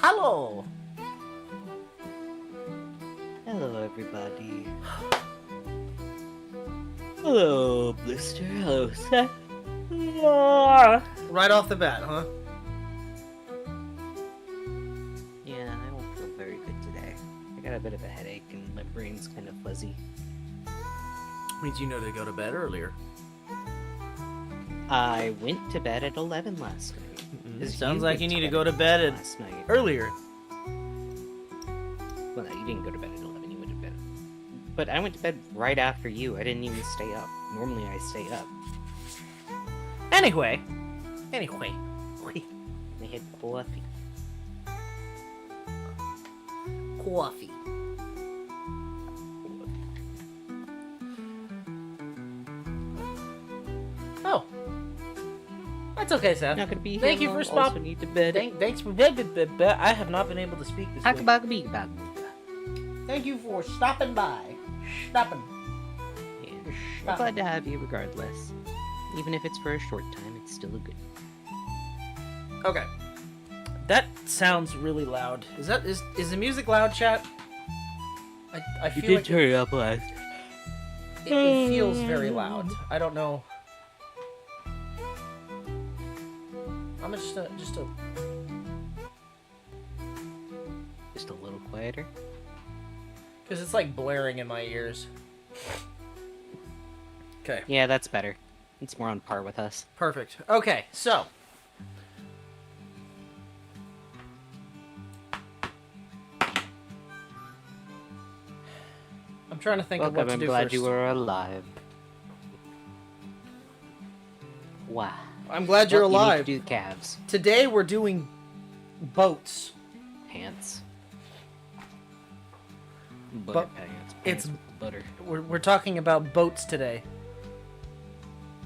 Hello. Hello, everybody. Hello, Blister. Hello, Seth. Right off the bat, huh? Yeah, I don't feel very good today. I got a bit of a headache and my brain's kind of fuzzy. Means you know to go to bed earlier. I went to bed at 11 last night. Sounds like you need to go to bed last night. earlier. Well, no, you didn't go to bed at 11. You went to bed. But I went to bed right after you. I didn't even stay up. Normally, I stay up. Anyway. I had coffee. Coffee. Oh. That's okay, Seth. Not gonna be Thank here you long, for also stopping. need to bed. Thanks for I have not been able to speak this week. Thank you for stopping by. Stopping. Yeah. I'm glad to have you regardless. Even if it's for a short time, it's still a good. Okay. That sounds really loud. Is the music loud, chat? I feel like turn it up last. it feels very loud. I don't know. I'm just a little quieter. because it's like blaring in my ears. Okay. Yeah, that's better. It's more on par with us. Perfect. Okay, so I'm trying to think of what to do I'm glad first. you were alive. Wow. I'm glad you're alive. You need to do calves. Today we're doing boats. Pants. Butter pants. it's- with butter. We're talking about boats today.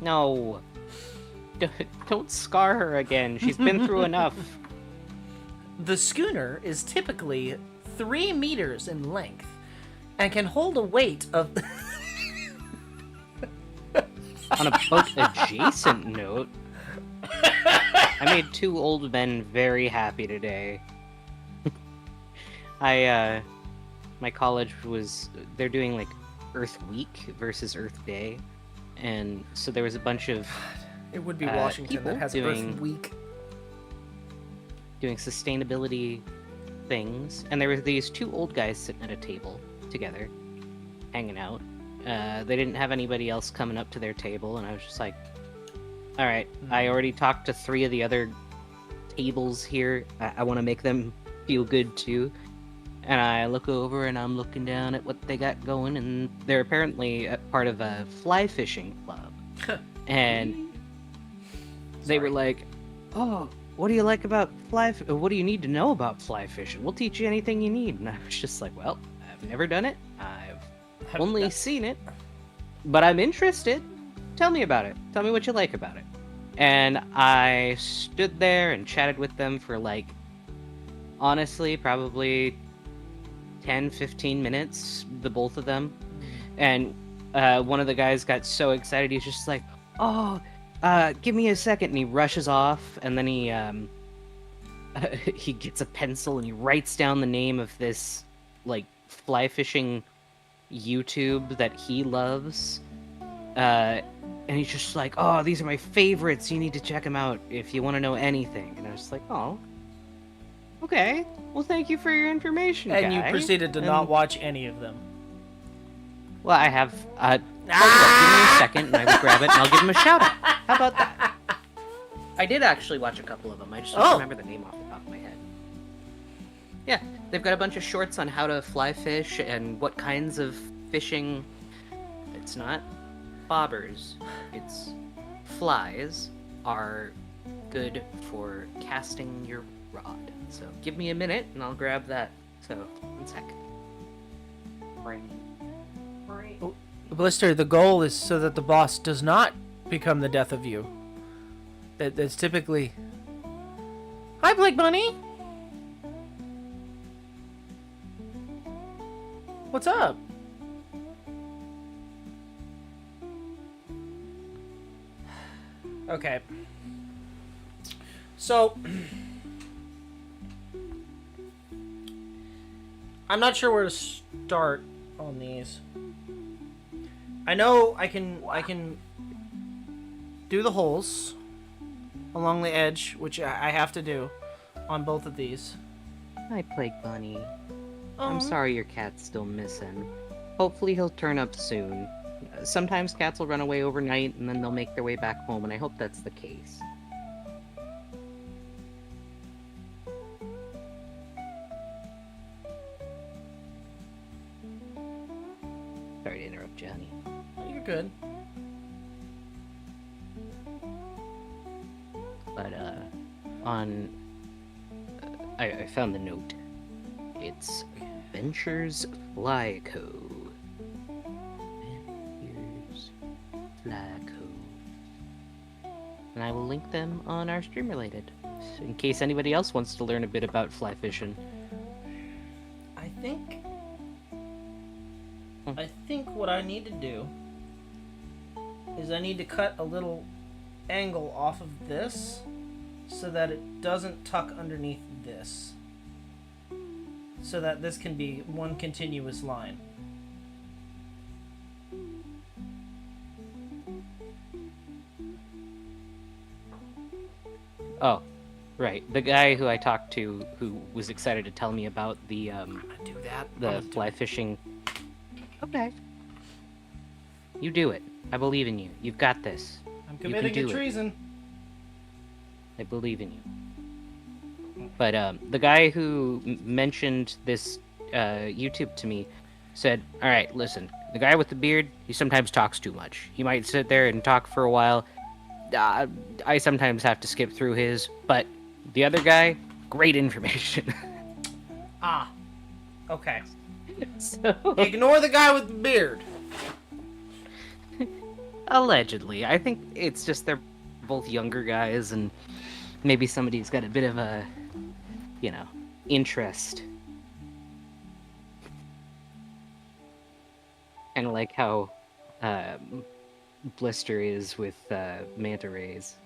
No. Don't scar her again. She's been through enough. The schooner is typically 3 meters in length and can hold a weight of On a boat adjacent note, I made 2 old men very happy today. My college they're doing like Earth Week versus Earth Day, and so there was a bunch of It would be Washington that people has Earth Week. doing sustainability things, and there were these 2 old guys sitting at a table together, hanging out. They didn't have anybody else coming up to their table, and I was just like, all right, I already talked to 3 of the other tables here. I want to make them feel good too. And I look over and I'm looking down at what they got going, and they're apparently a part of a fly fishing club. And they were like, oh, what do you like about what do you need to know about fly fishing? We'll teach you anything you need. And I was just like, well, I've never done it. I've only seen it, but I'm interested. Tell me about it. Tell me what you like about it. And I stood there and chatted with them for like, honestly, probably 10-15 minutes, the both of them. And one of the guys got so excited, he's just like, oh, give me a second. And he rushes off, and then he gets a pencil and he writes down the name of this like fly fishing YouTube that he loves. And he's just like, oh, these are my favorites. You need to check them out if you want to know anything. And I was like, oh, okay. Well, thank you for your information, And guy. you proceeded to not watch any of them. Well, I have. Give me a second, and I will grab it, and I'll give him a shout out. How about that? I did actually watch a couple of them. I just don't remember the name off the top of my head. Yeah, they've got a bunch of shorts on how to fly fish and what kinds of fishing. It's not bobbers. It's flies are good for casting your rod. So give me a minute and I'll grab that. So, 1 sec. Blister, the goal is so that the boss does not become the death of you. That's typically... Hi, Blake Bunny! What's up? Okay. So... I'm not sure where to start on these. I know I can do the holes along the edge, which I have to do on both of these. Hi, Plague Bunny. Oh. I'm sorry your cat's still missing. Hopefully he'll turn up soon. Sometimes cats will run away overnight and then they'll make their way back home, and I hope that's the case. Sorry to interrupt you, honey. You're good. But, I found the note. It's Ventures Fly Co. Ventures Fly Co. And I will link them on our stream related, in case anybody else wants to learn a bit about fly fishing. I think what I need to do is I need to cut a little angle off of this so that it doesn't tuck underneath this. So that this can be one continuous line. Oh, right. The guy who I talked to, who was excited to tell me about the I'm gonna do that. the fly fishing. Okay. You do it. I believe in you. You've got this. I'm committing to treason. I believe in you. But the guy who mentioned this YouTube to me said, "All right, listen. The guy with the beard, he sometimes talks too much. He might sit there and talk for a while. I sometimes have to skip through his. But the other guy, great information." Ah. Okay. So, Ignore the guy with the beard. allegedly, I think it's just they're both younger guys, and maybe somebody's got a bit of a, interest. Kind of like how Blister is with manta rays.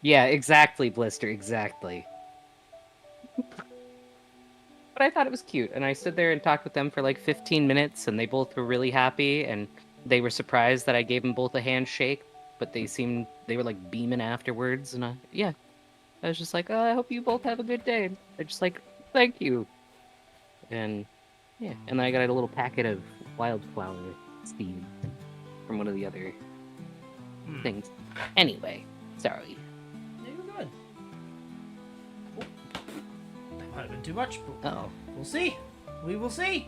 Yeah, exactly, Blister, exactly. But I thought it was cute, and I stood there and talked with them for like 15 minutes, and they both were really happy, and they were surprised that I gave them both a handshake, but they were like beaming afterwards, and I was just like, "Oh, I hope you both have a good day." They're just like, "Thank you." And yeah, and then I got a little packet of wildflower seeds from one of the other things. Anyway, sorry. You're good. That might have been too much, but Uh-oh. we'll see. We will see.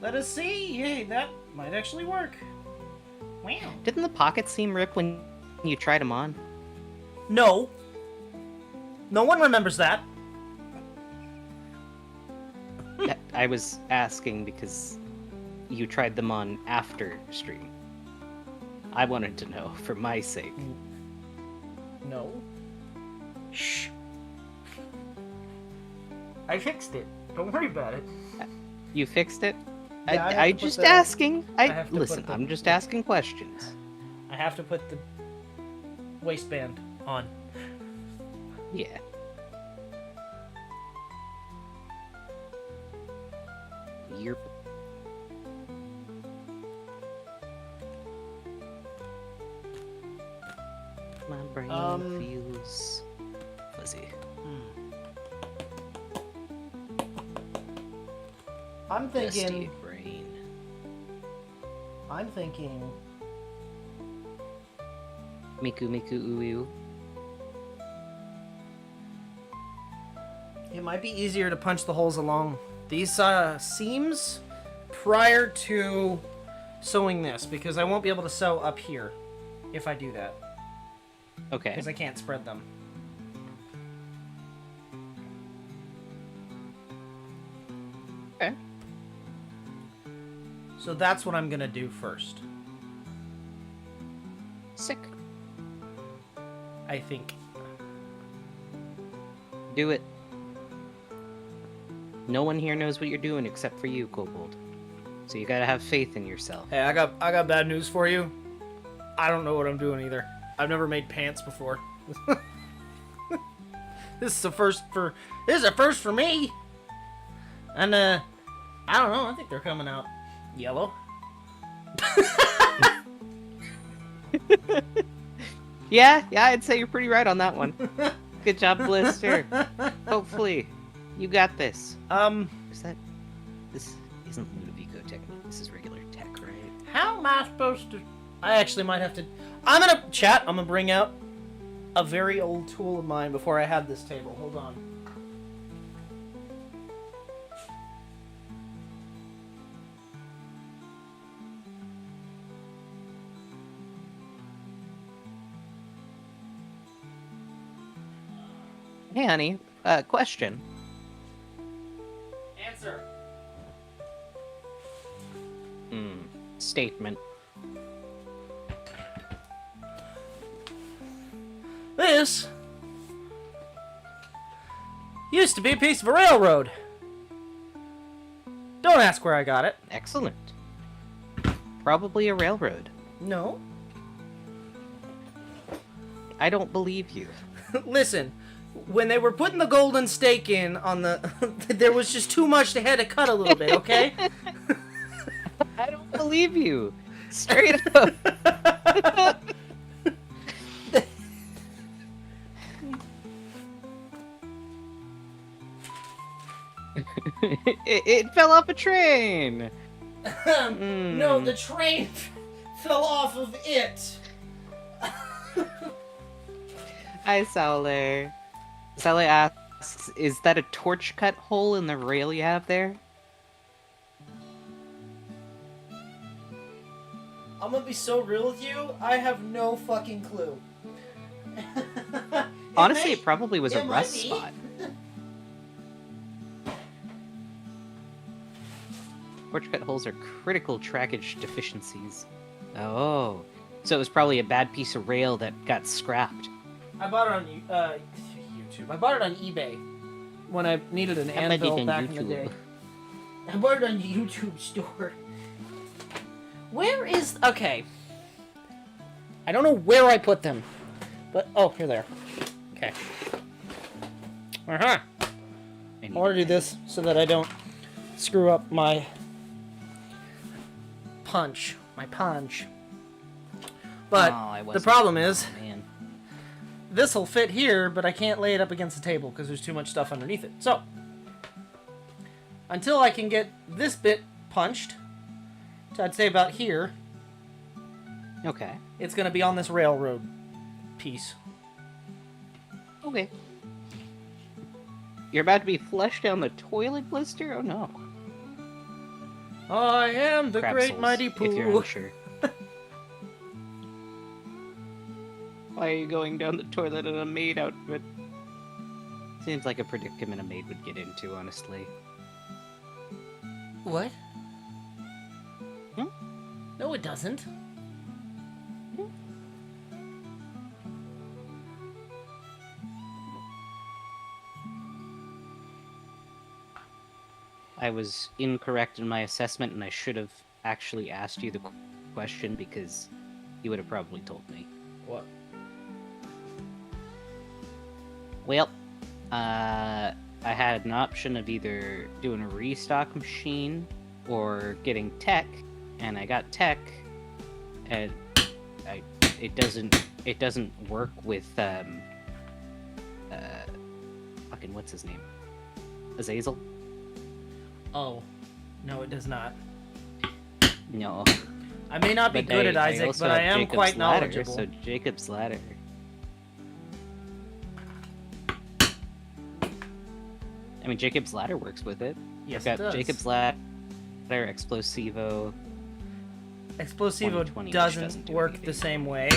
Let us see. Yay, that might actually work. Wow. Didn't the pocket seam rip when you tried them on? No. No one remembers that. I was asking because you tried them on after stream. I wanted to know for my sake. No. Shh. I fixed it. Don't worry about it. You fixed it? Yeah, I just asking. Listen, put the- I'm just asking questions. I have to put the waistband on. Yeah. Yerp. My brain feels fuzzy. I'm Dusty thinking. brain. I'm thinking. Miku Miku Uyu. It might be easier to punch the holes along these seams prior to sewing this, because I won't be able to sew up here if I do that, Okay. because I can't spread them. Okay. So that's what I'm gonna do first, Sick. I think. Do it. No one here knows what you're doing except for you, Kobold. So you gotta have faith in yourself. Hey, I got bad news for you. I don't know what I'm doing either. I've never made pants before. This is a first for me. And I don't know. I think they're coming out yellow. Yeah, I'd say you're pretty right on that one. Good job, Blister. Hopefully, you got this. This isn't Ludovico technique. This is regular tech, right? How am I supposed to? I actually might have to. I'm gonna bring out a very old tool of mine before I had this table. Hold on. Hey, honey. Question. Answer. Statement. This used to be a piece of a railroad. Don't ask where I got it. Excellent. Probably a railroad. No. I don't believe you. Listen, when they were putting the golden stake in on the... there was just too much they had to cut a little bit, okay? I don't believe you. Straight up. it fell off a train. No, the train fell off of it. Hi, Sowler. Sally asks, is that a torch cut hole in the rail you have there? I'm gonna be so real with you, I have no fucking clue. Honestly, it probably was a rust spot. Torch cut holes are critical trackage deficiencies. Oh, so it was probably a bad piece of rail that got scrapped. I bought it on YouTube. I bought it on eBay when I needed an anvil back in the day. I bought it on the YouTube store. Where is... Okay. I don't know where I put them. But... Oh, here they are. Okay. Uh-huh. I want to do this so that I don't screw up my punch. My punch. But the problem is... This will fit here, but I can't lay it up against the table because there's too much stuff underneath it. So, until I can get this bit punched, to I'd say about here. Okay. It's going to be on this railroad piece. Okay. You're about to be flushed down the toilet, Blister? Oh no. I am the Crab great souls, mighty Pooh. if you're unsure. Why are you going down the toilet in a maid outfit? Seems like a predicament a maid would get into, honestly. What? No, it doesn't. I was incorrect in my assessment, and I should have actually asked you the question because you would have probably told me. What? Well, I had an option of either doing a restock machine or getting tech, and I got tech, and it doesn't work with fucking what's his name? Azazel? Oh, no, it does not. No. I may not be good at Isaac, but I am Jacob's quite ladder, knowledgeable. So Jacob's ladder. I mean, Jacob's ladder works with it. Yes, I've it got does. Jacob's ladder, Explosivo. Explosivo 2020, which doesn't do work anything. the same way.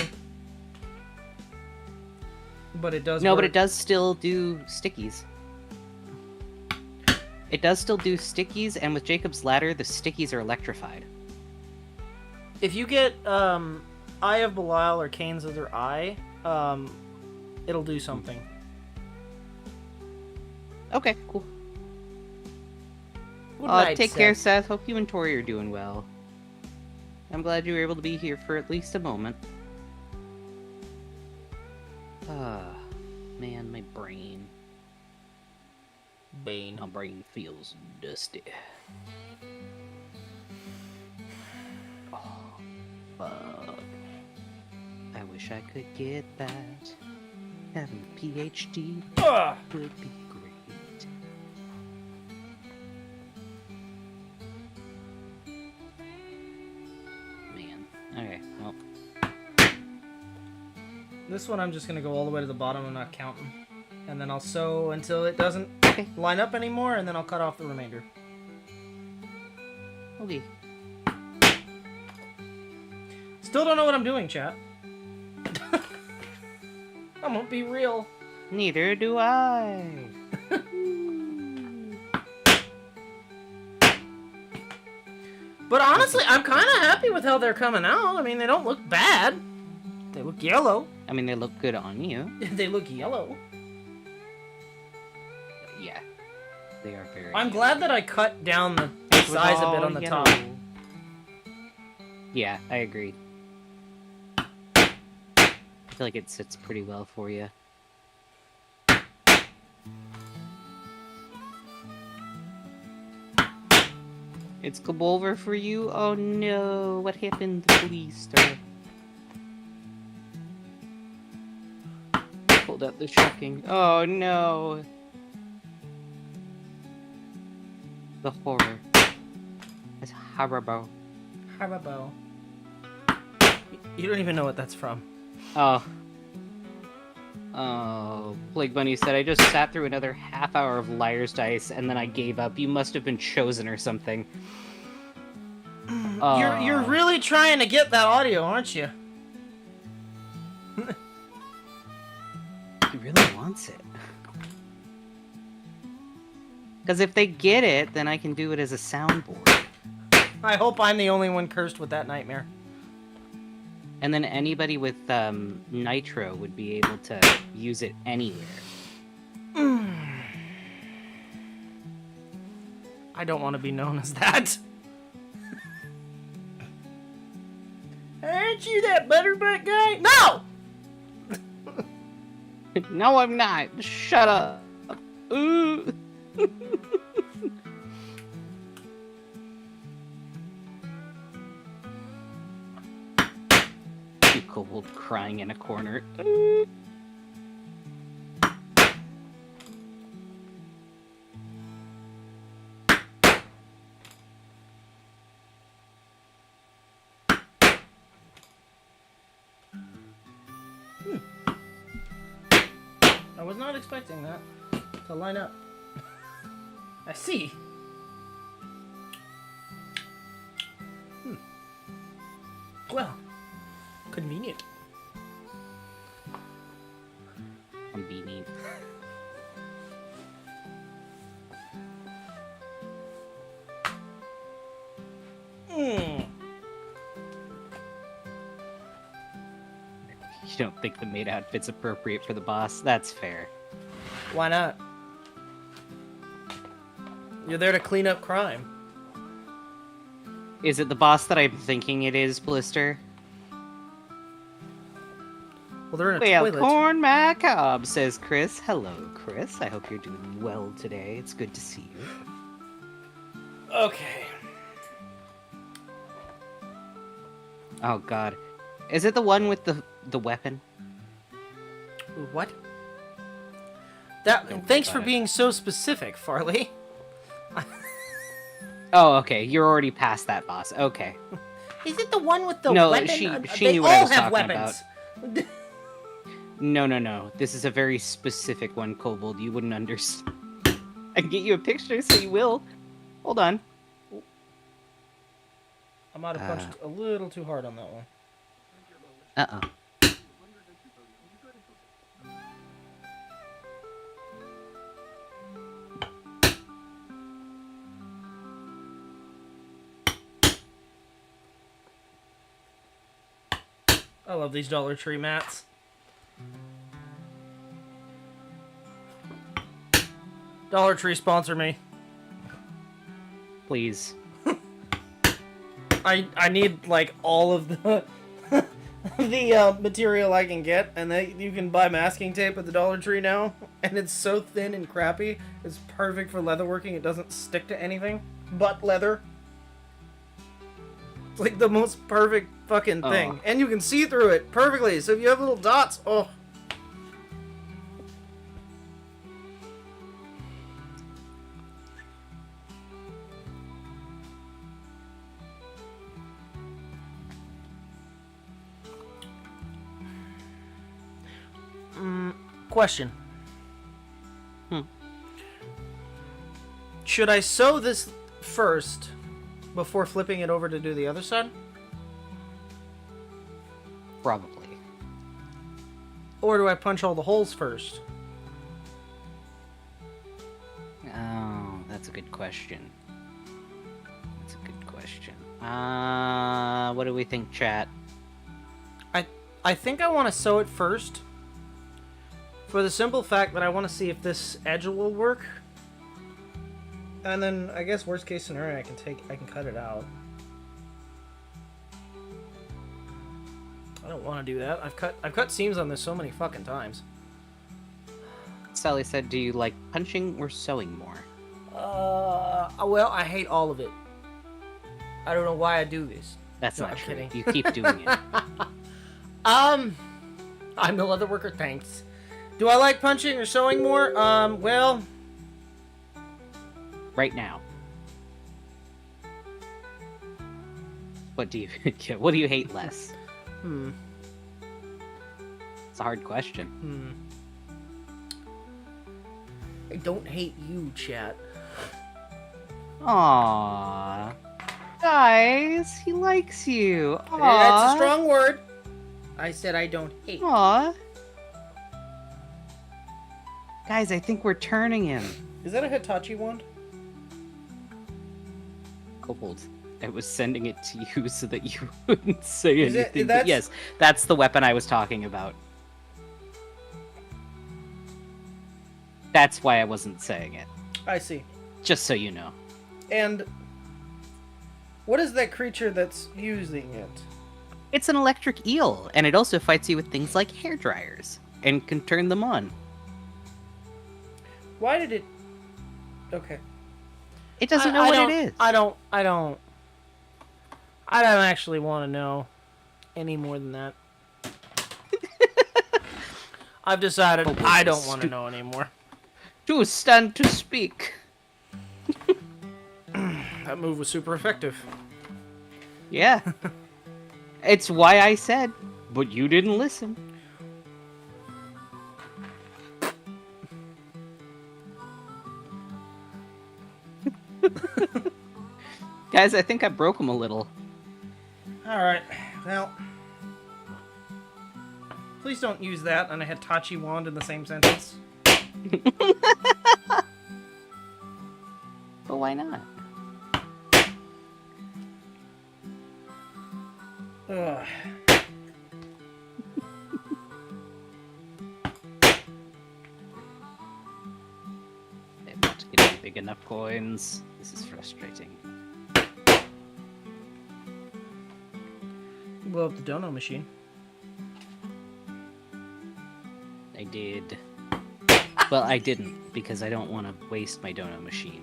But it does No, work. but it does still do stickies. It does still do stickies, and with Jacob's ladder, the stickies are electrified. If you get Eye of Belial or Cain's Other Eye, it'll do something. Okay, cool. Good night, Take Seth. care, Seth. Hope you and Tori are doing well. I'm glad you were able to be here for at least a moment. Ah, man, my brain. Bane. My brain feels dusty. Oh, fuck. I wish I could get that. Having a PhD would be great. Man. Okay, well. This one I'm just gonna go all the way to the bottom. I'm not counting. And then I'll sew until it doesn't line up anymore, and then I'll cut off the remainder. Okay. Still don't know what I'm doing, chat. I'm gonna be real. Neither do I. But honestly, I'm kind of happy with how they're coming out. I mean, they don't look bad. They look yellow. I mean, they look good on you. They look yellow. Yeah. They are very I'm yellow. glad that I cut down the size a bit on the yellow. top. Yeah, I agree. I feel like it sits pretty well for you. It's Kobold for you? Oh no, what happened? The police pulled out the shocking. Oh no. The horror. It's horrible. Haribo. You don't even know what that's from. Oh. Oh, Plague Bunny said, I just sat through another half hour of Liar's Dice and then I gave up. You must have been chosen or something. You're really trying to get that audio, aren't you? He really wants it. Because if they get it, then I can do it as a soundboard. I hope I'm the only one cursed with that nightmare. And then anybody with Nitro would be able to use it anywhere. I don't want to be known as that. Aren't you that butterbutt guy? No! No, I'm not. Shut up. Ooh. Kobold crying in a corner. I was not expecting that to line up. I see. Well, convenient. Convenient. You don't think the maid outfit's appropriate for the boss? That's fair. Why not? You're there to clean up crime. Is it the boss that I'm thinking it is, Blister? Well, they're in a Well, toilet. corn my cob, says Chris. Hello, Chris. I hope you're doing well today. It's good to see you. Okay. Oh, God. Is it the one with the weapon? What? That. Don't Thanks worry for about it. being so specific, Farley. Oh, okay. You're already past that boss. Okay. Is it the one with the No, weapon? she They knew what I all was have talking weapons. No. This is a very specific one, Kobold. You wouldn't understand. I can get you a picture, so you will. Hold on. I might have punched a little too hard on that one. Uh-oh. I love these Dollar Tree mats. Dollar Tree, sponsor me. Please. I need like all of the the material I can get, and you can buy masking tape at the Dollar Tree now, and it's so thin and crappy. It's perfect for leatherworking. It doesn't stick to anything but leather. It's like the most perfect fucking thing, and you can see through it perfectly. So if you have little dots, oh. Question. Should I sew this first before flipping it over to do the other side? Probably. Or do I punch all the holes first? Oh, that's a good question. That's a good question. What do we think, chat? I think I want to sew it first. For the simple fact that I want to see if this edge will work. And then, I guess, worst case scenario, I can cut it out. I don't want to do that. I've cut seams on this so many fucking times. Sally said, do you like punching or sewing more? Well, I hate all of it. I don't know why I do this. That's No, not I'm true. kidding. You keep doing it. I'm the leatherworker, thanks. Do I like punching or sewing more? Well... Right now. What do you hate less? It's a hard question. I don't hate you, chat. Aww. Guys, he likes you. Aww. That's a strong word. I said I don't hate. Aww. Guys, I think we're turning him. Is that a Hitachi wand? Kobold. I was sending it to you so that you wouldn't say Is it- anything. But that's- yes, that's the weapon I was talking about. That's why I wasn't saying it. I see. Just so you know. And what is that creature that's using it? It's an electric eel, and it also fights you with things like hair dryers, and can turn them on. Why did it... Okay. It doesn't know what it is. I don't actually want to know any more than that. I've decided I don't want to know anymore. To stand to speak. That move was super effective. Yeah. It's why I said, but you didn't listen. Guys, I think I broke him a little. Alright, well... Please don't use that and a Hitachi wand in the same sentence. But why not? Ugh. I'm not getting big enough coins. This is frustrating. Blow up the dono machine. I did. Well, I didn't, because I don't want to waste my dono machine.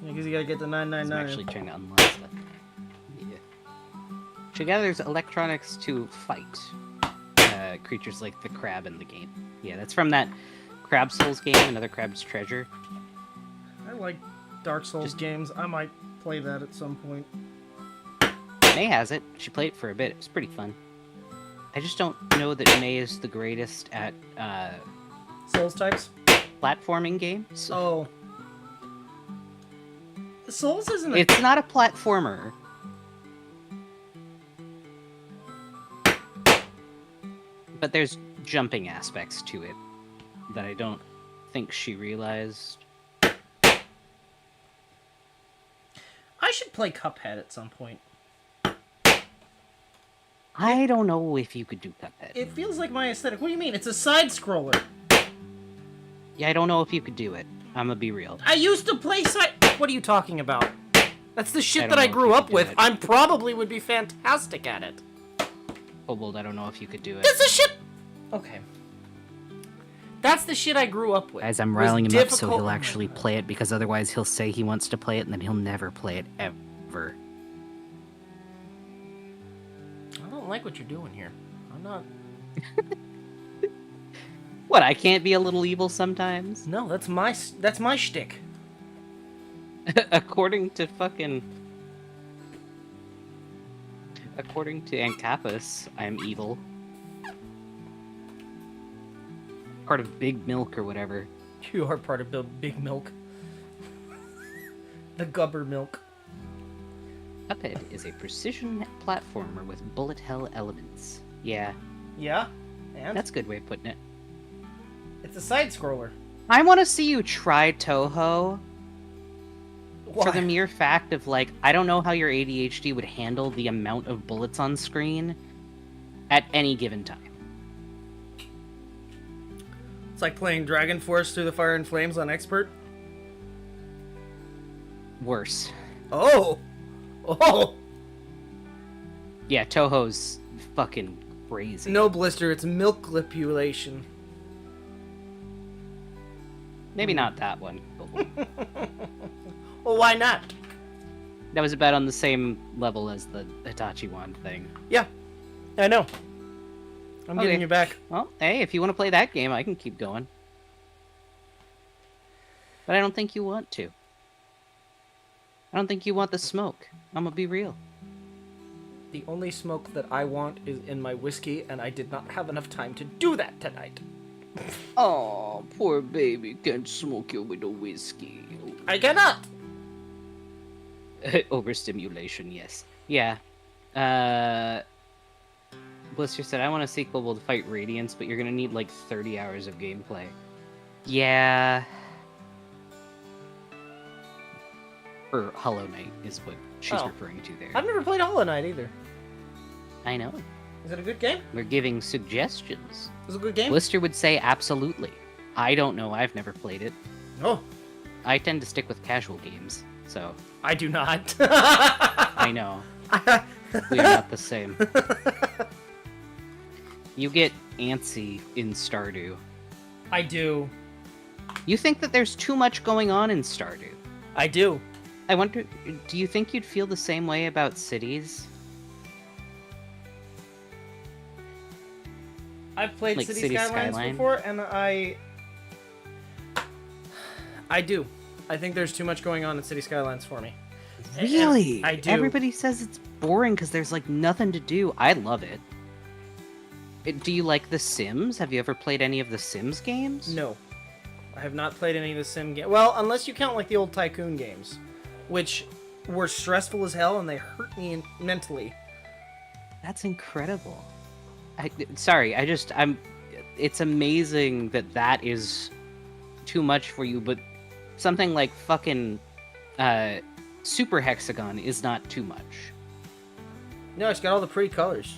Yeah, because you gotta get the I'm 999. actually trying to unlock stuff. Yeah. She gathers electronics to fight creatures like the crab in the game. Yeah, that's from that Crab Souls game, another Crab's Treasure. I like Dark Souls games. I might play that at some point. May has it. She played it for a bit. It was pretty fun. I just don't know that May is the greatest at Souls types? platforming games. Oh. Souls isn't a... It's not a platformer. But there's jumping aspects to it that I don't think she realized. I should play Cuphead at some point. I don't know if you could do Cuphead. It feels like my aesthetic. What do you mean? It's a side-scroller. Yeah, I don't know if you could do it. I'm gonna be real. I used to play side... What are you talking about? That's the shit I that don't I know if grew you up could do with. it. I probably would be fantastic at it. Kobold, I don't know if you could do it. That's the shit. Okay. That's the shit I grew up with. Guys, I'm Was riling him up so difficult- he'll oh my actually God. play it, because otherwise he'll say he wants to play it and then he'll never play it ever. I don't like what you're doing here. I'm not. What, I can't be a little evil sometimes? No, that's my shtick. According to Ancapus, I'm evil. Part of Big Milk or whatever. You are part of the Big Milk. The Gubber Milk. Cuphead is a precision platformer with bullet hell elements. Yeah, Yeah? And? that's a good way of putting it. It's a side-scroller. I want to see you try Toho Why? for the mere fact of, like, I don't know how your ADHD would handle the amount of bullets on screen at any given time. It's like playing Dragon Force Through the Fire and Flames on Expert. Worse. Oh! Oh! Yeah, Toho's fucking crazy. No, Blister, it's milk manipulation. Maybe not that one. Well, why not? That was about on the same level as the Hitachi wand thing. Yeah, I know. I'm Okay. giving you back. Well, hey, if you want to play that game, I can keep going. But I don't think you want to. I don't think you want the smoke. I'm gonna be real. The only smoke that I want is in my whiskey, and I did not have enough time to do that tonight. Oh, poor baby can't smoke you with a whiskey. I cannot! Overstimulation, yes. Yeah. Blister said, I want to see Kobold to fight Radiance, but you're gonna need like 30 hours of gameplay. Yeah. For Hollow Knight is what she's referring to there. I've never played Hollow Knight either. I know. Is it a good game? We're giving suggestions. Is it a good game? Blister would say absolutely. I don't know. I've never played it. Oh, I tend to stick with casual games, so I do not. I know. We are not the same. You get antsy in Stardew. I do. You think that there's too much going on in Stardew. I do. I wonder, do you think you'd feel the same way about cities? I've played Like City City Skylines Skyline? before, and I do. I think there's too much going on in City Skylines for me. Really? I do. Everybody says it's boring because there's like nothing to do. I love it. Do you like The Sims? Have you ever played any of the Sims games? No. I have not played any of the sim games. Well, unless you count like the old Tycoon games, which were stressful as hell and they hurt me mentally. That's incredible. It's amazing that that is too much for you, but something like fucking Super Hexagon is not too much. No, it's got all the pretty colors.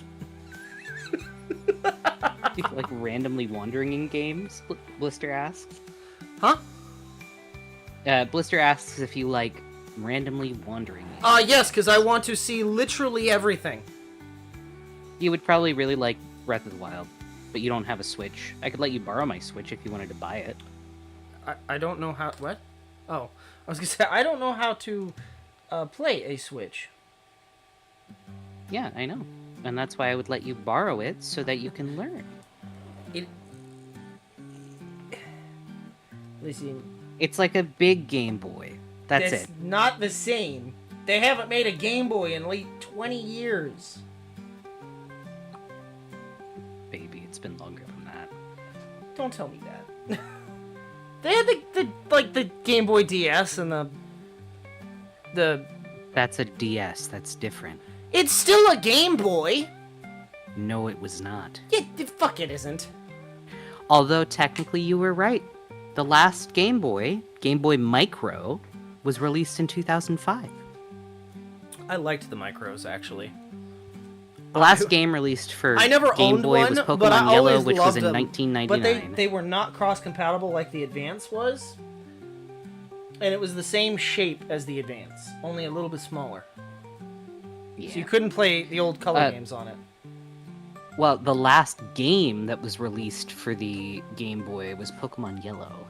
Like randomly wandering in games, Blister asks. Huh? Blister asks if you like randomly wandering. Yes, because I want to see literally everything. You would probably really like Breath of the Wild, but you don't have a Switch. I could let you borrow my Switch if you wanted to buy it. I don't know how... What? Oh. I was going to say, I don't know how to play a Switch. Yeah, I know. And that's why I would let you borrow it, so that you can learn. Listen... It's like a big Game Boy. That's it. It's not the same. They haven't made a Game Boy in like 20 years. Baby, it's been longer than that. Don't tell me that. They had the Game Boy DS and the... That's a DS. That's different. It's still a Game Boy! No, it was not. Yeah, fuck it isn't. Although, technically, you were right. The last Game Boy Micro, was released in 2005. I liked the Micros, actually. The last game released for I never Game owned Boy one, was but Pokemon I Yellow, always which was loved in them. 1999. But they were not cross-compatible like the Advance was. And it was the same shape as the Advance, only a little bit smaller. Yeah. So you couldn't play the old color games on it. Well, the last game that was released for the Game Boy was Pokemon Yellow.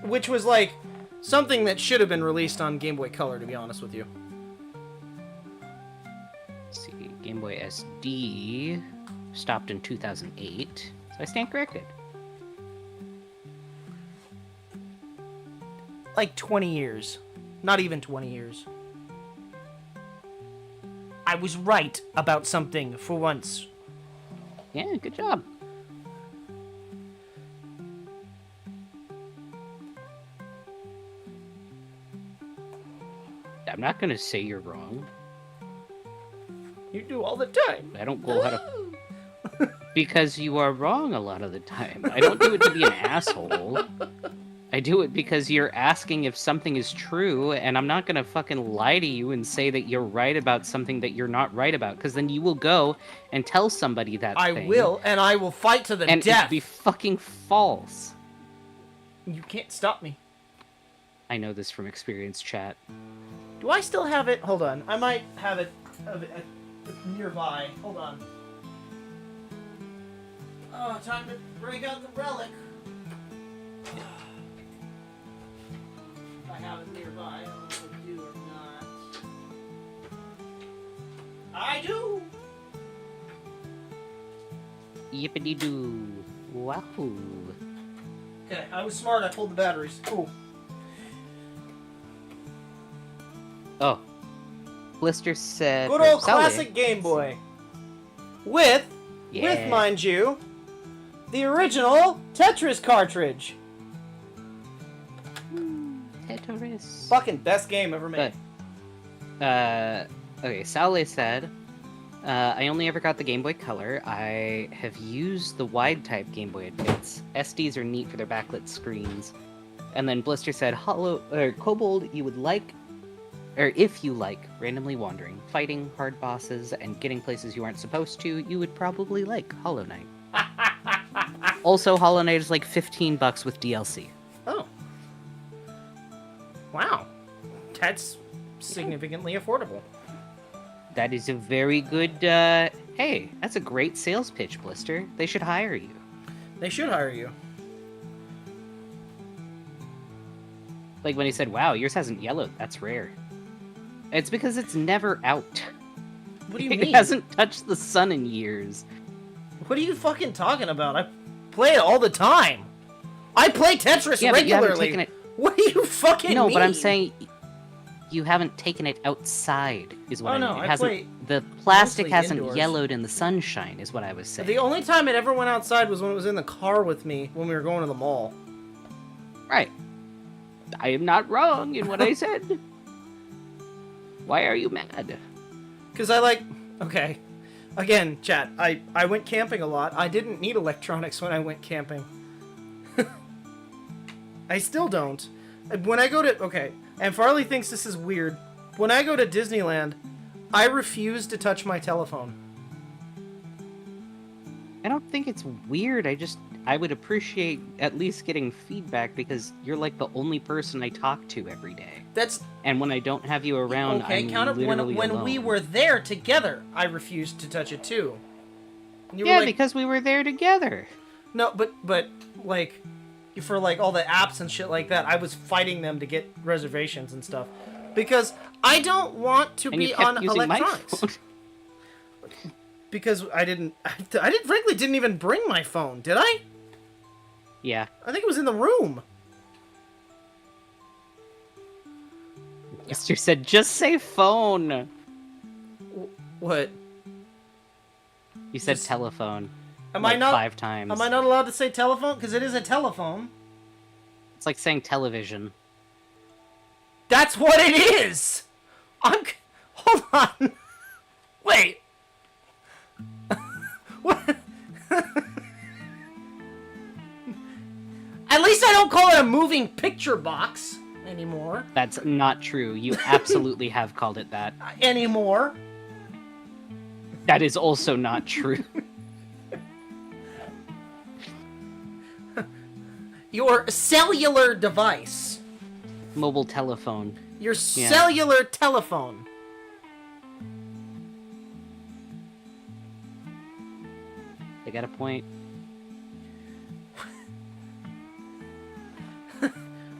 Which was like something that should have been released on Game Boy Color, to be honest with you. Let's see, Game Boy SD stopped in 2008, so I stand corrected. Like 20 years. Not even 20 years. I was right about something for once. Yeah, good job. I'm not gonna say you're wrong. You do all the time. I don't go how to... Because you are wrong a lot of the time. I don't do it to be an asshole. I do it because you're asking if something is true, and I'm not gonna fucking lie to you and say that you're right about something that you're not right about, because then you will go and tell somebody that thing. I will, and I will fight to the and death. it'll be fucking false. You can't stop me. I know this from experience, chat. Do I still have it? Hold on. I might have it nearby. Hold on. Oh, time to break out the relic. If I have it nearby, I don't know if I do or not. I do! Yippity-doo. Wahoo. Okay, I was smart. I pulled the batteries. Cool. Oh. Blister said... Good old Sally. classic Game Boy. With, mind you, the original Tetris cartridge. Tetris. Fucking best game ever made. Okay, Sally said, I only ever got the Game Boy Color. I have used the wide type Game Boy Advance. SDs are neat for their backlit screens. And then Blister said, Kobold, you would like, or if you like randomly wandering, fighting hard bosses, and getting places you aren't supposed to, you would probably like Hollow Knight. Also, Hollow Knight is like $15 with DLC. Oh. Wow. That's significantly affordable. That is a very good, hey, that's a great sales pitch, Blister. They should hire you. They should hire you. Like when he said, wow, yours hasn't yellowed, that's rare. It's because it's never out. What do you It mean? hasn't touched the sun in years. What are you fucking talking about? I play it all the time. I play Tetris Yeah, but you haven't regularly. taken it... What do you fucking mean? No, but I'm saying you haven't taken it outside, is what I mean. No, It I hasn't, play the plastic mostly hasn't indoors. yellowed in the sunshine, is what I was saying. The only time it ever went outside was when it was in the car with me when we were going to the mall. Right. I am not wrong in what I said. Why are you mad? Because okay. Again, chat, I went camping a lot. I didn't need electronics when I went camping. I still don't. When I go to... Okay, and Farley thinks this is weird. When I go to Disneyland, I refuse to touch my telephone. I don't think it's weird. I would appreciate at least getting feedback because you're like the only person I talk to every day. And when I don't have you around, okay, I'm count it. literally When we alone. were there together, I refused to touch it too. And you were Yeah, like, because we were there together. no, but like for like all the apps and shit like that, I was fighting them to get reservations and stuff because I don't want to And be you kept on using my electronics. phone. Because I frankly didn't even bring my phone, did I? Yeah. I think it was in the room. Mister said, just say phone. What? You said Just- telephone. Am like I not 5 times. Am I not allowed to say telephone? Because it is a telephone. It's like saying television. That's what it is. Hold on. Wait. What? At least I don't call it a moving picture box anymore. That's not true. You absolutely have called it that. Anymore. That is also not true. Your cellular device. Mobile telephone. Your cellular telephone. They got a point.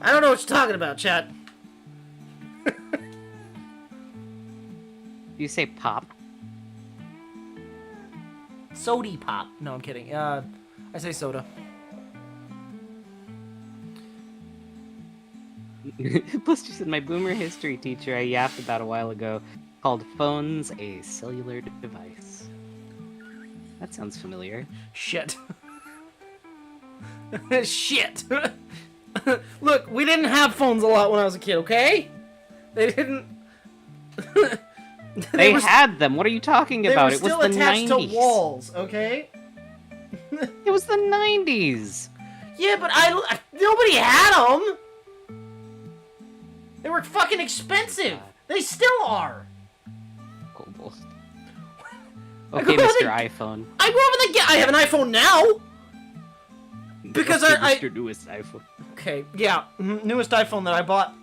I don't know what you're talking about, chat. You say pop? Sody pop. No, I'm kidding. I say soda. Plus, just my boomer history teacher I yapped about a while ago called phones a cellular device. That sounds familiar. Shit. Shit. Look, we didn't have phones a lot when I was a kid, okay? They didn't... They had them. What are you talking about? They were still it was the attached 90s. to walls, okay? It was the 90s. Yeah, but nobody had them. They were fucking expensive. They still are. Kobold. Okay, Mr. iPhone. I grew up with I have an iPhone now. Because I Mr. Newest iPhone. Okay, yeah, newest iPhone that I bought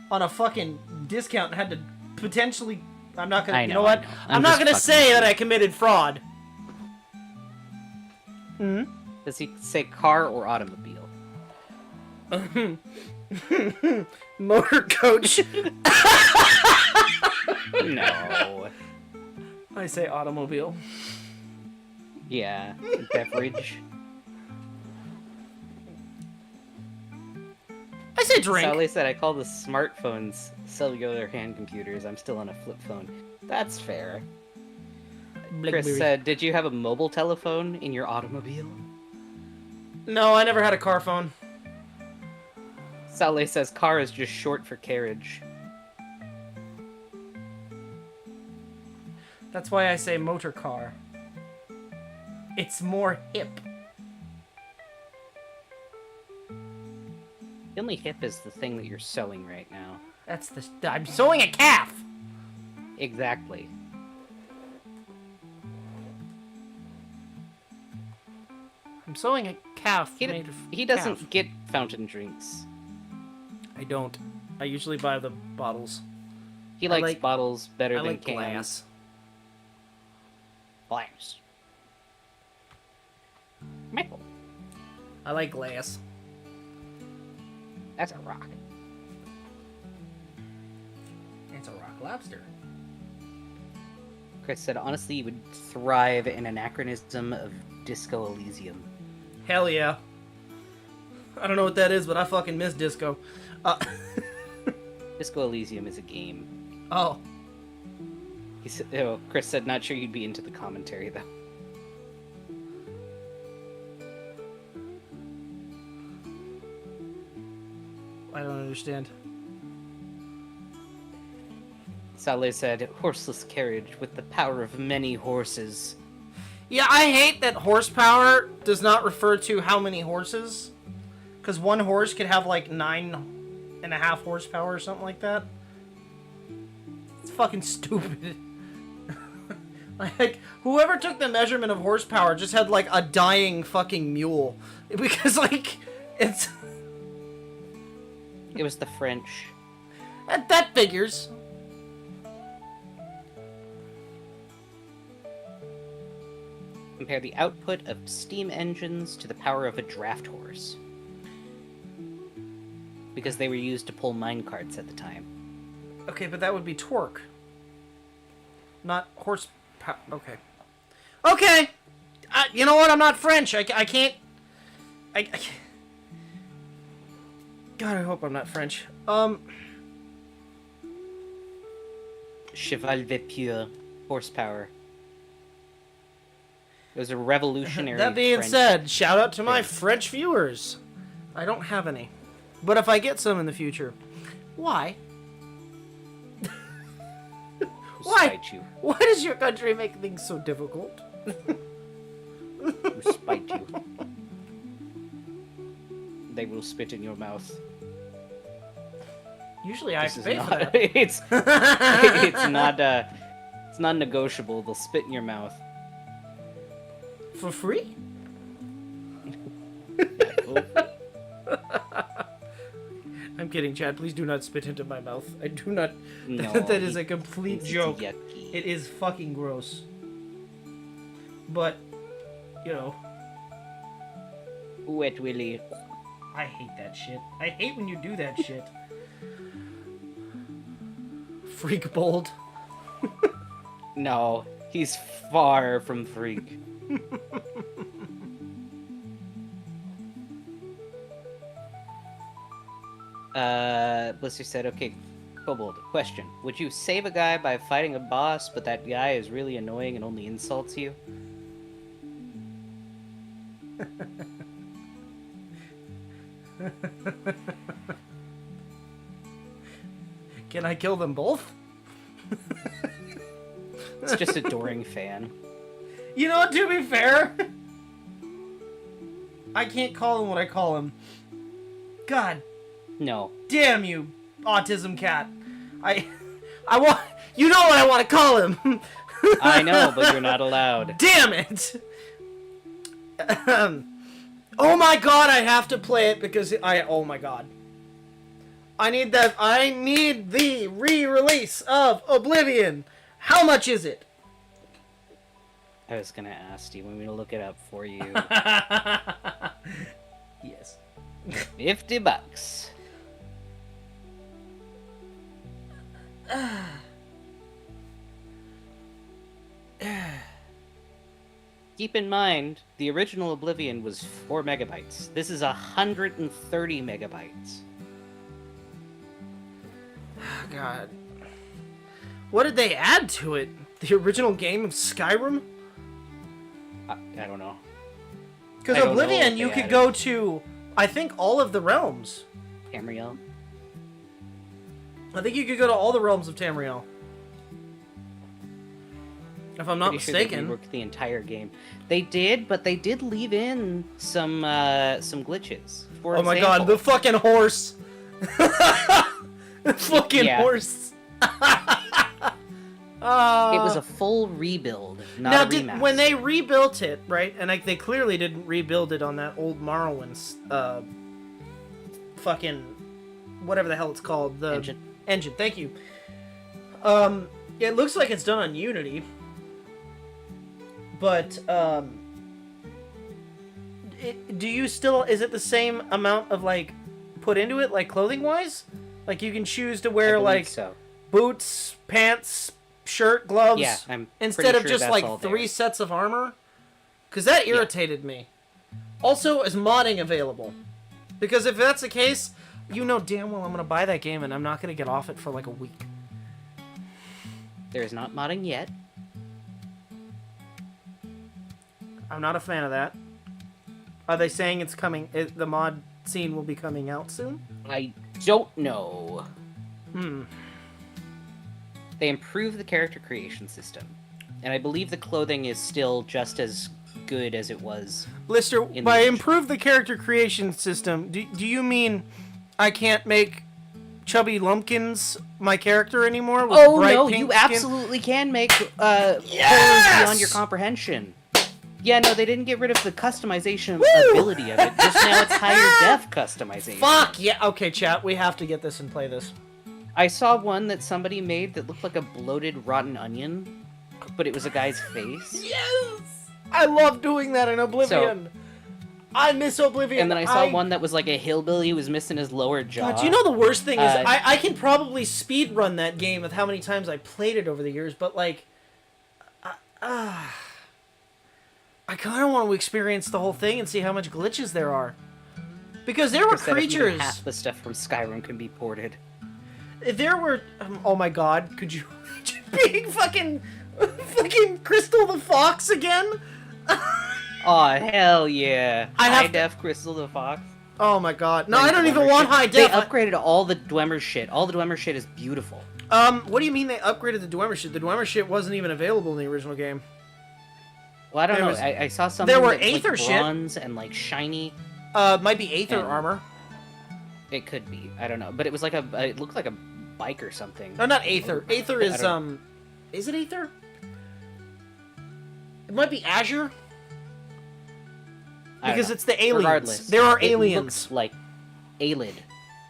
on a fucking discount and had to potentially. I'm not gonna. You know what? I'm not gonna say that I committed fraud. Hmm. Does he say car or automobile? Motor coach. No. I say automobile. Yeah, beverage. I say drink. Sally said I call the smartphones cellular hand computers. I'm still on a flip phone. That's fair. Chris said, did you have a mobile telephone in your automobile? No, I never had a car phone. Sally says car is just short for carriage. That's why I say motor car. It's more hip. The only hip is the thing that you're sewing right now. That's the... I'm sewing a calf! Exactly. I'm sewing a calf made of He doesn't calf. get fountain drinks. I don't. I usually buy the bottles. He likes bottles better I than like cans. glass. Glass. Michael. I like glass. That's a rock. It's a rock lobster. Chris said, honestly, you would thrive in an anachronism of Disco Elysium. Hell yeah. I don't know what that is, but I fucking miss disco. Disco Elysium is a game. Oh. He said, Chris said, not sure you'd be into the commentary, though. I don't understand. Saleh said, horseless carriage with the power of many horses. Yeah, I hate that horsepower does not refer to how many horses. Because one horse could have like 9.5 horsepower or something like that. It's fucking stupid. Like, whoever took the measurement of horsepower just had like a dying fucking mule. Because like, it's... It was the French. That figures. Compare the output of steam engines to the power of a draft horse. Because they were used to pull minecarts at the time. Okay, but that would be torque. Not horsepower. Okay. Okay! You know what? I'm not French. I can't... I can't... God, I hope I'm not French. Cheval de pure. Horsepower. It was a revolutionary That being French said, shout out to my thing. French viewers. I don't have any. But if I get some in the future, why? Why? Spite you. Why does your country make things so difficult? Who spite you. They will spit in your mouth. Usually I This is pay for not, that. it's not negotiable. They'll spit in your mouth. For free? I'm kidding, Chad. Please do not spit into my mouth. I do not. No, That is a complete joke. Yucky. It is fucking gross. But, you know. Wet Willy. I hate that shit. I hate when you do that shit. Freak bold. No, he's far from freak. Blister said, okay, Kobold, question. Would you save a guy by fighting a boss, but that guy is really annoying and only insults you? Can I kill them both? It's just adoring fan. You know what, to be fair? I can't call him what I call him. God No. damn you, autism cat. I want... You know what I want to call him! I know, but you're not allowed. Damn it! Oh my god, I have to play it because oh my god. I need the re-release of Oblivion. How much is it? I was gonna ask, do you want me to look it up for you? Yes. $50. Keep in mind, the original Oblivion was 4 megabytes. This is 130 megabytes. God. What did they add to it? The original game of Skyrim? I don't know. Because I don't know Oblivion, what you they could added. go to, I think, all of the realms. Tamriel? I think you could go to all the realms of Tamriel. If I'm not Pretty sure they mistaken. reworked the entire game. They did, but they did leave in some glitches. For Oh my god, the fucking horse! The fucking Yeah. horse! It was a full rebuild, not a remaster. when they rebuilt it, right? And they clearly didn't rebuild it on that old Morrowind's fucking whatever the hell it's called, the engine. Thank you. It looks like it's done on Unity, but do you still? Is it the same amount of like put into it, like clothing wise? Like you can choose to wear like so. boots, pants, shirt, gloves, Yeah, I'm instead pretty of sure just that's like all 3 there. sets of armor? Because that irritated me. Also, is modding available? Because if that's the case, you know damn well I'm gonna buy that game and I'm not gonna get off it for like a week. There's not modding yet. I'm not a fan of that. Are they saying it's coming? The mod scene will be coming out soon? I don't know. Hmm. They improved the character creation system, and I believe the clothing is still just as good as it was. Lister, In by the- improve the character creation system, do you mean I can't make Chubby Lumpkins my character anymore? With Oh bright no, pink you skin? absolutely can make horrors Yes! beyond your comprehension. Yeah, no, they didn't get rid of the customization Woo! ability of it. Just now it's higher def customization. Fuck yeah! Okay, chat, we have to get this and play this. I saw one that somebody made that looked like a bloated rotten onion, but it was a guy's face. Yes! I love doing that in Oblivion. I miss Oblivion. And then I saw one that was like a hillbilly who was missing his lower jaw. God, do you know the worst thing is Uh, I can probably speed run that game with how many times I played it over the years, but like, I kind of want to experience the whole thing and see how much glitches there are. Because there were Instead of even creatures. half the stuff from Skyrim can be ported. There were. Oh my god! Could you being fucking Crystal the Fox again? Oh hell yeah! I have High to- def Crystal the Fox. Oh my god! No, Like I don't even Dwemer want shit. high They def. upgraded all the Dwemer shit. All the Dwemer shit is beautiful. What do you mean they upgraded the Dwemer shit? The Dwemer shit wasn't even available in the original game. Well, I don't There know. was- I saw something there were that was, Aether like shit. bronze and like shiny. Might be Aether And- armor. It could be. I don't know. But it was like it looked like a bike or something. No, not Aether. Aether I is don't- Is it Aether? It might be Azure. I don't Because know. it's the aliens. Regardless, There are it aliens. looks like Alid.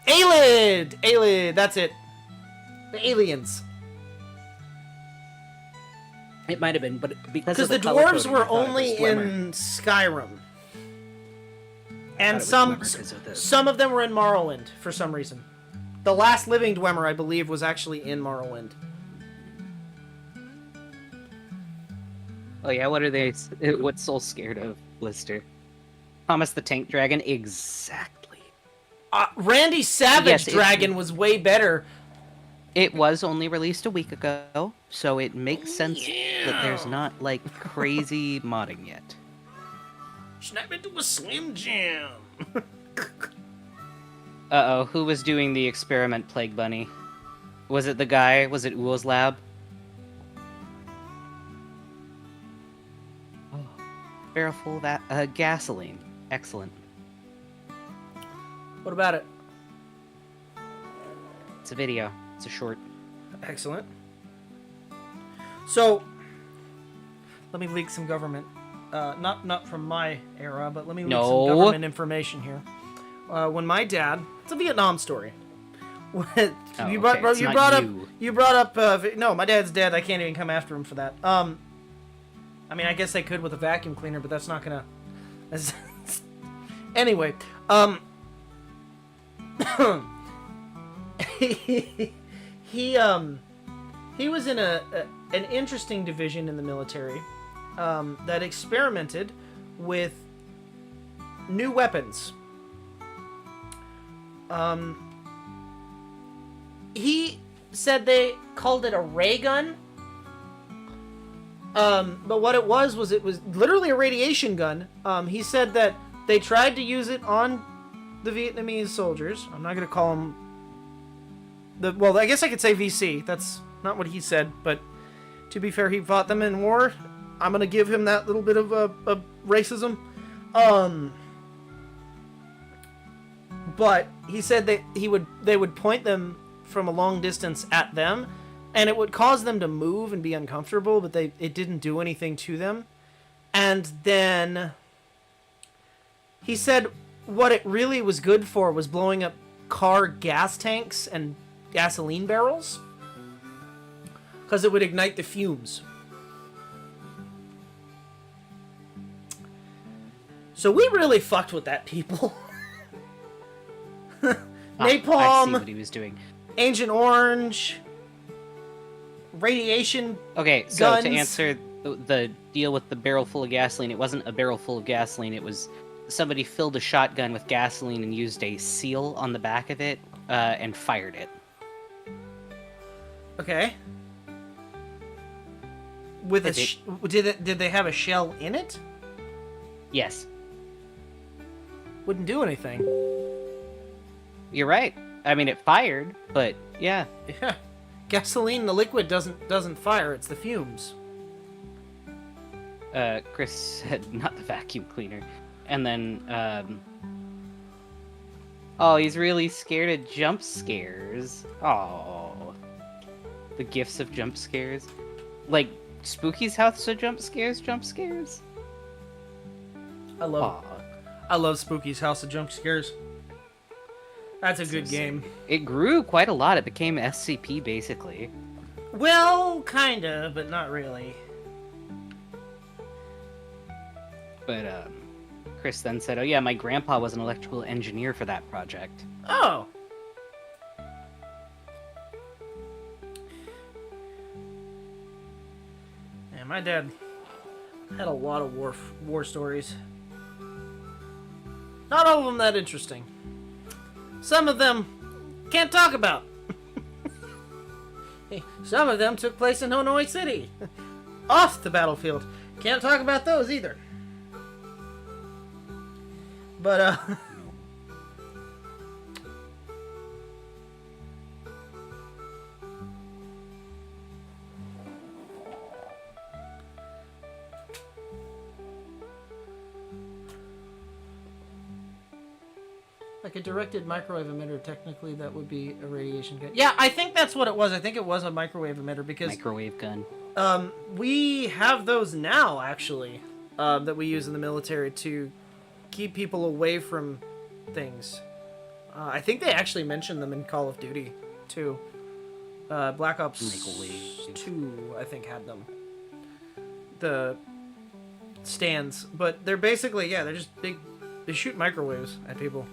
Alid! That's it. The aliens. It might have been, but because the dwarves were only in Skyrim. And some of them were in Morrowind for some reason. The last living Dwemer, I believe, was actually in Morrowind. Oh yeah, what are they? What's Soul scared of, Blister? Thomas the Tank Dragon? Exactly. Randy Savage Dragon was way better. It was only released a week ago, so it makes sense that there's not, like, crazy modding yet. Snap into a Slim Jim! Uh-oh, who was doing the experiment, Plague Bunny? Was it the guy? Was it Uo's lab? Oh, barrel full of that, gasoline. Excellent. What about it? It's a video. It's a short. Excellent. So, let me leak some government. Not from my era, but let me leak some government information here. When my dad... It's a Vietnam story. You brought up... no, my dad's dead. I can't even come after him for that. I mean, I guess I could with a vacuum cleaner, but that's not gonna... Anyway, he was in an interesting division in the military that experimented with new weapons. He said they called it a ray gun. But what it was literally a radiation gun. He said that they tried to use it on the Vietnamese soldiers. I'm not going to call them... Well, I guess I could say VC. That's not what he said, but to be fair, he fought them in war. I'm going to give him that little bit of racism. But he said that they would point them from a long distance at them, and it would cause them to move and be uncomfortable, but it didn't do anything to them. And then he said what it really was good for was blowing up car gas tanks and gasoline barrels, because it would ignite the fumes. So we really fucked with that, people. Napalm, I see what he was doing. Agent Orange, radiation. Okay, so guns. To answer the deal with the barrel full of gasoline, it wasn't a barrel full of gasoline. It was somebody filled a shotgun with gasoline and used a seal on the back of it and fired it. Okay. With did they have a shell in it? Yes. Wouldn't do anything. You're right. I mean, it fired, but yeah. Yeah. Gasoline, the liquid doesn't fire. It's the fumes. Chris said not the vacuum cleaner. And then, oh, he's really scared of jump scares. Oh, the gifts of jump scares. Like, Spooky's house of jump scares? I love Spooky's House of Jump Scares. That's a good game. It grew quite a lot. It became SCP, basically. Well, kinda, but not really. But, Chris then said, oh yeah, my grandpa was an electrical engineer for that project. Oh! Yeah, my dad had a lot of war stories. Not all of them that interesting. Some of them can't talk about. Some of them took place in Hanoi City. Off the battlefield. Can't talk about those either. But, like a directed microwave emitter, technically that would be a radiation gun. Yeah, I think that's what it was. I think it was a microwave emitter because... Microwave gun. We have those now, actually, that we use in the military to keep people away from things. I think they actually mentioned them in Call of Duty, too. Black Ops Microwave. 2, I think, had them. The stands. But they're basically, yeah, they're just big... They shoot microwaves at people.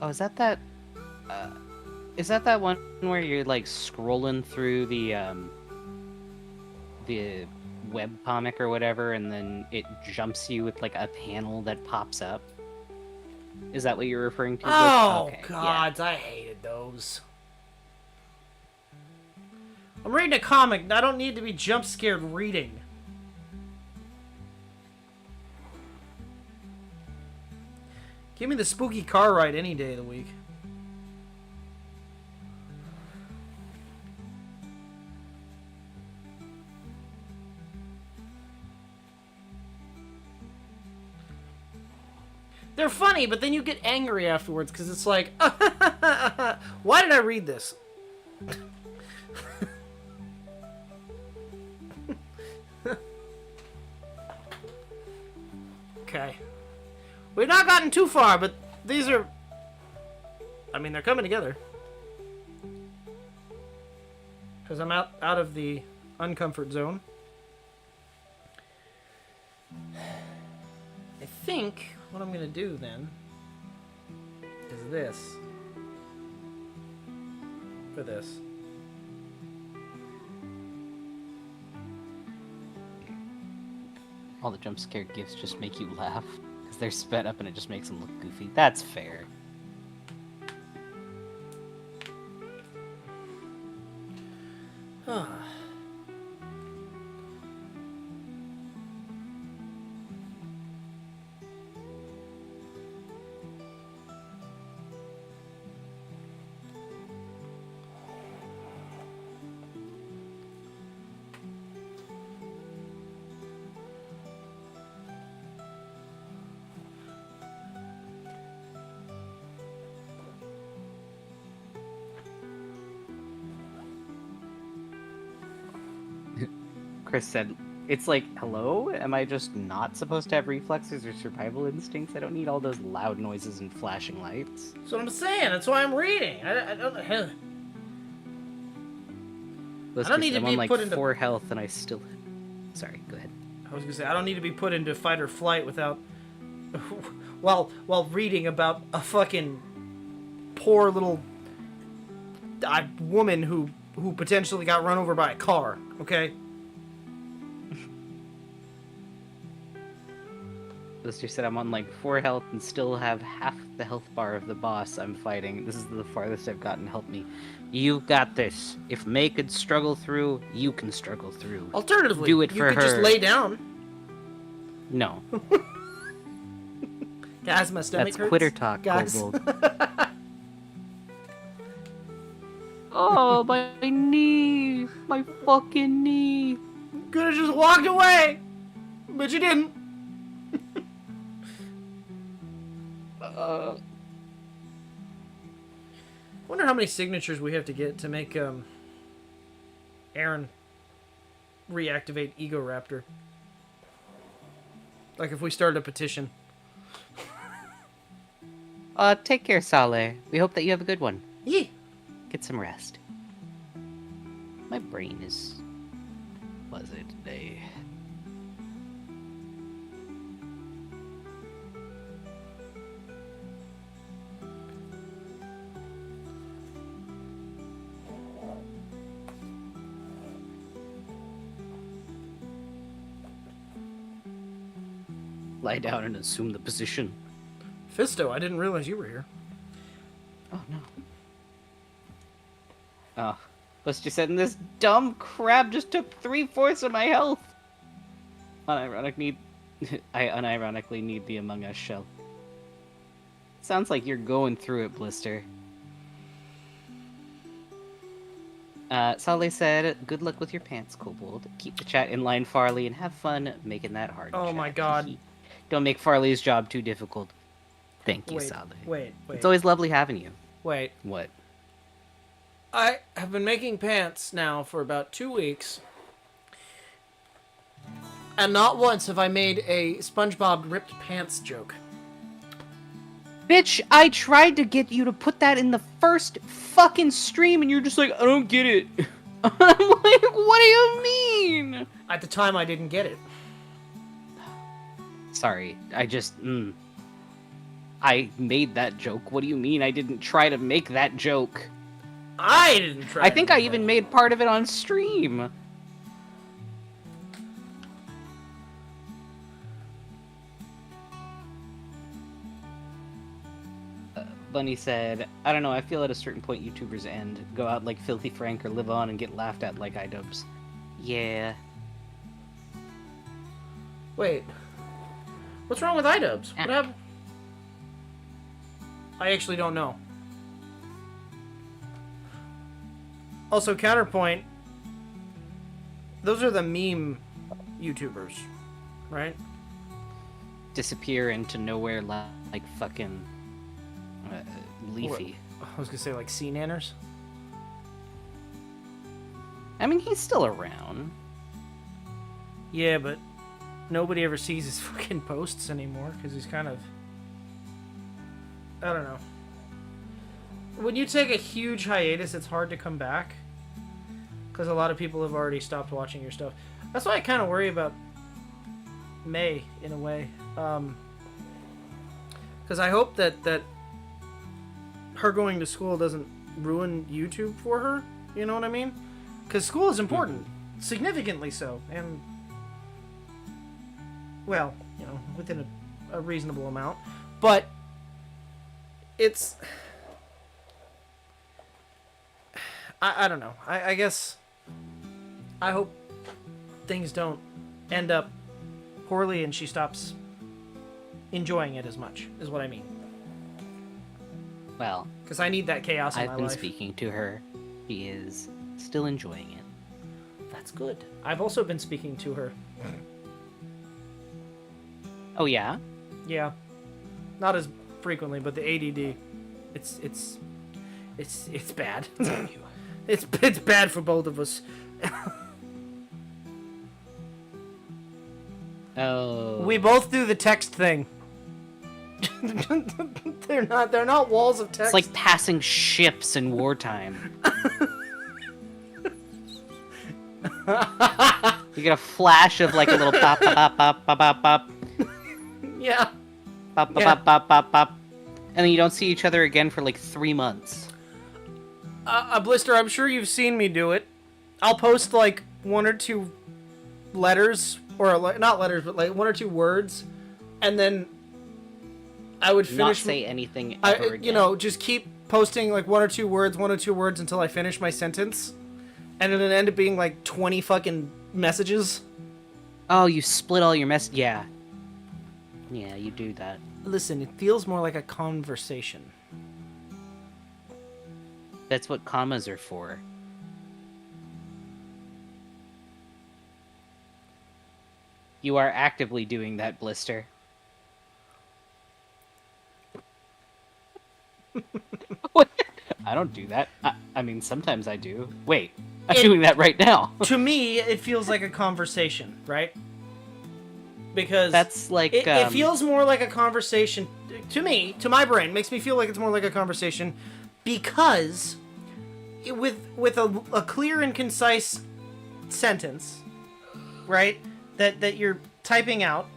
Oh, is that that one where you're like scrolling through the web comic or whatever, and then it jumps you with like a panel that pops up? Is that what you're referring to? Oh, okay, God, I hated those. I'm reading a comic. I don't need to be jump scared reading. Give me the spooky car ride any day of the week. They're funny, but then you get angry afterwards because it's like, why did I read this? Okay. We've not gotten too far, but these are... I mean, they're coming together. Because I'm out of the uncomfort zone. I think what I'm going to do then is this. For this. All the jump scare gifs just make you laugh because they're sped up and it just makes them look goofy. That's fair. Chris said, it's like, hello? Am I just not supposed to have reflexes or survival instincts? I don't need all those loud noises and flashing lights. That's what I'm saying. That's why I'm reading. I don't need to be I'm on like put into... 4 health and I still... Sorry, go ahead. I was going to say, I don't need to be put into fight or flight without... while reading about a fucking poor little woman who potentially got run over by a car, okay? Lister said I'm on like 4 health and still have half the health bar of the boss I'm fighting. This is the farthest I've gotten. Help me. You've got this. If May could struggle through, you can struggle through. Alternatively, do it for you could her. just lay down. No. Guys, my stomach That's hurts. quitter talk, Guys. Kobold. Oh, my knee! My fucking knee! Could have just walked away, but you didn't. Wonder how many signatures we have to get to make Aaron reactivate Ego Raptor. Like if we started a petition. Take care, Saleh. We hope that you have a good one. Yeah. Get some rest. My brain is fuzzy today. Lie down and assume the position. Fisto, I didn't realize you were here. Oh no. Oh. Buster said, and this dumb crab just took 3/4 of my health. I unironically need the Among Us shell. Sounds like you're going through it, Blister. Saleh said, good luck with your pants, Kobold. Keep the chat in line, Farley, and have fun making that hard Oh chat. my god. Don't make Farley's job too difficult. Thank you, Saleh. Wait. It's always lovely having you. Wait. What? I have been making pants now for about 2 weeks. And not once have I made a SpongeBob ripped pants joke. Bitch, I tried to get you to put that in the first fucking stream, and you're just like, I don't get it. I'm like, what do you mean? At the time, I didn't get it. Sorry, I made that joke. What do you mean I didn't try to make that joke? I didn't try. I think I even made part of it on stream. Bunny said, I don't know, I feel at a certain point YouTubers end. Go out like Filthy Frank or live on and get laughed at like iDubbbz. Yeah. Wait. What's wrong with iDubbbz? What happened? I actually don't know. Also, counterpoint. Those are the meme YouTubers, right? Disappear into nowhere like fucking Leafy. What? I was gonna say like sea nanners. I mean, he's still around. Yeah, but nobody ever sees his fucking posts anymore because he's kind of... I don't know. When you take a huge hiatus, it's hard to come back because a lot of people have already stopped watching your stuff. That's why I kind of worry about May in a way, because I hope that her going to school doesn't ruin YouTube for her. You know what I mean? Because school is important, significantly so, and well, you know, within a reasonable amount, but it's... I don't know. I guess I hope things don't end up poorly and she stops enjoying it as much, is what I mean. Well, because I need that chaos in my life. I've been speaking to her. She is still enjoying it. That's good. I've also been speaking to her. Oh yeah? Yeah. Not as frequently, but the ADD, it's bad. It's bad for both of us. Oh. We both do the text thing. They're not walls of text. It's like passing ships in wartime. You get a flash of like a little pop pop pop pop pop pop. Yeah. Pop pop pop pop pop pop. And then you don't see each other again for like 3 months. Blister, I'm sure you've seen me do it. I'll post like 1 or 2 letters, or not letters, but like 1 or 2 words, and then I would finish. Not say anything ever again. You know, just keep posting like 1 or 2 words, 1 or 2 words until I finish my sentence, and it'll end up being like 20 fucking messages. Oh, you split all your Yeah. Yeah, you do that. Listen, it feels more like a conversation. That's what commas are for. You are actively doing that, Blister. I don't do that. I mean, sometimes I do. Wait, I'm doing that right now. To me, it feels like a conversation, right? Because that's like it feels more like a conversation to me, to my brain. Makes me feel like it's more like a conversation because with a clear and concise sentence, right? That you're typing out.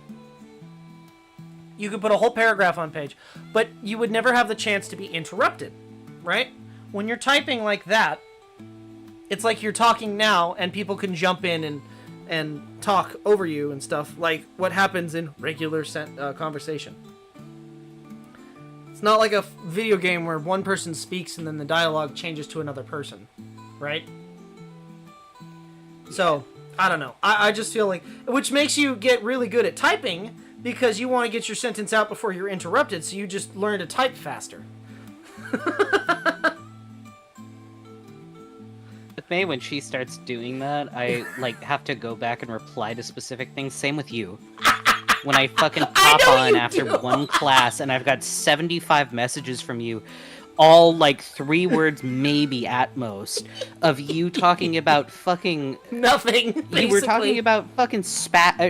You could put a whole paragraph on page, but you would never have the chance to be interrupted, right? When you're typing like that, it's like you're talking now and people can jump in and talk over you and stuff, like what happens in regular conversation. It's not like a video game where one person speaks and then the dialogue changes to another person, right? So, I don't know. I just feel like... Which makes you get really good at typing because you want to get your sentence out before you're interrupted, so you just learn to type faster. With May, when she starts doing that, I like have to go back and reply to specific things. Same with you. When I fucking pop on after one class and I've got 75 messages from you, all like 3 words maybe at most of you talking about fucking Nothing. Basically. you were talking about fucking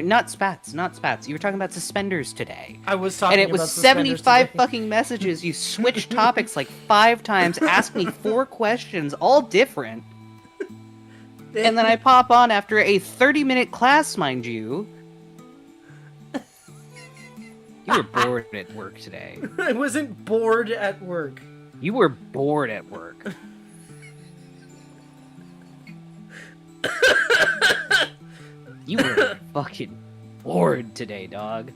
not spats. You were talking about suspenders today. I was talking and it was about suspenders 75 today. fucking messages. You switched topics like 5 times, asked me 4 questions, all different. And then I pop on after a 30-minute class, mind you. You were bored at work today. I wasn't bored at work. You were bored at work. You were fucking bored today, dog.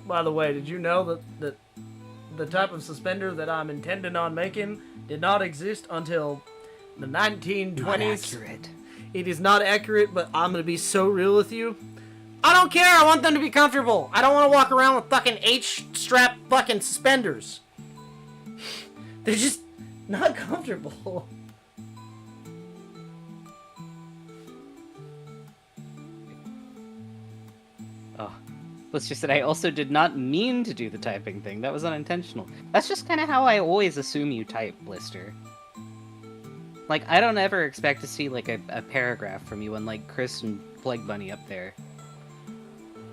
By the way, did you know that the type of suspender that I'm intending on making did not exist until the 1920s? Not accurate. It is not accurate, but I'm gonna be so real with you. I don't care. I want them to be comfortable. I don't want to walk around with fucking H-strap fucking suspenders. They're just not comfortable. Oh, let's just say I also did not mean to do the typing thing. That was unintentional. That's just kind of how I always assume you type, Blister. Like, I don't ever expect to see, like, a paragraph from you unlike Chris and Plague Bunny up there.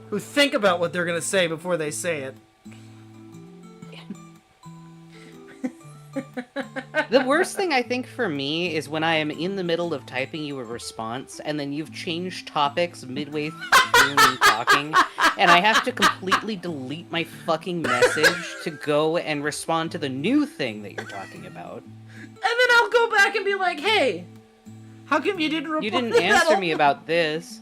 Who think about what they're gonna say before they say it. The worst thing I think for me is when I am in the middle of typing you a response and then you've changed topics midway through me talking and I have to completely delete my fucking message to go and respond to the new thing that you're talking about. And then I'll go back and be like, hey, how come you didn't reply? You didn't answer me about this.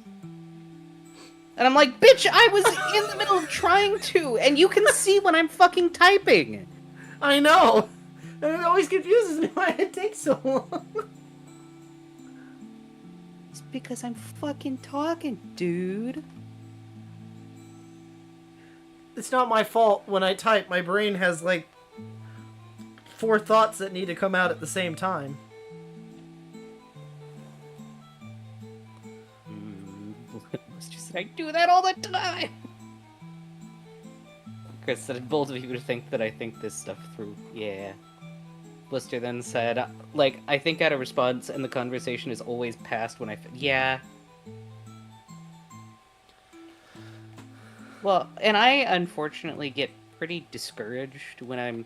And I'm like, bitch, I was in the middle of trying to, and you can see when I'm fucking typing. I know. And it always confuses me why it takes so long. It's because I'm fucking talking, dude. It's not my fault when I type. My brain has, like, 4 thoughts that need to come out at the same time. I do that all the time. Chris said, bold of you to think that I think this stuff through. Yeah. Blister then said, like, I think out of response, and the conversation is always past when yeah. Well, and I unfortunately get pretty discouraged when I'm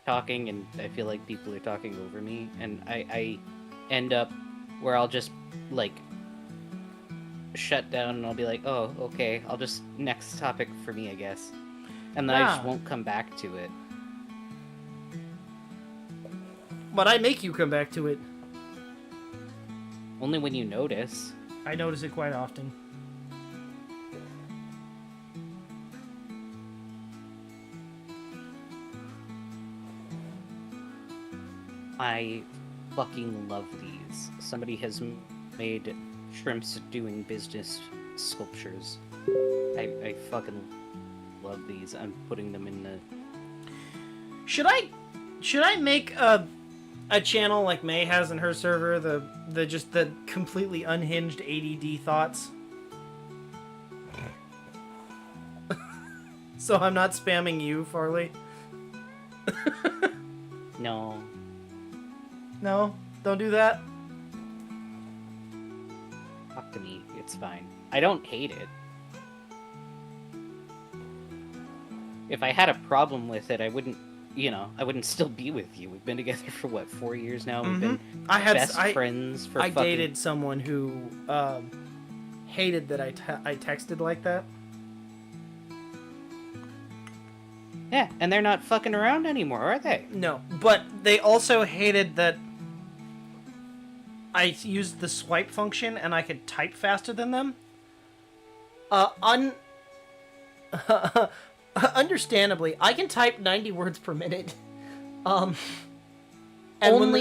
talking and I feel like people are talking over me, and I end up where I'll just, like, shut down and I'll be like, oh, okay, I'll just, next topic for me, I guess. And then I just won't come back to it. But I make you come back to it. Only when you notice. I notice it quite often. I fucking love these. Somebody has made shrimps doing business sculptures. I fucking love these. I'm putting them in the... Should I make a channel like May has in her server, the completely unhinged ADD thoughts? So I'm not spamming you, Farley? No. No? Don't do that? Talk to me. It's fine. I don't hate it. If I had a problem with it, I wouldn't, I wouldn't still be with you. We've been together for, what, 4 years now? We've been best friends for I dated someone who hated that I texted like that. Yeah, and they're not fucking around anymore, are they? No, but they also hated that I used the swipe function and I could type faster than them. Understandably, I can type 90 words per minute. Only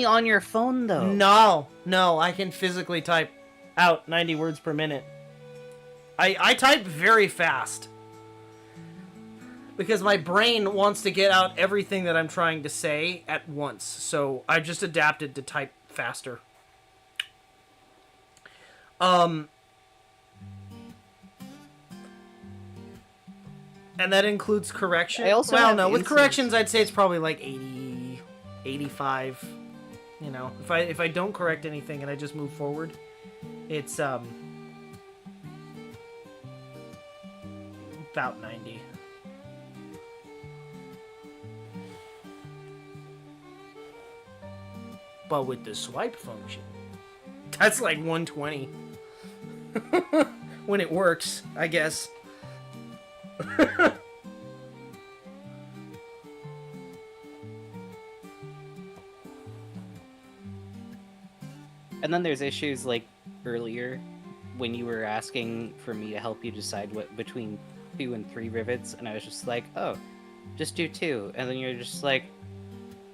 on your phone, though. No, I can physically type out 90 words per minute. I type very fast. Because my brain wants to get out everything that I'm trying to say at once. So I've just adapted to type faster. And that includes correction? I also well, have no, with incidents. corrections, I'd say it's probably like 80, 85. You know, if I don't correct anything and I just move forward, it's about 90. But with the swipe function, that's like 120. When it works, I guess. And then there's issues like earlier when you were asking for me to help you decide what between 2 and 3 rivets, and I was just like, oh, just do 2. And then you're just like,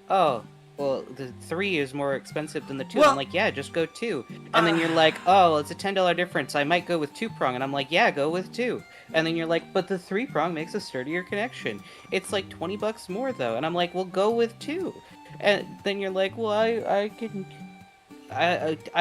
oh, well, the 3 is more expensive than the 2. Well, I'm like, yeah, just go 2. And then you're like, oh, it's a $10 difference. I might go with 2-prong. And I'm like, yeah, go with 2. And then you're like, but the 3-prong makes a sturdier connection. It's like $20 more, though. And I'm like, well, go with 2. And then you're like, well, I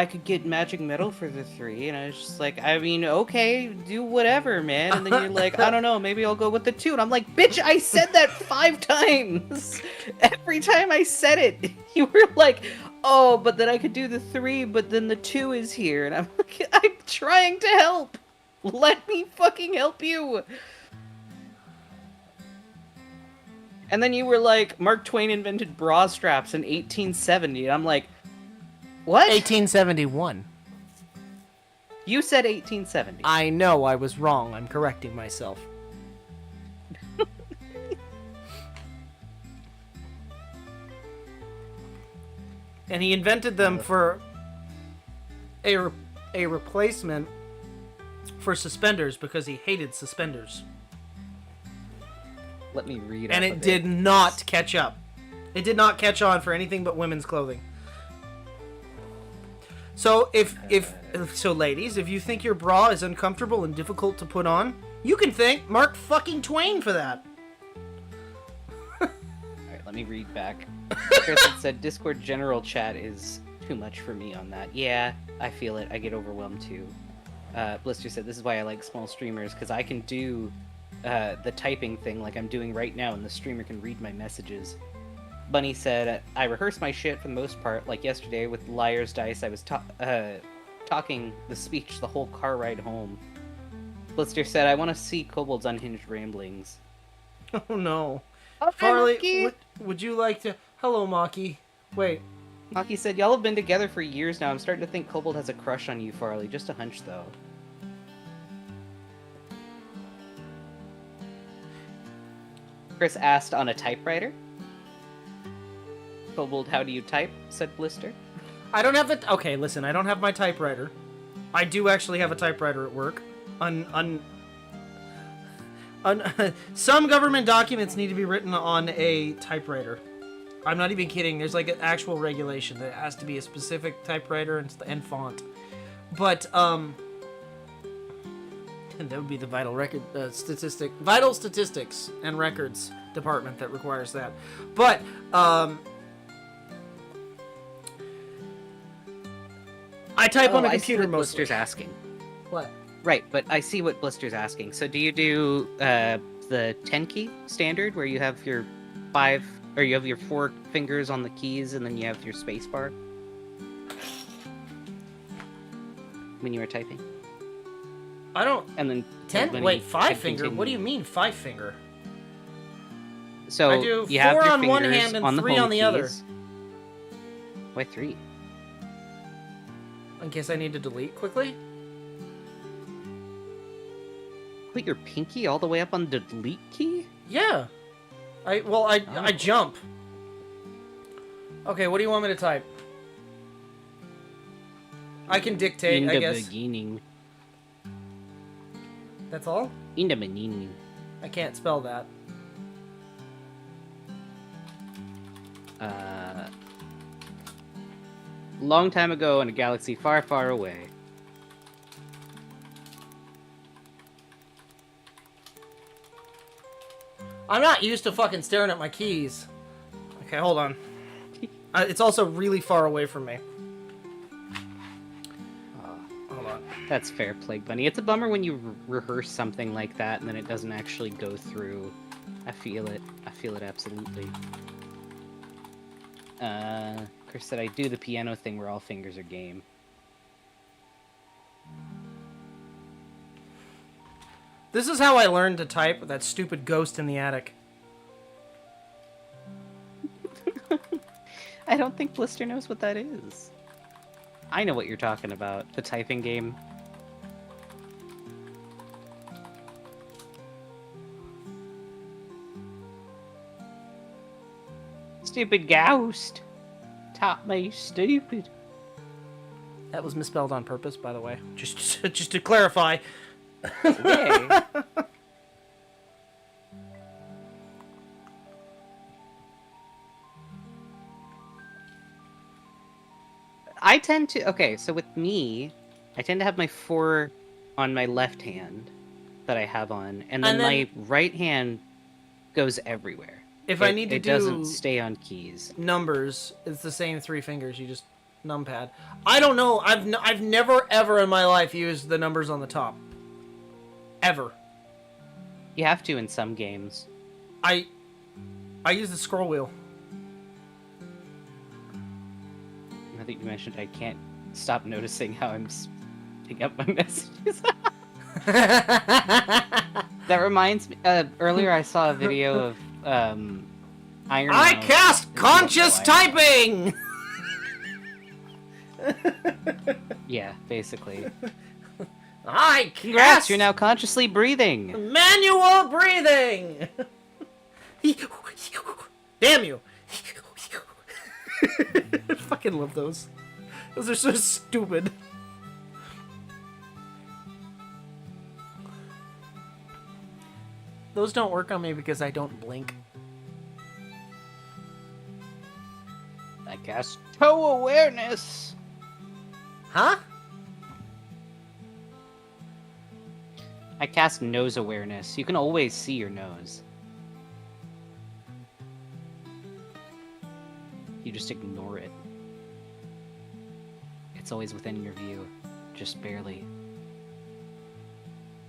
could get magic metal for the 3, and I was just like, I mean, okay, do whatever, man. And then you're like, I don't know, maybe I'll go with the 2. And I'm like, bitch, I said that 5 times. Every time I said it, you were like, oh, but then I could do the 3, but then the 2 is here. And I'm like, I'm trying to help. Let me fucking help you. And then you were like, Mark Twain invented bra straps in 1870. And I'm like, what? 1871. You said 1870. I know I was wrong. I'm correcting myself. And he invented them for a replacement for suspenders because he hated suspenders. Let me read. And it did not catch up. It did not catch on for anything but women's clothing. So so ladies, if you think your bra is uncomfortable and difficult to put on, you can thank Mark fucking Twain for that. Alright, let me read back. Chris had said Discord general chat is too much for me on that. Yeah, I feel it. I get overwhelmed too. Blister said this is why I like small streamers, because I can do the typing thing like I'm doing right now, and the streamer can read my messages. Bunny said, I rehearse my shit for the most part. Like yesterday with Liar's Dice, I was talking the speech the whole car ride home. Blister said, I want to see Kobold's unhinged ramblings. Oh no. Oh, Farley, would you like to... Hello, Maki. Wait. Maki said, y'all have been together for years now. I'm starting to think Kobold has a crush on you, Farley. Just a hunch, though. Chris asked on a typewriter. Kobold, how do you type? Said Blister. I don't have the... Okay, listen, I don't have my typewriter. I do actually have a typewriter at work. Some government documents need to be written on a typewriter. I'm not even kidding. There's like an actual regulation that it has to be a specific typewriter and font. But, and that would be the vital statistics and records department that requires that. But, I type on a computer mostly. Blister's asking. What? Right, but I see what Blister's asking. So do you do the 10 key standard where you have your 5, or you have your 4 fingers on the keys and then you have your space bar? When you were typing? I don't... And then 10? Wait, 5 finger? What do you mean 5 finger? So I do you have 4 your on one fingers hand and on the 3 home on the other. keys. Why 3? In case I need to delete quickly? Put your pinky all the way up on the delete key? Yeah. I jump. Okay, what do you want me to type? I can dictate, I guess. Beginning. That's all? In the beginning. I can't spell that. Long time ago in a galaxy far, far away. I'm not used to fucking staring at my keys. Okay, hold on. It's also really far away from me. Hold on. That's fair, Plague Bunny. It's a bummer when you rehearse something like that and then it doesn't actually go through. I feel it. I feel it absolutely. Chris said I do the piano thing where all fingers are game. This is how I learned to type with that stupid ghost in the attic. I don't think Blister knows what that is. I know what you're talking about. The typing game. Stupid ghost. Taught me stupid. That was misspelled on purpose, by the way. Just to clarify. Yay. I tend to... Okay, so with me, I tend to have my 4 on my left hand that I have on, and then my right hand goes everywhere. If I need to it do doesn't stay on keys. numbers, it's the same 3 fingers. You just numpad. I don't know. I've never ever in my life used the numbers on the top. Ever. You have to in some games. I use the scroll wheel. I think you mentioned I can't stop noticing how I'm picking up my messages. That reminds me. Earlier, I saw a video of Iron I Man. cast conscious typing. Yeah, basically. I Congrats, cast you're now consciously breathing. manual breathing. Damn you. I fucking love those. Those are so stupid. Those don't work on me because I don't blink. I cast toe awareness. Huh? I cast nose awareness. You can always see your nose. You just ignore it. It's always within your view. Just barely.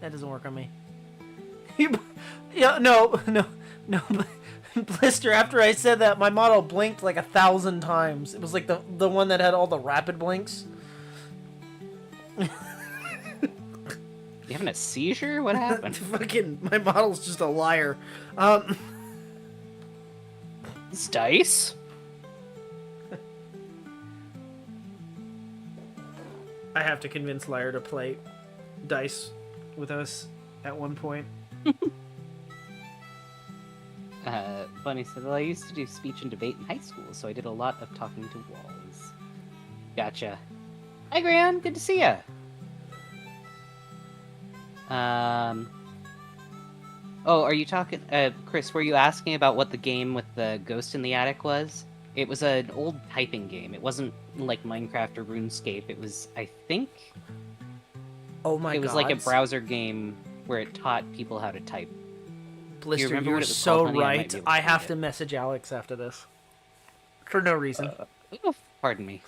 That doesn't work on me. Yeah, no. Blister, after I said that, my model blinked like 1,000 times. It was like the one that had all the rapid blinks. You having a seizure? What happened? Fucking, my model's just a liar. It's dice? I have to convince Liar to play dice with us at one point. Bunny said, well, I used to do speech and debate in high school, so I did a lot of talking to walls. Gotcha. Hi, Gran. Good to see ya. Oh, are you talking... Chris, were you asking about what the game with the ghost in the attic was? It was an old typing game. It wasn't like Minecraft or RuneScape. It was, I think... Oh my god. It was like a browser game where it taught people how to type. Blister, remember you're what it was so called, honey? I might right. be able to I find have it. to message Alex after this. For no reason. Oh, pardon me.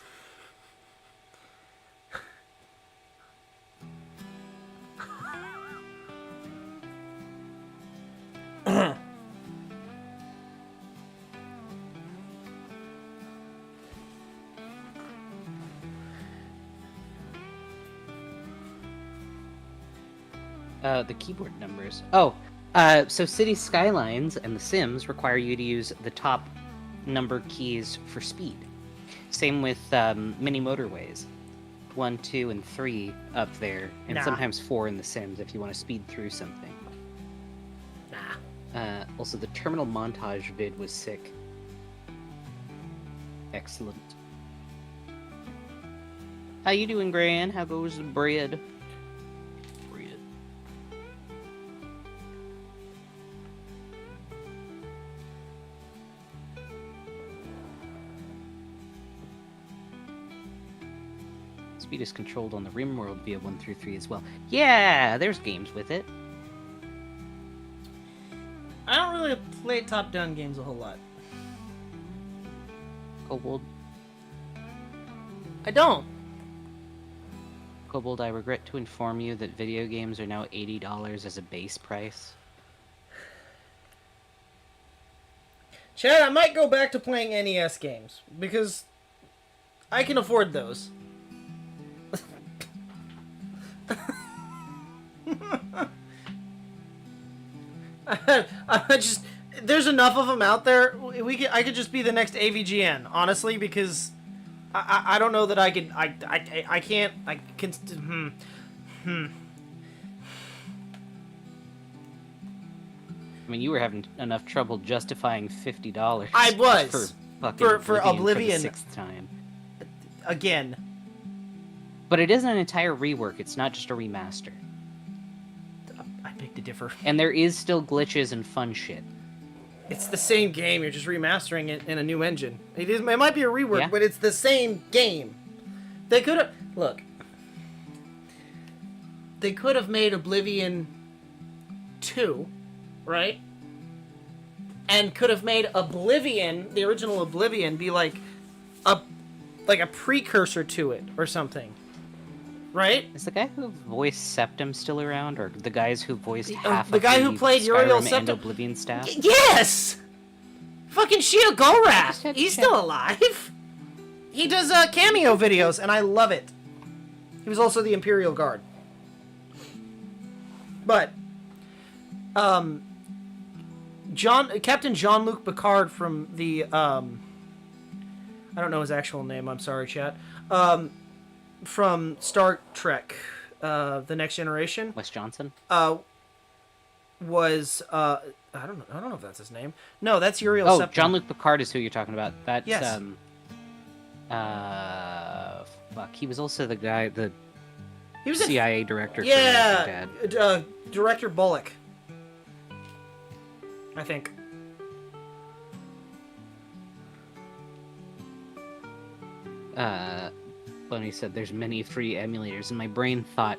The keyboard numbers. Oh, so City Skylines and The Sims require you to use the top number keys for speed. Same with mini motorways. 1, 2, and 3 up there, and sometimes 4 in The Sims if you want to speed through something. Also, the terminal montage vid was sick. Excellent. How you doing, Gran? How goes the bread? Speed is controlled on the RimWorld via 1 through 3 as well. Yeah, there's games with it. I don't really play top-down games a whole lot. Kobold. I don't. Kobold, I regret to inform you that video games are now $80 as a base price. Chad, I might go back to playing NES games because I can afford those. I just there's enough of them out there. I could just be the next AVGN, honestly, because I don't know that I could. I can't. I can. I mean, you were having enough trouble justifying $50. I was for fucking for Oblivion for the 6th time. Again. But it is an entire rework. It's not just a remaster. I beg to differ. And there is still glitches and fun shit. It's the same game. You're just remastering it in a new engine. It might be a rework, Yeah. but it's the same game. They could have look. They could have made Oblivion 2, right? And could have made Oblivion, the original Oblivion, be like a precursor to it or something. Right? Is the guy who voiced Septum still around, or the guys who voiced half the of guy the who played Uriel Skyrim and Septum? Oblivion staff? Yes! Fucking Shia Golrath! He's check. still alive! He does cameo videos, and I love it. He was also the Imperial Guard. But, Captain Jean-Luc Picard from the, I don't know his actual name, I'm sorry, chat. From Star Trek, The Next Generation. Wes Johnson? Was I don't know if that's his name. No, that's Uriel Oh, Septim. Jean-Luc Picard is who you're talking about. That's, Yes. fuck, he was also the guy, the He was a CIA director for yeah, Breaking Bad. Director Bullock, I think. Bunny said there's many free emulators, and my brain thought,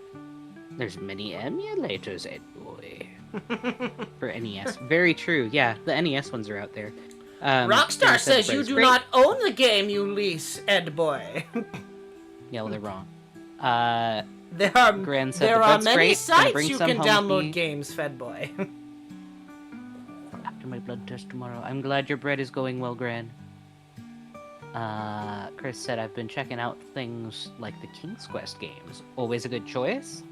there's many emulators, Ed boy. For NES. Very true, yeah, the NES ones are out there. Rockstar Dan says you Fred's do great. not own the game you lease, Ed boy. Yeah, well, they're wrong. Gran said there the are bread's many great, gonna sites bring you some can home download to me. games, Fed boy. After my blood test tomorrow. I'm glad your bread is going well, Gran. Chris said, I've been checking out things like the King's Quest games. Always a good choice.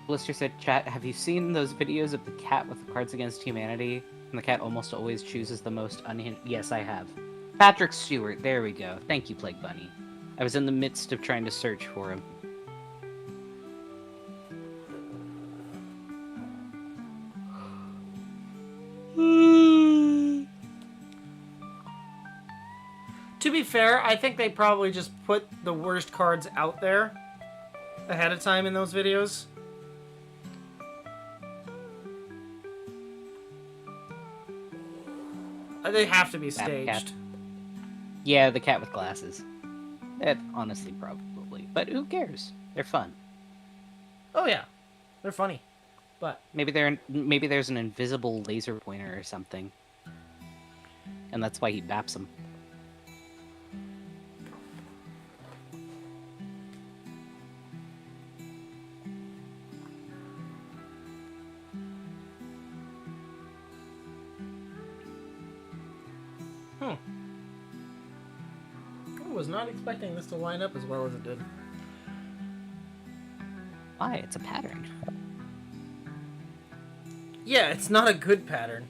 Blister said, chat, have you seen those videos of the cat with the Cards Against Humanity? And the cat almost always chooses the most unhinged... Yes, I have. Patrick Stewart, there we go. Thank you, Plague Bunny. I was in the midst of trying to search for him. To be fair, I think they probably just put the worst cards out there ahead of time in those videos. They have to be That staged. cat. Yeah, the cat with glasses. Honestly, probably. But who cares? They're fun. Oh yeah, they're funny. But Maybe there's an invisible laser pointer or something. And that's why he baps them. I was not expecting this to line up as well as it did. Why? It's a pattern. Yeah, it's not a good pattern.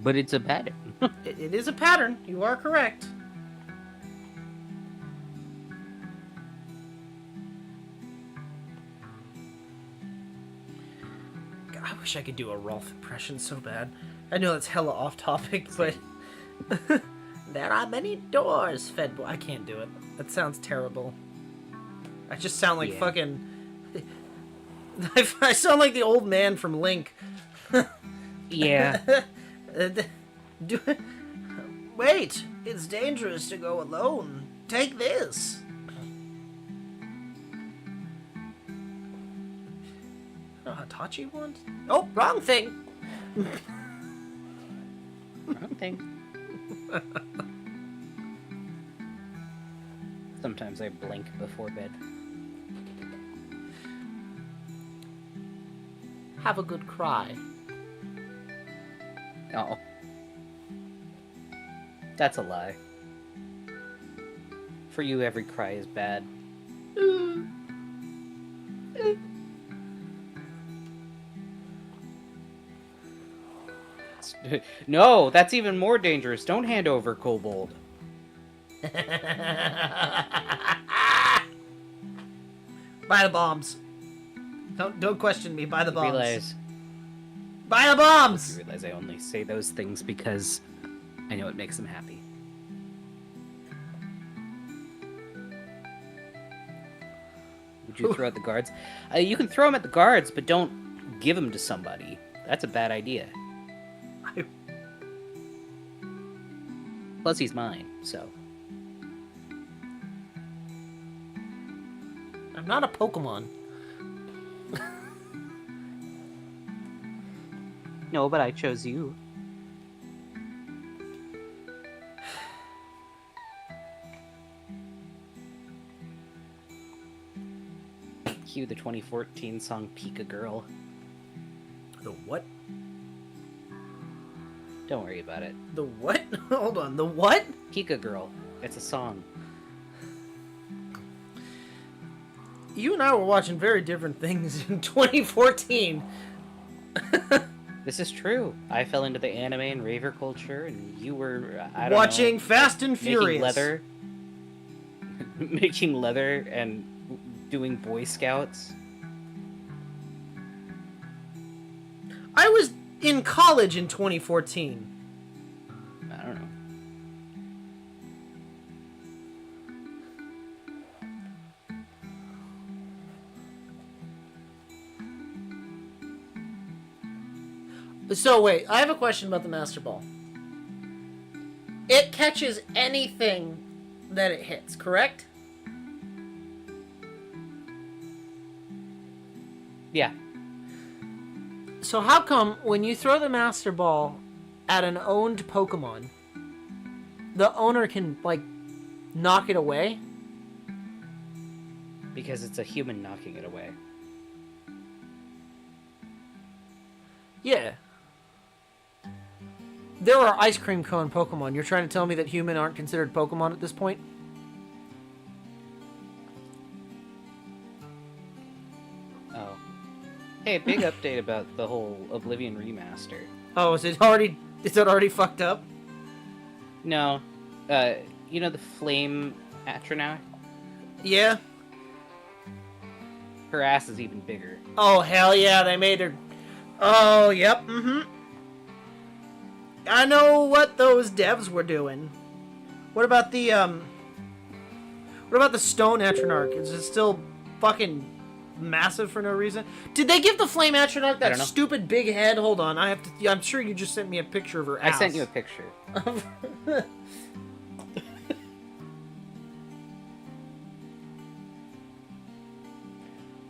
But it's a pattern. It is a pattern. You are correct. God, I wish I could do a Rolf impression so bad. I know that's hella off topic, but there are many doors, Fed boy. I can't do it. That sounds terrible. I just sound like Yeah. fucking. I sound like the old man from Link. Yeah. Wait, it's dangerous to go alone. Take this. Oh, Hitachi wants? Oh, wrong thing. Wrong thing. Sometimes I blink before bed. Have a good cry. Oh. That's a lie. For you, every cry is bad. No, that's even more dangerous. Don't hand over Kobold. Buy the bombs. Don't question me. Buy the bombs. Realize, Buy the bombs. you realize I only say those things because I know it makes them happy. Would you throw at the guards? You can throw them at the guards, but don't give them to somebody. That's a bad idea. Plus, he's mine, so. I'm not a Pokemon. No, but I chose you. Cue the 2014 song Pika Girl. The what? Don't worry about it. The what? Hold on. The what? Pika Girl. It's a song. You and I were watching very different things in 2014. This is true. I fell into the anime and raver culture, and you were, I don't Watching know, Fast and Furious. making leather. Making leather and doing Boy Scouts. I was in college in 2014. I don't know. So wait, I have a question about the Master Ball. It catches anything that it hits, correct? Yeah. So how come when you throw the Master Ball at an owned Pokemon, the owner can, like, knock it away? Because it's a human knocking it away. Yeah. There are ice cream cone Pokemon. You're trying to tell me that human aren't considered Pokemon at this point? Oh. Hey, big update about the whole Oblivion remaster. Oh, is it already fucked up? No. You know the Flame Atronach? Yeah. Her ass is even bigger. Oh, hell yeah, they made her... Oh, yep, mm-hmm. I know what those devs were doing. What about the Stone Atronach? Is it still fucking massive for no reason? Did they give the Flame Atronach that stupid big head? Hold on, I'm sure you just sent me a picture of her ass. I sent you a picture.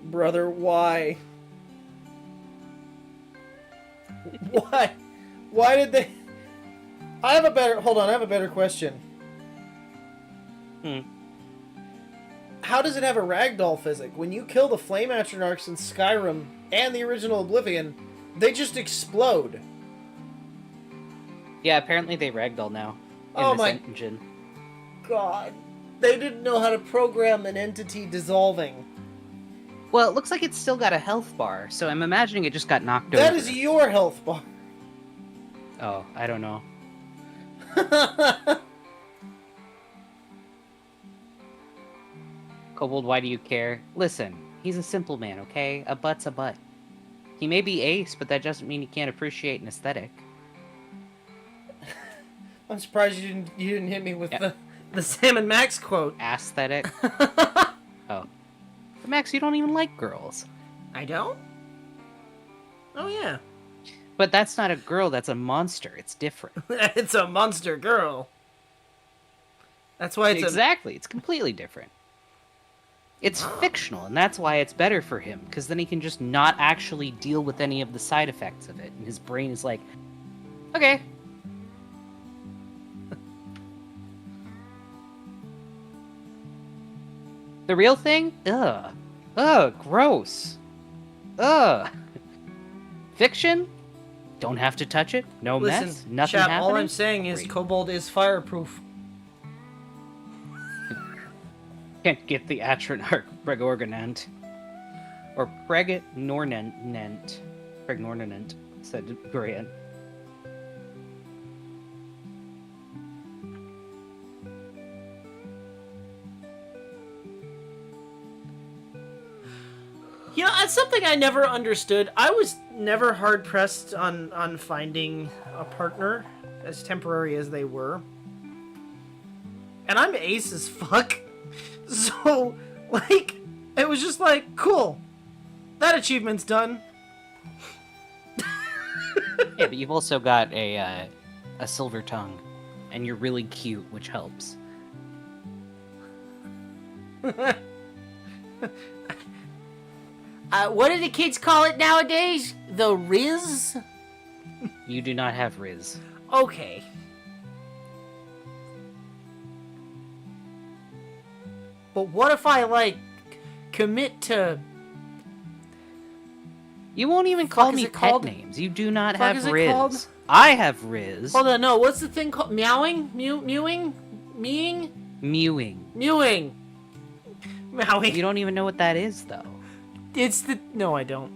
Brother, why? Why? Why did they... Hold on, I have a better question. How does it have a ragdoll physic? When you kill the Flame Atronachs in Skyrim and the original Oblivion, they just explode. Yeah, apparently they ragdoll now. In this engine. God. They didn't know how to program an entity dissolving. Well, it looks like it's still got a health bar, so I'm imagining it just got knocked over. That is your health bar. Oh, I don't know. Kobold, why do you care? Listen, he's a simple man, okay? A butt's a butt. He may be ace, but that doesn't mean he can't appreciate an aesthetic. I'm surprised you didn't hit me with the Sam and Max quote. Aesthetic? Oh. But Max, you don't even like girls. I don't? Oh, yeah. But that's not a girl, that's a monster. It's different. It's a monster girl. That's why it's Exactly. It's completely different. It's fictional, and that's why it's better for him, because then he can just not actually deal with any of the side effects of it, and his brain is like, okay. The real thing? Ugh. Ugh, gross. Ugh. Fiction? Don't have to touch it. No Listen, mess. Nothing chat, happening. all I'm saying is Great. Kobold is fireproof. Can't get the Atronarch Pregorganant. Or Pregnornant. Pregnornant, said Grant. You know, that's something I never understood. I was never hard pressed on finding a partner, as temporary as they were. And I'm ace as fuck. So, like, it was just like, cool. That achievement's done. Yeah, but you've also got a silver tongue, and you're really cute, which helps. What do the kids call it nowadays? The Riz? You do not have Riz. Okay. But what if I, like, commit to... You won't even call is me it pet called? names. You do not Fuck have is it Riz. called? I have Riz. Hold on, no, what's the thing called? Meowing? Mewing? Meing? Mewing. Mewing. Mowing. You don't even know what that is, though. It's the... No, I don't.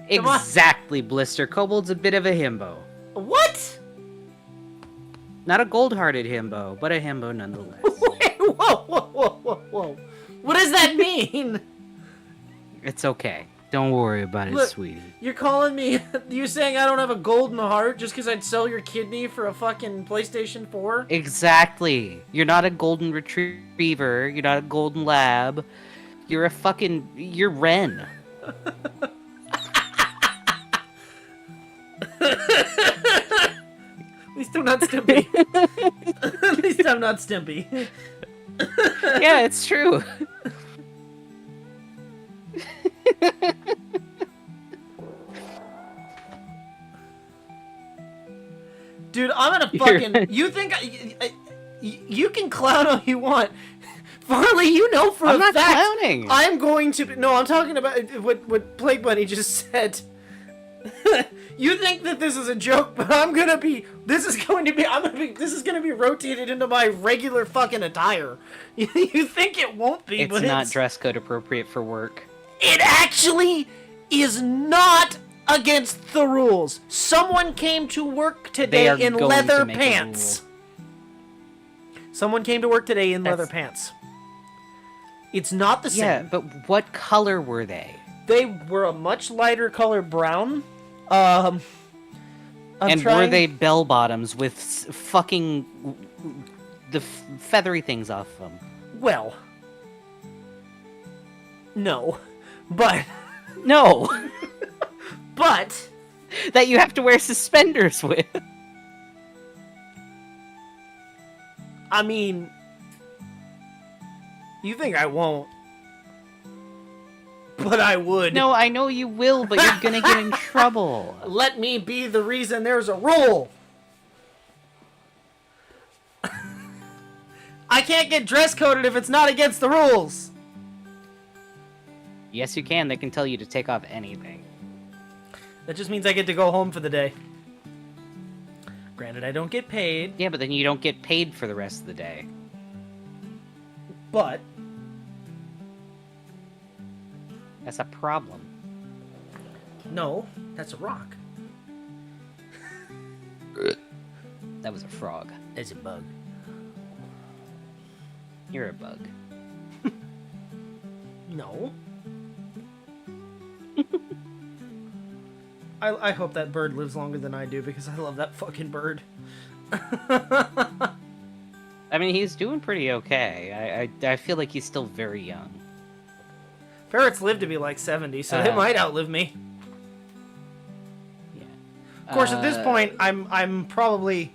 Exactly, Blister. Kobold's a bit of a himbo. What? Not a gold-hearted himbo, but a himbo nonetheless. Wait, whoa. What does that mean? It's okay. Don't worry about it, Look, sweetie. You're calling me... You're saying I don't have a golden heart just because I'd sell your kidney for a fucking PlayStation 4? Exactly. You're not a golden retriever. You're not a golden lab. You're a fucking... You're Ren. At least I'm not Stimpy. At least I'm not Stimpy. Yeah, it's true. Dude, I'm gonna fucking... You think... you can clown all you want. Farley, you know for I'm a not fact... clowning. I'm going to... No, I'm talking about what Plague Bunny just said. You think that this is a joke, but I'm gonna be... This is going to be rotated into my regular fucking attire. You think it won't be, It's but not dress code appropriate for work. It actually is not against the rules. Someone came to work They today are in going leather to make a pants. Someone came to work today in leather That's- pants. It's not the Yeah, same. but what color were they? They were a much lighter color brown. I'm And were trying- they bell bottoms with fucking the feathery things off them? Well, no, but No, but that you have to wear suspenders with. I mean, you think I won't? But I would. No, I know you will, but you're gonna get in trouble. Let me be the reason there's a rule. I can't get dress coded if it's not against the rules. Yes, you can. They can tell you to take off anything. That just means I get to go home for the day. Granted, I don't get paid, Yeah, but then you don't get paid for the rest of the day. but That's a problem. no, that's a rock. That was a frog. It's a bug. You're a bug. No. I hope that bird lives longer than I do because I love that fucking bird. I mean, he's doing pretty okay. I feel like he's still very young. Ferrets live to be like 70, so they might outlive me. Yeah. Of course, at this point, I'm probably...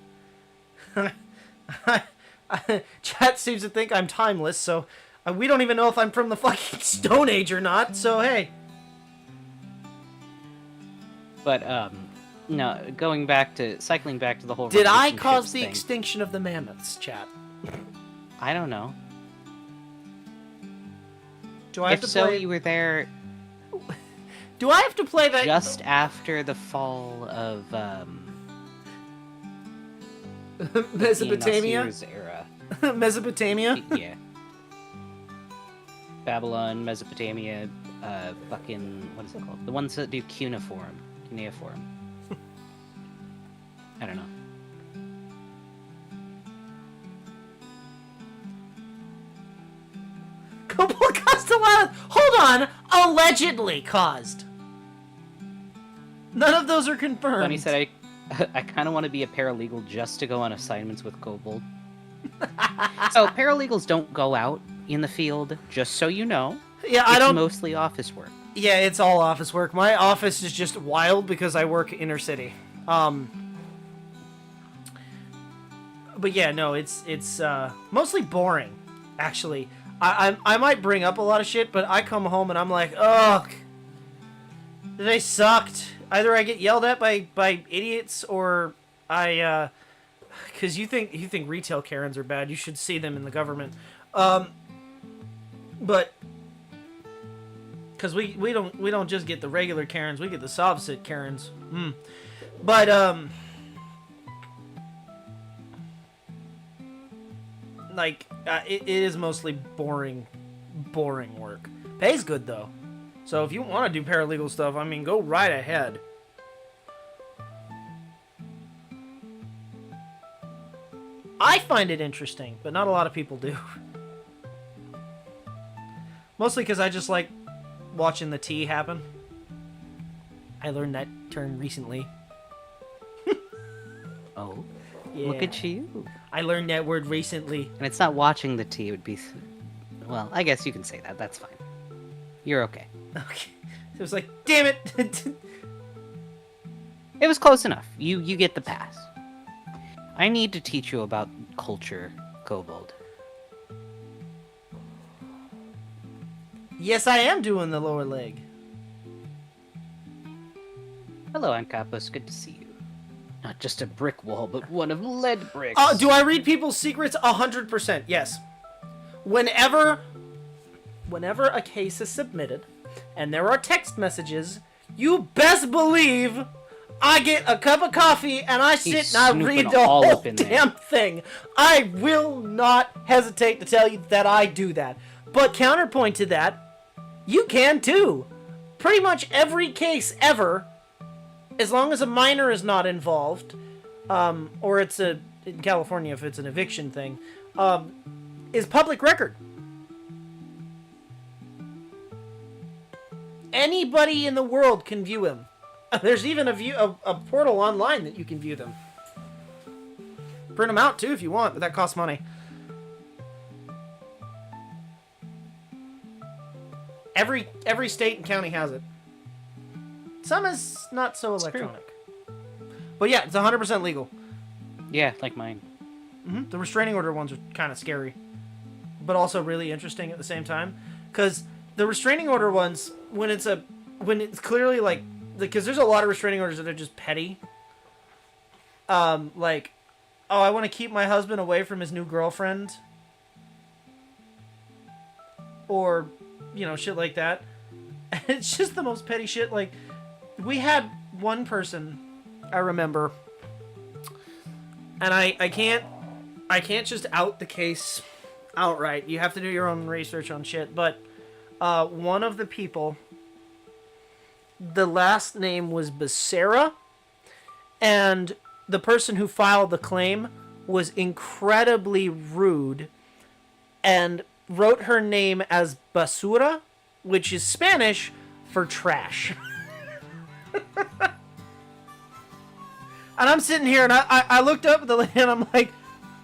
Chat seems to think I'm timeless, so we don't even know if I'm from the fucking Stone Age or not, so hey. But, No, cycling back to the whole. Did I cause relationships the thing. extinction of the mammoths, chat? I don't know. Do I have If to so, play? you were there Do I have to play that? just after the fall of Mesopotamia. Nasir's era. Mesopotamia. Yeah. Babylon, Mesopotamia, fucking what is it called? The ones that do cuneiform. I don't know. Kobold caused a lot of. Hold on, allegedly caused. None of those are confirmed. Bunny said, I kind of want to be a paralegal just to go on assignments with Kobold. So paralegals don't go out in the field, just so you know. Yeah, It's I don't. mostly office work. Yeah, it's all office work. My office is just wild because I work inner city. But yeah, no, it's mostly boring. Actually, I might bring up a lot of shit, but I come home and I'm like, ugh, today sucked. Either I get yelled at by idiots, or I because you think retail Karens are bad. You should see them in the government. But because we don't just get the regular Karens, we get the soft-sit Karens. But like it is mostly boring work. Pays good though, so if you want to do paralegal stuff, I mean, go right ahead. I find it interesting, but not a lot of people do. Mostly because I just like watching the tea happen. I learned that term recently. Oh, Yeah. look at you. I learned that word recently. And it's not watching the tea, it would be... Well, I guess you can say that. That's fine. You're okay. Okay. It was like, damn it! It was close enough. You get the pass. I need to teach you about culture, Kobold. Yes, I am doing the lower leg. Hello, Ancapus. Good to see you. Not just a brick wall, but one of lead bricks. Do I read people's secrets? 100%, yes. Whenever a case is submitted, and there are text messages, you best believe I get a cup of coffee and I sit and I read the all whole up in there. damn thing. I will not hesitate to tell you that I do that. But counterpoint to that, you can too. Pretty much every case ever, as long as a minor is not involved, or it's in California if it's an eviction thing, is public record. Anybody in the world can view him. There's even a portal online that you can view them. Print them out too if you want, but that costs money. Every state and county has it. Some is not so electronic. But yeah, it's 100% legal. Yeah, like mine. The restraining order ones are kind of scary, but also really interesting at the same time. Because the restraining order ones, when it's clearly like, because there's a lot of restraining orders that are just petty. Like, oh, I want to keep my husband away from his new girlfriend. Or, shit like that. And it's just the most petty shit. Like, we had one person, I remember, and I can't just out the case outright. You have to do your own research on shit. But one of the people, the last name was Becerra, and the person who filed the claim was incredibly rude and wrote her name as basura, which is Spanish for trash. And I'm sitting here and I looked up at the lady and I'm like,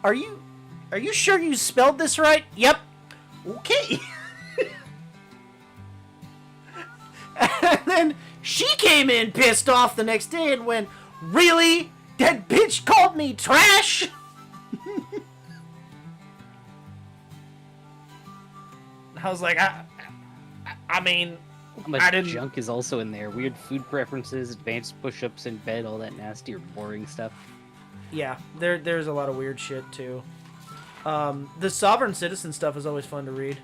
are you sure you spelled this right? Yep. Okay. And then she came in pissed off the next day and went, really? That bitch called me trash? I was like, I mean, How much I didn't- junk is also in there? Weird food preferences, advanced push-ups in bed, all that nasty or boring stuff. Yeah, there's a lot of weird shit too. The sovereign citizen stuff is always fun to read.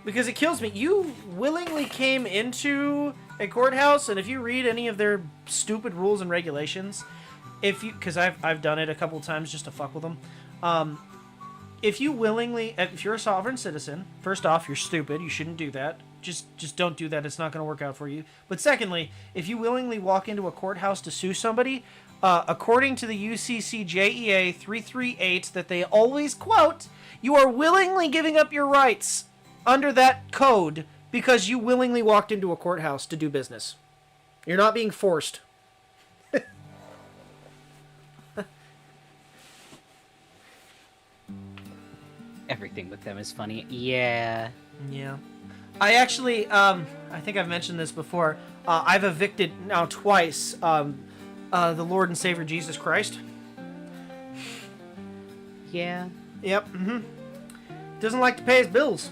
Because it kills me. You willingly came into a courthouse, and if you read any of their stupid rules and regulations, because I've done it a couple of times just to fuck with them. If you're a sovereign citizen, first off, you're stupid. You shouldn't do that. Just don't do that. It's not going to work out for you. But secondly, if you willingly walk into a courthouse to sue somebody, according to the UCCJEA 338 that they always quote, you are willingly giving up your rights under that code because you willingly walked into a courthouse to do business. You're not being forced. Everything with them is funny. Yeah. Yeah. I actually, I think I've mentioned this before. I've evicted now twice the Lord and Savior Jesus Christ. Yeah. Yep. Doesn't like to pay his bills.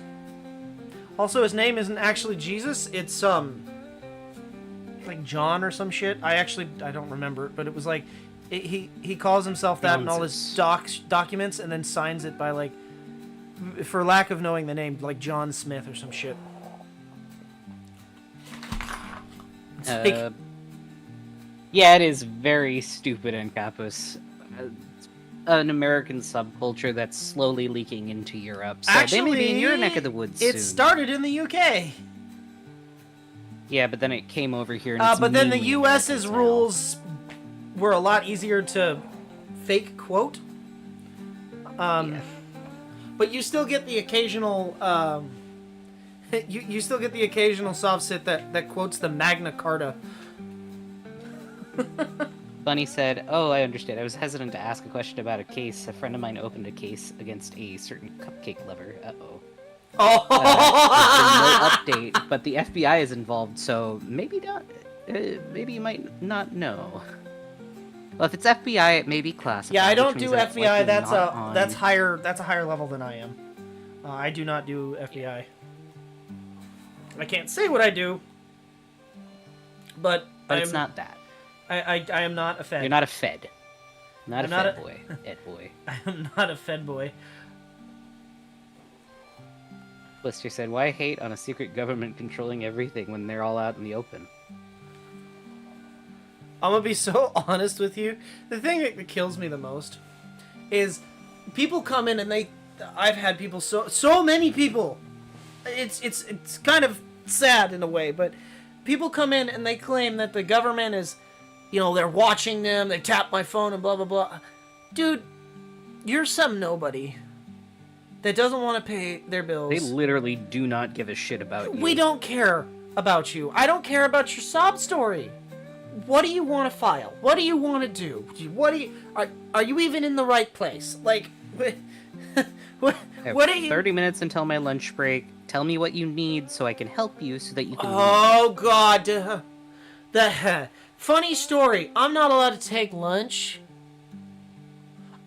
Also, his name isn't actually Jesus. It's like John or some shit. I don't remember it, but it was like he calls himself that in all his documents, and then signs it by like, for lack of knowing the name, like John Smith or some shit. Yeah, it is very stupid in Capus. An American subculture that's slowly leaking into Europe. So they may be in your neck of the woods it soon. started in the UK. Yeah, but then it came over here. And it's But then the mainly US's Americans now. rules were a lot easier to fake quote. Yeah. But you still get the occasional you still get the occasional soft sit that quotes the Magna Carta. Bunny said, "Oh, I understand. I was hesitant to ask a question about a case. A friend of mine opened a case against a certain cupcake lover. Uh-oh. Oh! No update, but the FBI is involved, so maybe not. Maybe you might not know. Well, if it's FBI, it may be classified. Yeah, I don't which do means that it's FBI. likely That's not on- that's higher. That's a higher level than I am. I do not do FBI. I can't say what I do, but it's not that. I am not a Fed. You're not a Fed. Not I'm a not Fed boy. Ed boy. I am not a Fed boy. Blister said, "Why hate on a secret government controlling everything when they're all out in the open?" I'm gonna be so honest with you. The thing that kills me the most is people come in and I've had people so many people. It's kind of sad in a way, but people come in and they claim that the government is, they're watching them. They tap my phone and blah blah blah. Dude, you're some nobody that doesn't want to pay their bills. They literally do not give a shit about you. We don't care about you. I don't care about your sob story. What do you want to file? What do you want to do? Are you even in the right place? Like, what are you? 30 minutes until my lunch break. Tell me what you need so I can help you so that you can. Oh God, the funny story. I'm not allowed to take lunch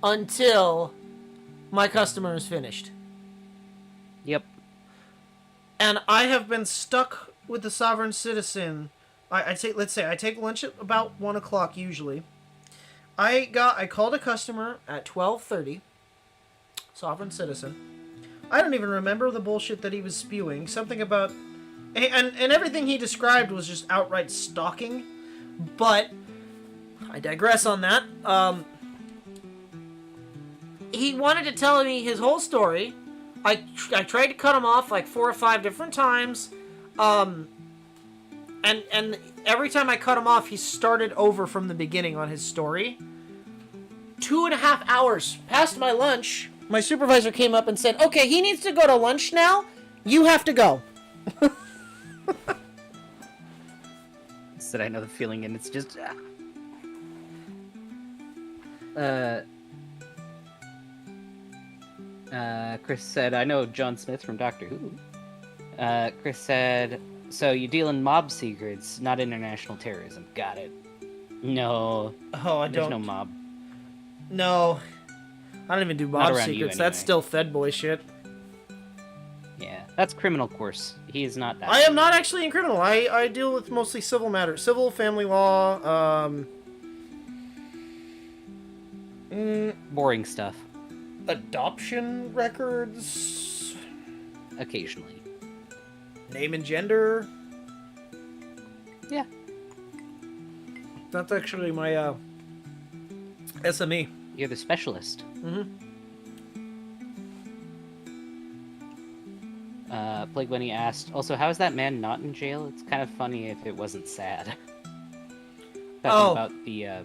until my customer is finished. Yep. And I have been stuck with the sovereign citizen. Let's say I take lunch at about 1 o'clock usually. I called a customer at 12:30. Sovereign citizen. I don't even remember the bullshit that he was spewing. Something about, and everything he described was just outright stalking. But I digress on that. He wanted to tell me his whole story. I tried to cut him off like 4 or 5 different times. And every time I cut him off, he started over from the beginning on his story. 2.5 hours past my lunch, my supervisor came up and said, "Okay, he needs to go to lunch now. You have to go." Said I know the feeling, and it's just. Chris said, "I know John Smith from Doctor Who." Chris said, "So you deal in mob secrets, not international terrorism." Got it. No. Oh, I There's don't. no mob. No. I don't even do Not mob around you, secrets. That's anyway. still Fed boy shit. Yeah. That's criminal course. He is not that. I am not actually in criminal. I deal with mostly civil matters. Civil, family law, Boring stuff. adoption records, Occasionally. name and gender. Yeah. That's actually my SME. You're the specialist. Plague Bunny asked, also, how is that man not in jail? It's kind of funny if it wasn't sad. Talking about The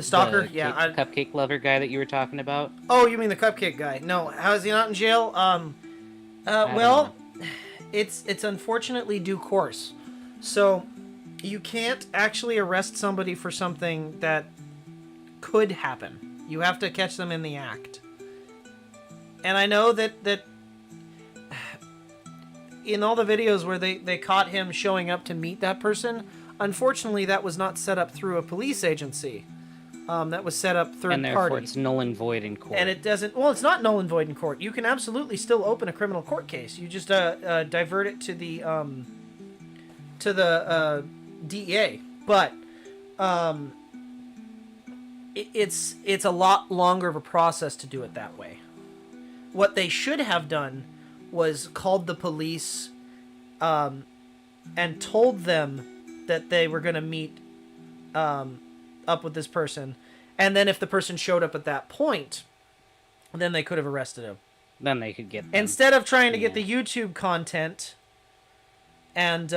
stalker? the Yeah. cupcake lover guy that you were talking about. Oh, you mean the cupcake guy? No, how is he not in jail? Well, it's unfortunately due course. So, you can't actually arrest somebody for something that could happen. You have to catch them in the act. And I know that in all the videos where they caught him showing up to meet that person, unfortunately that was not set up through a police agency. That was set up third And therefore party. it's null and void in court. And it doesn't... Well, it's not null and void in court. You can absolutely still open a criminal court case. You just divert it to the DEA. But it's a lot longer of a process to do it that way. What they should have done was called the police and told them that they were going to meet up with this person. And then if the person showed up at that point, then they could have arrested him. Then they could get them. Instead of trying to get the YouTube content and,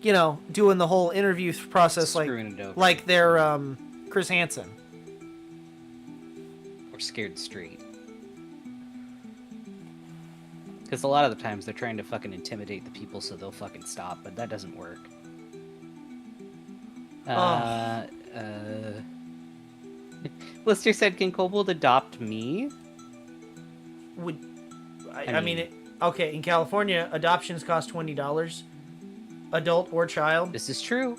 doing the whole interview process like they're Chris Hansen. Or Scared Straight. Because a lot of the times they're trying to fucking intimidate the people so they'll fucking stop, but that doesn't work. Blister said, can Kobold adopt me? I mean, okay, in California, adoptions cost $20. Adult or child. This is true.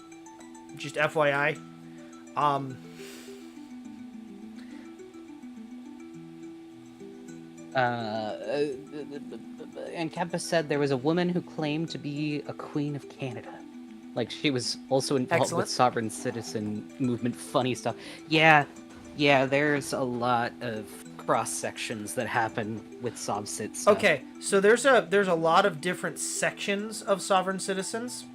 Just FYI. And Kempa said there was a woman who claimed to be a queen of Canada. Like, she was also involved with sovereign citizen movement, funny stuff. Yeah, there's a lot of cross-sections that happen with SovCit stuff. Okay, so there's a lot of different sections of sovereign citizens.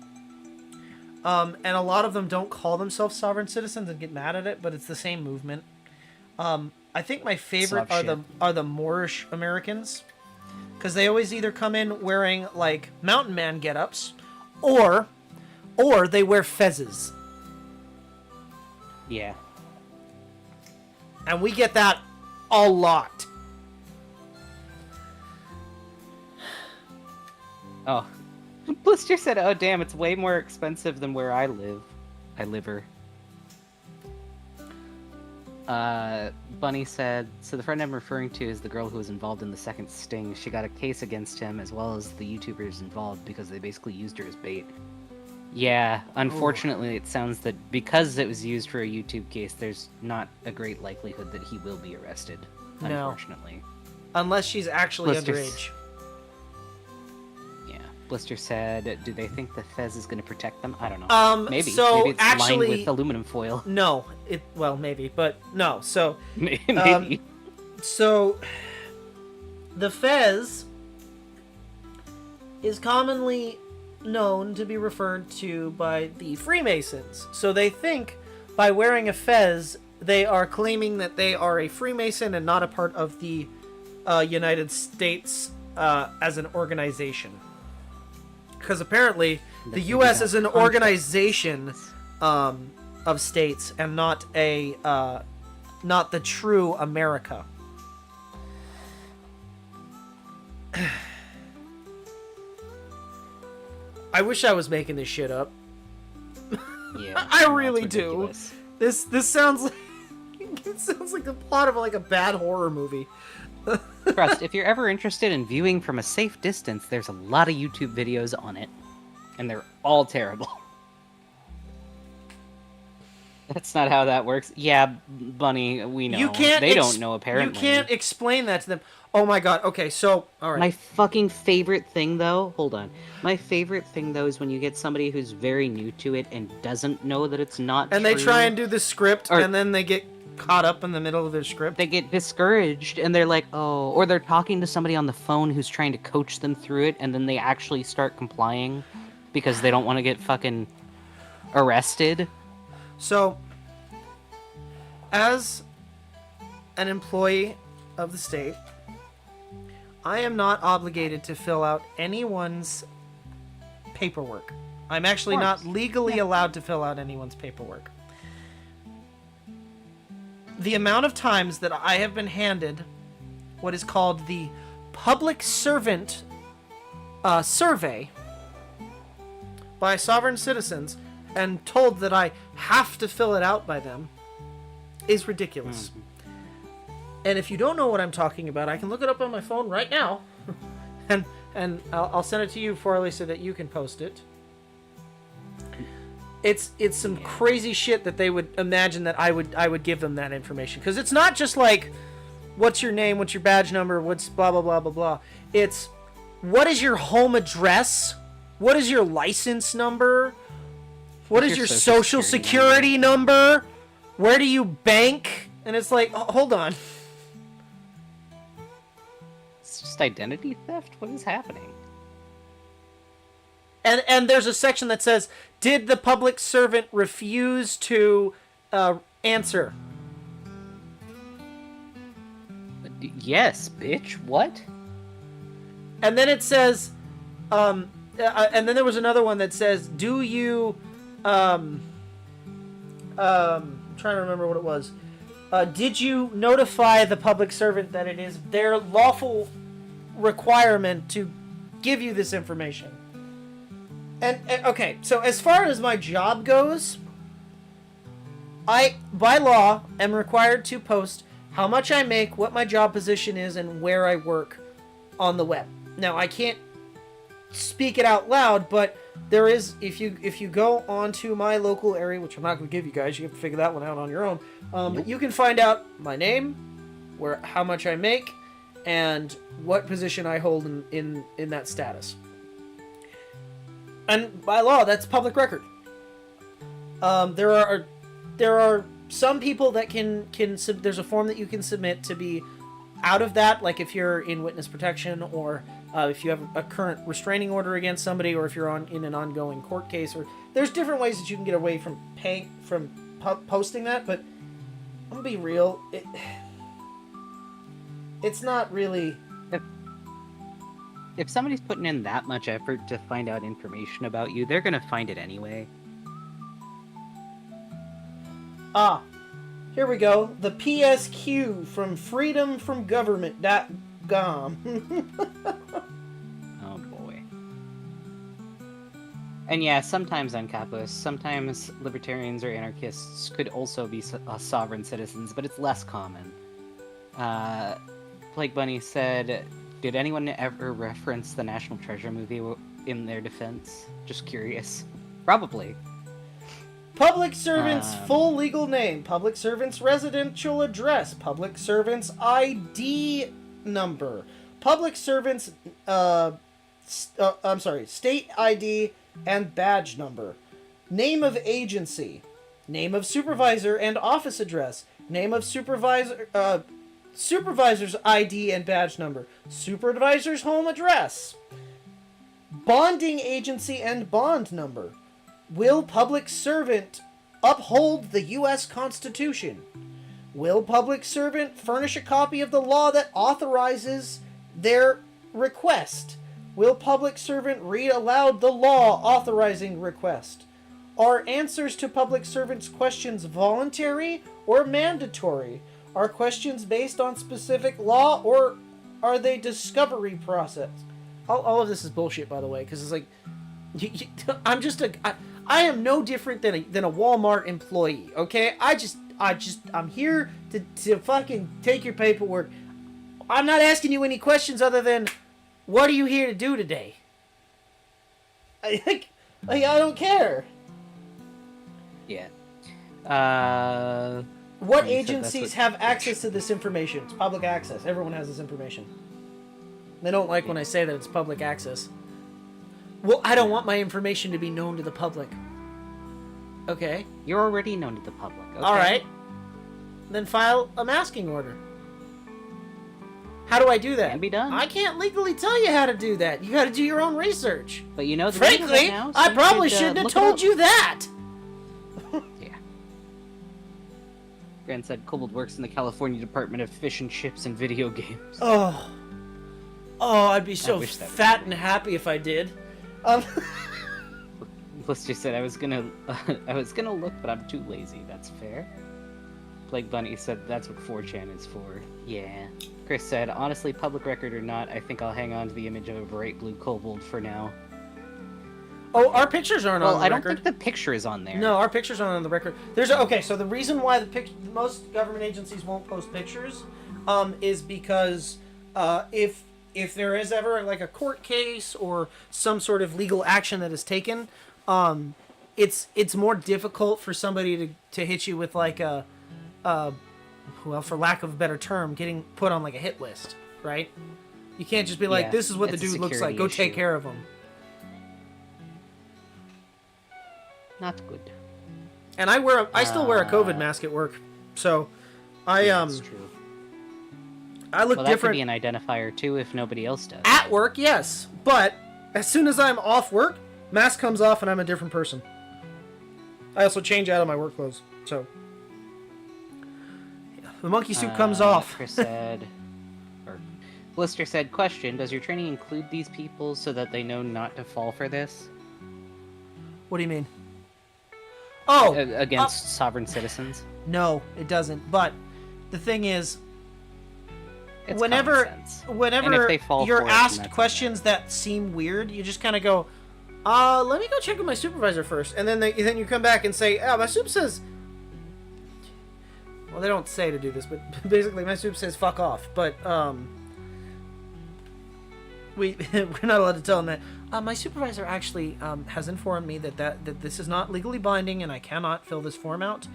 And a lot of them don't call themselves sovereign citizens and get mad at it, but it's the same movement. I think my favorite are the Moorish Americans, because they always either come in wearing like mountain man get-ups, or they wear fezzes. Yeah. And we get that a lot. Oh. Blister said, oh damn, it's way more expensive than where I live. I liver. Bunny said, so the friend I'm referring to is the girl who was involved in the second sting. She got a case against him as well as the YouTubers involved because they basically used her as bait. Yeah, unfortunately it sounds that because it was used for a YouTube case, there's not a great likelihood that he will be arrested. Unfortunately. Unless she's actually Blister's... underage. Yeah. Blister said, do they think the fez is going to protect them? I don't know. Maybe. So maybe it's actually, lined with aluminum foil. No. Maybe, but no. So, maybe. So, the fez is commonly known to be referred to by the Freemasons. So they think by wearing a fez, they are claiming that they are a Freemason and not a part of the United States as an organization. Because apparently the U.S. is an organization of states and not not the true America. I wish I was making this shit up. Yeah, I really do. This sounds like it sounds like the plot of like a bad horror movie. Trust, if you're ever interested in viewing from a safe distance, there's a lot of YouTube videos on it, and they're all terrible. That's not how that works. Yeah, Bunny, we know. You can't. They don't know, apparently. You can't explain that to them. Oh my god. Okay, so all right. My fucking favorite thing, though, hold on. My favorite thing, though, is when you get somebody who's very new to it and doesn't know that it's not And true. they try and do the script, Or- and then they get caught up in the middle of their script. They get discouraged, and they're like, oh, or they're talking to somebody on the phone who's trying to coach them through it, and then they actually start complying because they don't want to get fucking arrested. So, as an employee of the state, I am not obligated to fill out anyone's paperwork. I'm actually not legally allowed to fill out anyone's paperwork. The amount of times that I have been handed what is called the public servant survey by sovereign citizens and told that I have to fill it out by them is ridiculous. And if you don't know what I'm talking about, I can look it up on my phone right now, and I'll send it to you, Farley, so that you can post it. It's some crazy shit that they would imagine that I would give them that information, because it's not just like, what's your name, what's your badge number, what's blah blah blah blah blah. It's what is your home address, what is your license number, what is your social security number, where do you bank, and it's like, hold on. It's just identity theft? What is happening? And there's a section that says, did the public servant refuse to answer? Yes, bitch. What? And then it says, and then there was another one that says, do you, I'm trying to remember what it was. Did you notify the public servant that it is their lawful requirement to give you this information? And okay, so as far as my job goes, I, by law, am required to post how much I make, what my job position is, and where I work on the web. Now, I can't speak it out loud, but there is, if you go onto my local area, which I'm not going to give you guys, you have to figure that one out on your own, but you can find out my name, how much I make, and what position I hold in that status. And by law, that's public record. There are some people that can there's a form that you can submit to be out of that, like if you're in witness protection, or if you have a current restraining order against somebody, or if you're in an ongoing court case, or there's different ways that you can get away from posting that. But I'm gonna be real, it's not really. If somebody's putting in that much effort to find out information about you, they're gonna find it anyway. Here we go. The PSQ from freedomfromgovernment.com. Oh boy. And yeah, sometimes uncapitalists, sometimes libertarians or anarchists could also be sovereign citizens, but it's less common. Like Bunny said, did anyone ever reference the National Treasure movie in their defense? Just curious. Probably. Public servant's full legal name, public servant's residential address, public servant's ID number, public servant's state ID and badge number, name of agency, name of supervisor and office address, name of supervisor's ID and badge number, supervisor's home address, bonding agency and bond number. Will public servant uphold the U.S. Constitution? Will public servant furnish a copy of the law that authorizes their request? Will public servant read aloud the law authorizing request? Are answers to public servant's questions voluntary or mandatory? Are questions based on specific law, or are they discovery process? All of this is bullshit, by the way, because it's like, I am no different than a Walmart employee, okay? I'm here to fucking take your paperwork. I'm not asking you any questions other than, what are you here to do today? I don't care. Yeah. What You said that's agencies what- have access to this information? It's public access. Everyone has this information. They don't like when I say that it's public access. Well, I don't want my information to be known to the public. Okay. You're already known to the public. Okay? All right. Then file a masking order. How do I do that? Can be done. I can't legally tell you how to do that. You got to do your own research. But you know the Frankly, internet now, so I you probably could, shouldn't have look it told up. you that. Yeah. Grant said Kobold works in the California Department of Fish and Chips and Video Games. Oh, I'd be so wish that was fat and happy if I did. Blister said I was gonna look, but I'm too lazy. That's fair. Plague Bunny said that's what 4chan is for. Yeah. Chris said, honestly, public record or not, I think I'll hang on to the image of a bright blue kobold for now. Oh, our pictures aren't on Well, the I don't record. think the picture is on there. No, our pictures aren't on the record. Okay, so the reason why most government agencies won't post pictures, is because if there is ever like a court case or some sort of legal action that is taken, it's more difficult for somebody to hit you with like well, for lack of a better term, getting put on like a hit list, right? You can't just be like, Yeah, this is what the it's a dude looks like. security Go take issue. care of him. Not good. And I still wear a COVID mask at work, so That's true. I look Well, that could different be an identifier too if nobody else does. at work, yes. But as soon as I'm off work, mask comes off and I'm a different person. I also change out of my work clothes, so yeah, the monkey suit comes off. Chris said, or Blister said, question, does your training include these people so that they know not to fall for this? What do you mean? Oh, Against sovereign citizens? no, it doesn't. But the thing is, It's whenever common sense. And if they fall you're for it, then asked that's questions that seem weird, you just kind of go, let me go check with my supervisor first. And then then you come back and say, my soup says... Well, they don't say to do this, but basically my soup says fuck off. But, we're not allowed to tell them that. My supervisor actually has informed me that this is not legally binding and I cannot fill this form out.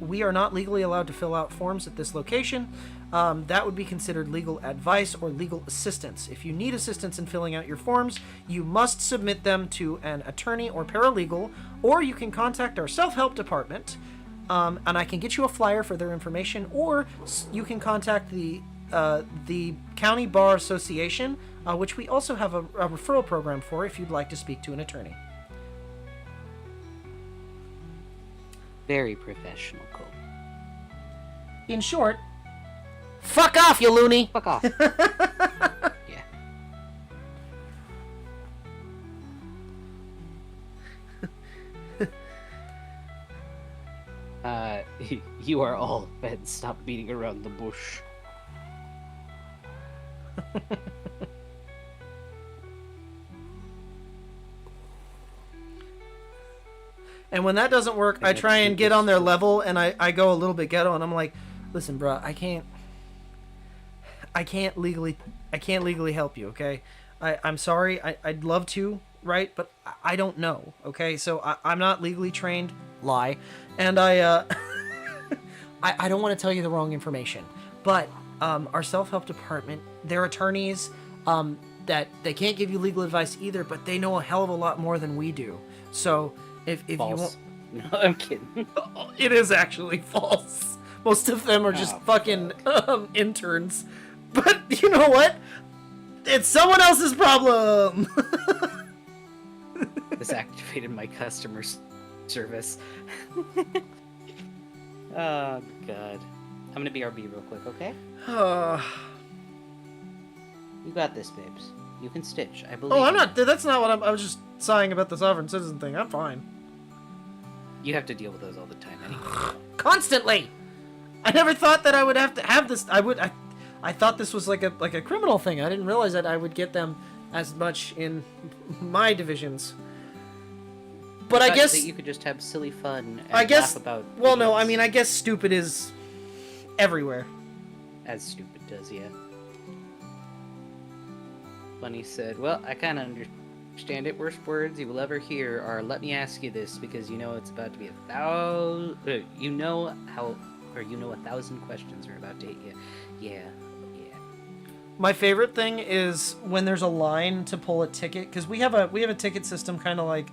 We are not legally allowed to fill out forms at this location. That would be considered legal advice or legal assistance. If you need assistance in filling out your forms, you must submit them to an attorney or paralegal, or you can contact our self-help department, and I can get you a flyer for their information, or you can contact the County Bar Association, which we also have a referral program for if you'd like to speak to an attorney. Very professional, Cole. In short, fuck off, you loony! Fuck off. Yeah. You are all fed. Stop beating around the bush. And when that doesn't work, I try and get on their level, and I go a little bit ghetto, and I'm like, listen, bro, I can't legally help you, okay? I'm sorry, I'd love to, right? But I don't know, okay? So I'm not legally trained, lie, and I don't want to tell you the wrong information. But our self-help department, their attorneys, that they can't give you legal advice either, but they know a hell of a lot more than we do. So if you False. want... No, I'm kidding. It is actually false. Most of them are just fucking interns. But you know what? It's someone else's problem. This activated my customer service. Oh, God. I'm gonna BRB real quick, okay? You got this, babes. You can stitch. I believe. Oh, I'm you. not. That's not what I was just sighing about the sovereign citizen thing. I'm fine. You have to deal with those all the time anyway. Constantly. I never thought that I would have to have this. I thought this was like a criminal thing. I didn't realize that I would get them as much in my divisions. But I guess that you could just have silly fun. And I guess. laugh about. Well, no. videos. I mean, I guess stupid is everywhere. As stupid does, yeah. Bunny said, "Well, I kind of understand it. Worst words you will ever hear are "Let me ask you this," because you know it's about to be 1,000. You know a 1,000 questions are about to hit you. Yeah. My favorite thing is when there's a line to pull a ticket, because we have a ticket system kind of like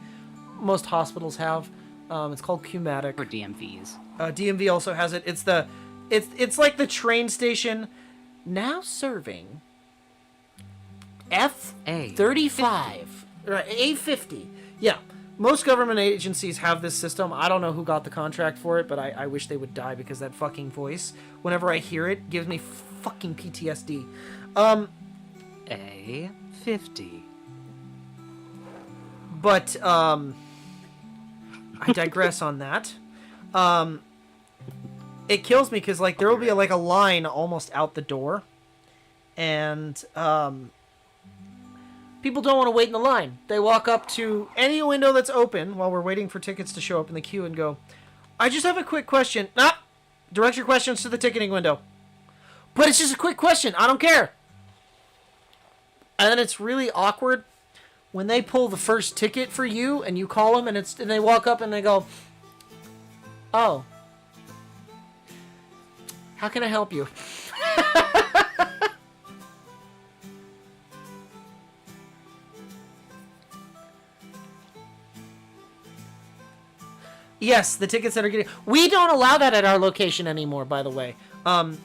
most hospitals have. It's called Qmatic. Or DMVs. DMV also has it. It's like the train station now serving F35 or A50. Yeah, most government agencies have this system. I don't know who got the contract for it, but I wish they would die because that fucking voice, whenever I hear it, gives me fucking PTSD. A50. But I digress on that. It kills me because like there will be a line almost out the door, and people don't want to wait in the line. They walk up to any window that's open while we're waiting for tickets to show up in the queue and go, "I just have a quick question." Direct your questions to the ticketing window. But it's just a quick question. I don't care. And then it's really awkward when they pull the first ticket for you and you call them and they walk up and they go, "Oh, how can I help you?" Yes, the tickets that are getting... We don't allow that at our location anymore, by the way.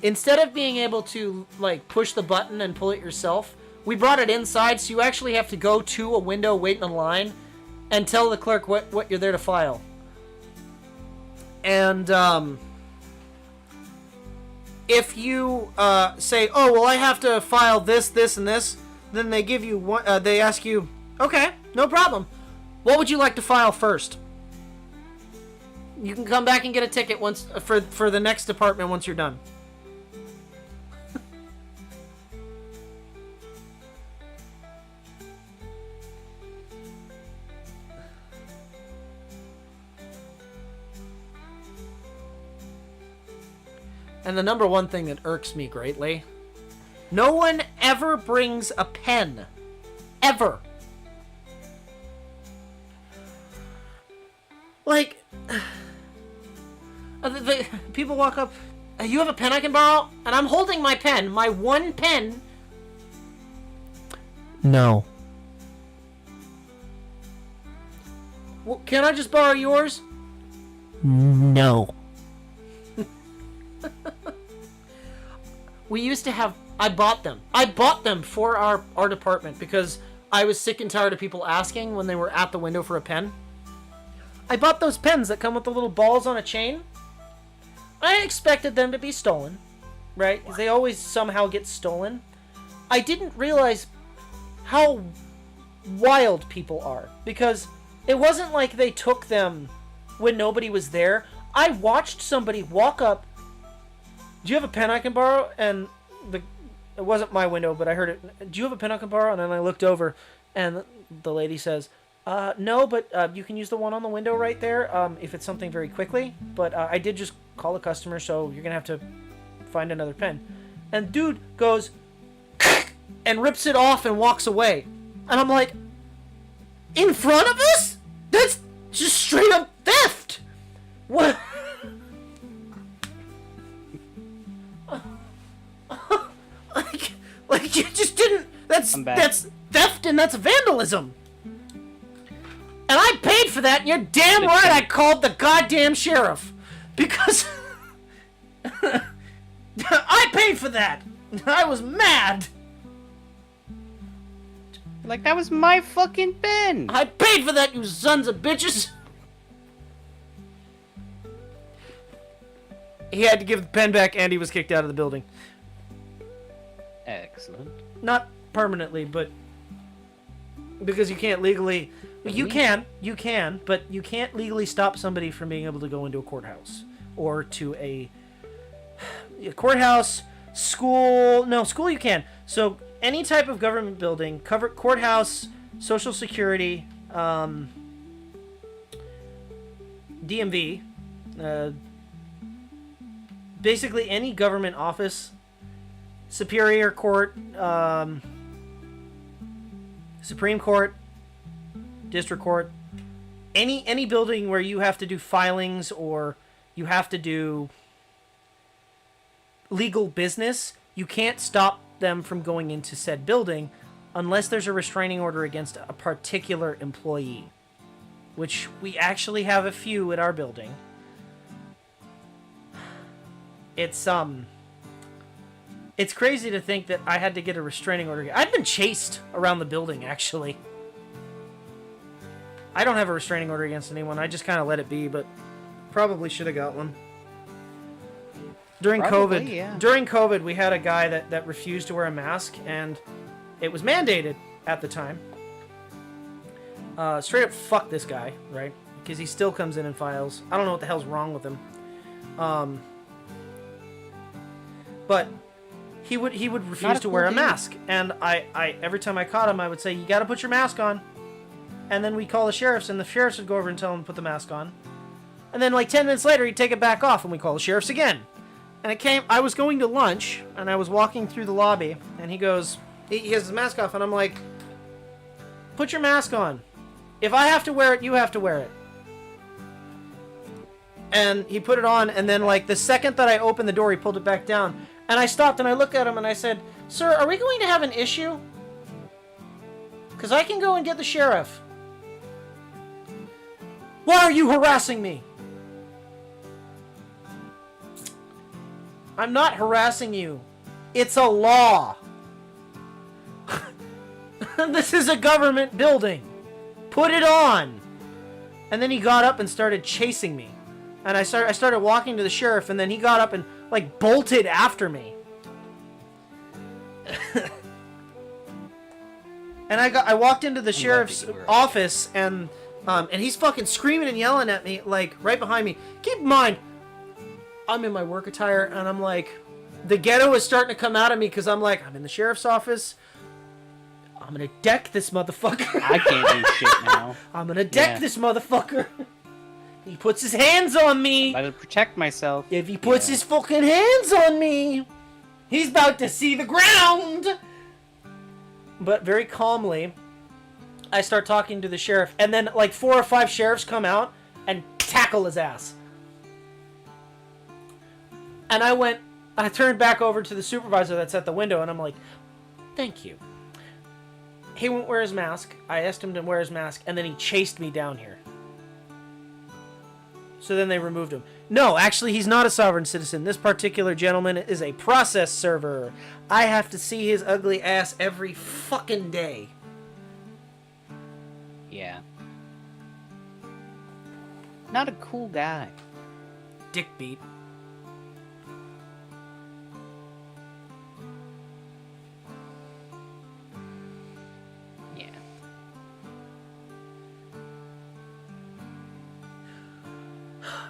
Instead of being able to like push the button and pull it yourself, we brought it inside, so you actually have to go to a window, wait in a line, and tell the clerk what you're there to file. And if you say, "Oh, well, I have to file this, this, and this," then they give you one. They ask you, "Okay, no problem. What would you like to file first?" You can come back and get a ticket once for the next department once you're done. And the number one thing that irks me greatly, no one ever brings a pen. Ever. Like, people walk up, "You have a pen I can borrow?" And I'm holding my pen, my one pen. No. Well, can I just borrow yours? No. We used to have... I bought them. I bought them for our department because I was sick and tired of people asking when they were at the window for a pen. I bought those pens that come with the little balls on a chain. I expected them to be stolen, right? Because they always somehow get stolen. I didn't realize how wild people are, because it wasn't like they took them when nobody was there. I watched somebody walk up, "Do you have a pen I can borrow?" And it wasn't my window, but I heard it. "Do you have a pen I can borrow?" And then I looked over, and the lady says, "No, but you can use the one on the window right there if it's something very quickly. But I did just call a customer, so you're going to have to find another pen." And dude goes and rips it off and walks away. And I'm like, in front of us? That's just straight up theft! What? like you just didn't... That's theft and that's vandalism. And I paid for that, and you're damn right I called the goddamn sheriff. Because I paid for that. I was mad. Like, that was my fucking pen. I paid for that, you sons of bitches. He had to give the pen back, and he was kicked out of the building. Excellent. Not permanently, but because you can't legally... You can, but you can't legally stop somebody from being able to go into a courthouse. Or to a courthouse, school... No, school you can. So, any type of government building, courthouse, social security, DMV, basically any government office, Superior Court, Supreme Court, district court, any building where you have to do filings or you have to do legal business, you can't stop them from going into said building unless there's a restraining order against a particular employee, which we actually have a few at our building. It's crazy to think that I had to get a restraining order. I've been chased around the building, actually. I don't have a restraining order against anyone. I just kind of let it be, but probably should have got one. During COVID, we had a guy that refused to wear a mask, and it was mandated at the time. Straight up fuck this guy, right? Because he still comes in and files. I don't know what the hell's wrong with him. But he would refuse to wear a mask, and I every time I caught him, I would say, "You got to put your mask on." And then we'd call the sheriffs, and the sheriffs would go over and tell him to put the mask on. And then like 10 minutes later, he'd take it back off, and we call the sheriffs again. And I was going to lunch, and I was walking through the lobby, and he has his mask off, and I'm like, "Put your mask on. If I have to wear it, you have to wear it." And he put it on, and then like the second that I opened the door, he pulled it back down. And I stopped, and I looked at him, and I said, "Sir, are we going to have an issue? Because I can go and get the sheriff." "Why are you harassing me?" "I'm not harassing you. It's a law. This is a government building. Put it on." And then he got up and started chasing me. And I started walking to the sheriff, and then he got up and like bolted after me. And I walked into the sheriff's office, and he's fucking screaming and yelling at me, like, right behind me. Keep in mind, I'm in my work attire, and I'm like, the ghetto is starting to come out of me, because I'm like, I'm in the sheriff's office. I'm gonna deck this motherfucker. I can't do shit now. I'm gonna deck this motherfucker. He puts his hands on me. I gotta protect myself. If he puts his fucking hands on me, he's about to see the ground. But very calmly, I start talking to the sheriff, and then like 4 or 5 sheriffs come out and tackle his ass. And I turned back over to the supervisor that's at the window, and I'm like, "Thank you." He won't wear his mask. I asked him to wear his mask, and then he chased me down here. So then they removed him. No, actually, he's not a sovereign citizen. This particular gentleman is a process server. I have to see his ugly ass every fucking day. Yeah. Not a cool guy. Dick beat. Yeah.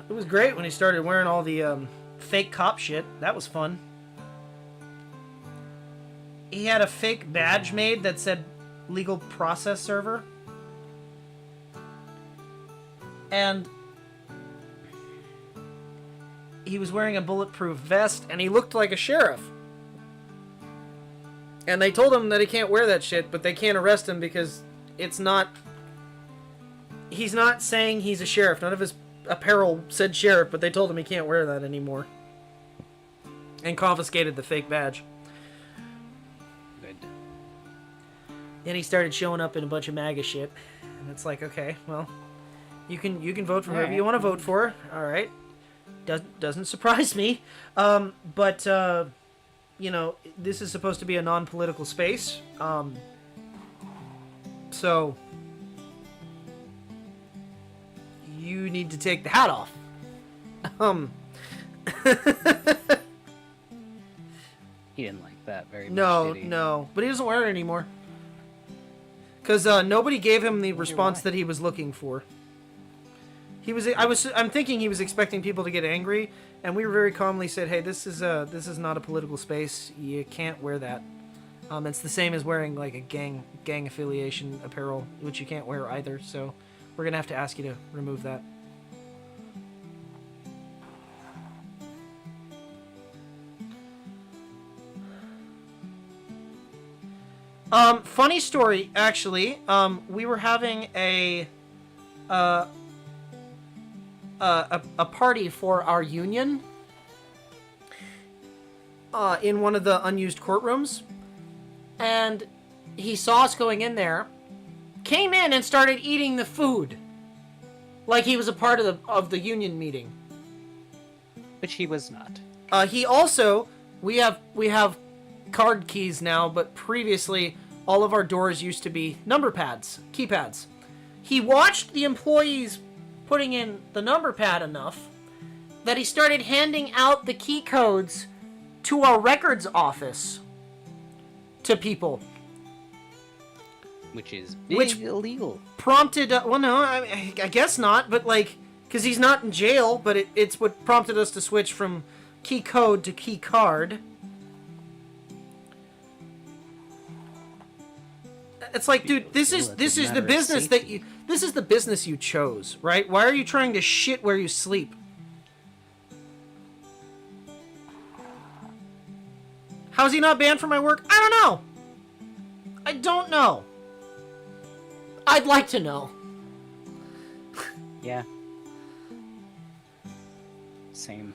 It was great when he started wearing all the fake cop shit. That was fun. He had a fake badge made that said legal process server. And he was wearing a bulletproof vest, and he looked like a sheriff. And they told him that he can't wear that shit, but they can't arrest him because it's not... He's not saying he's a sheriff. None of his apparel said sheriff, but they told him he can't wear that anymore. And confiscated the fake badge. Good. Then he started showing up in a bunch of MAGA shit. And it's like, okay, well, you can vote for whoever you want to vote for. All right. Doesn't surprise me. But you know, this is supposed to be a non-political space. So you need to take the hat off. He didn't like that very much. No, but he doesn't wear it anymore. Because nobody gave him the response that he was looking for. I'm thinking he was expecting people to get angry, and we very calmly said, "Hey, this is not a political space. You can't wear that. It's the same as wearing like a gang affiliation apparel, which you can't wear either. So we're gonna have to ask you to remove that." Funny story, actually. We were having a party for our union in one of the unused courtrooms, and he saw us going in there, came in and started eating the food like he was a part of the union meeting. Which he was not. He also, we have card keys now, but previously all of our doors used to be number pads, keypads. He watched the employees putting in the number pad enough that he started handing out the key codes to our records office to people. Which is illegal. Prompted, well, no, I guess not, but like, because he's not in jail, but it's what prompted us to switch from key code to key card. It's like, dude, this is the business this is the business you chose, right? Why are you trying to shit where you sleep? How's he not banned from my work? I don't know. I'd like to know. Yeah. Same.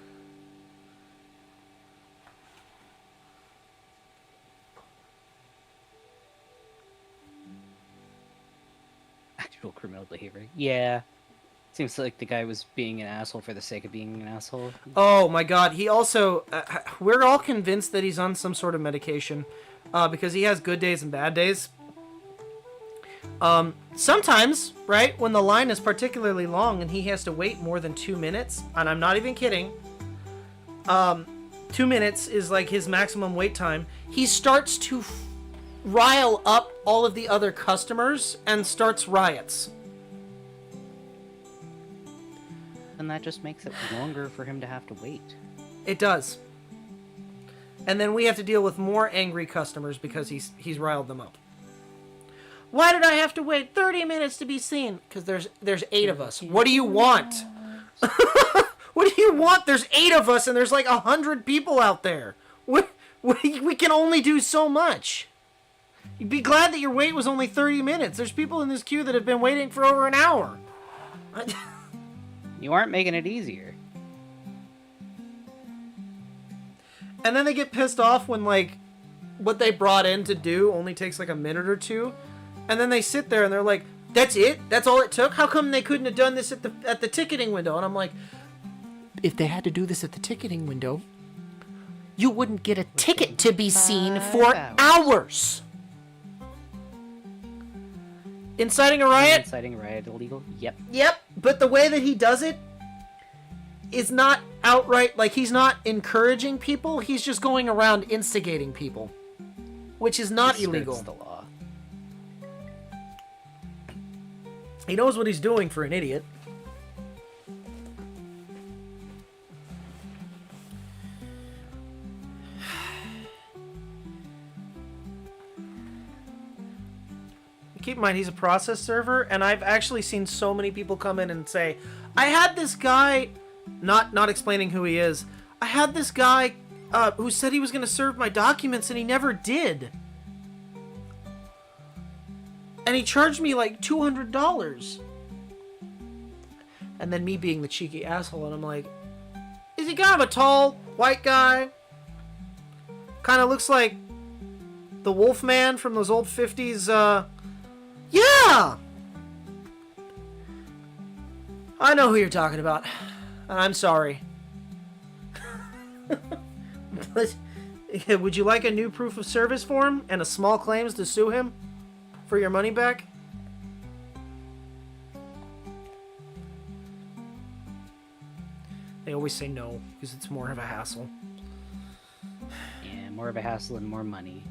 Actual criminal behavior. Yeah. Seems like the guy was being an asshole for the sake of being an asshole. Oh my god, he also... we're all convinced that he's on some sort of medication because he has good days and bad days. Sometimes, right, when the line is particularly long and he has to wait more than 2 minutes, and I'm not even kidding, 2 minutes is like his maximum wait time, he starts to rile up all of the other customers and starts riots. And that just makes it longer for him to have to wait. It does. And then we have to deal with more angry customers because he's riled them up. Why did I have to wait 30 minutes to be seen? Because there's 8 of us. What do you want? What do you want? There's 8 of us and there's like 100 people out there. We can only do so much. You'd be glad that your wait was only 30 minutes. There's people in this queue that have been waiting for over an hour. You aren't making it easier. And then they get pissed off when, like, what they brought in to do only takes like a minute or two. And then they sit there and they're like, that's it? That's all it took? How come they couldn't have done this at the ticketing window? And I'm like, if they had to do this at the ticketing window, you wouldn't get a ticket to be seen for hours. Inciting a riot? Inciting a riot illegal? Yep. Yep, but the way that he does it is not outright, like, he's not encouraging people, he's just going around instigating people, which is not illegal. The law. He knows what he's doing for an idiot. Keep in mind, he's a process server, and I've actually seen so many people come in and say, I had this guy, not explaining who he is, I had this guy who said he was going to serve my documents, and he never did. And he charged me like $200. And then me being the cheeky asshole, and I'm like, is he kind of a tall, white guy? Kind of looks like the Wolfman from those old 50s, yeah! I know who you're talking about. And I'm sorry. But, would you like a new proof of service form and a small claims to sue him for your money back? They always say no, because it's more of a hassle. Yeah, more of a hassle and more money.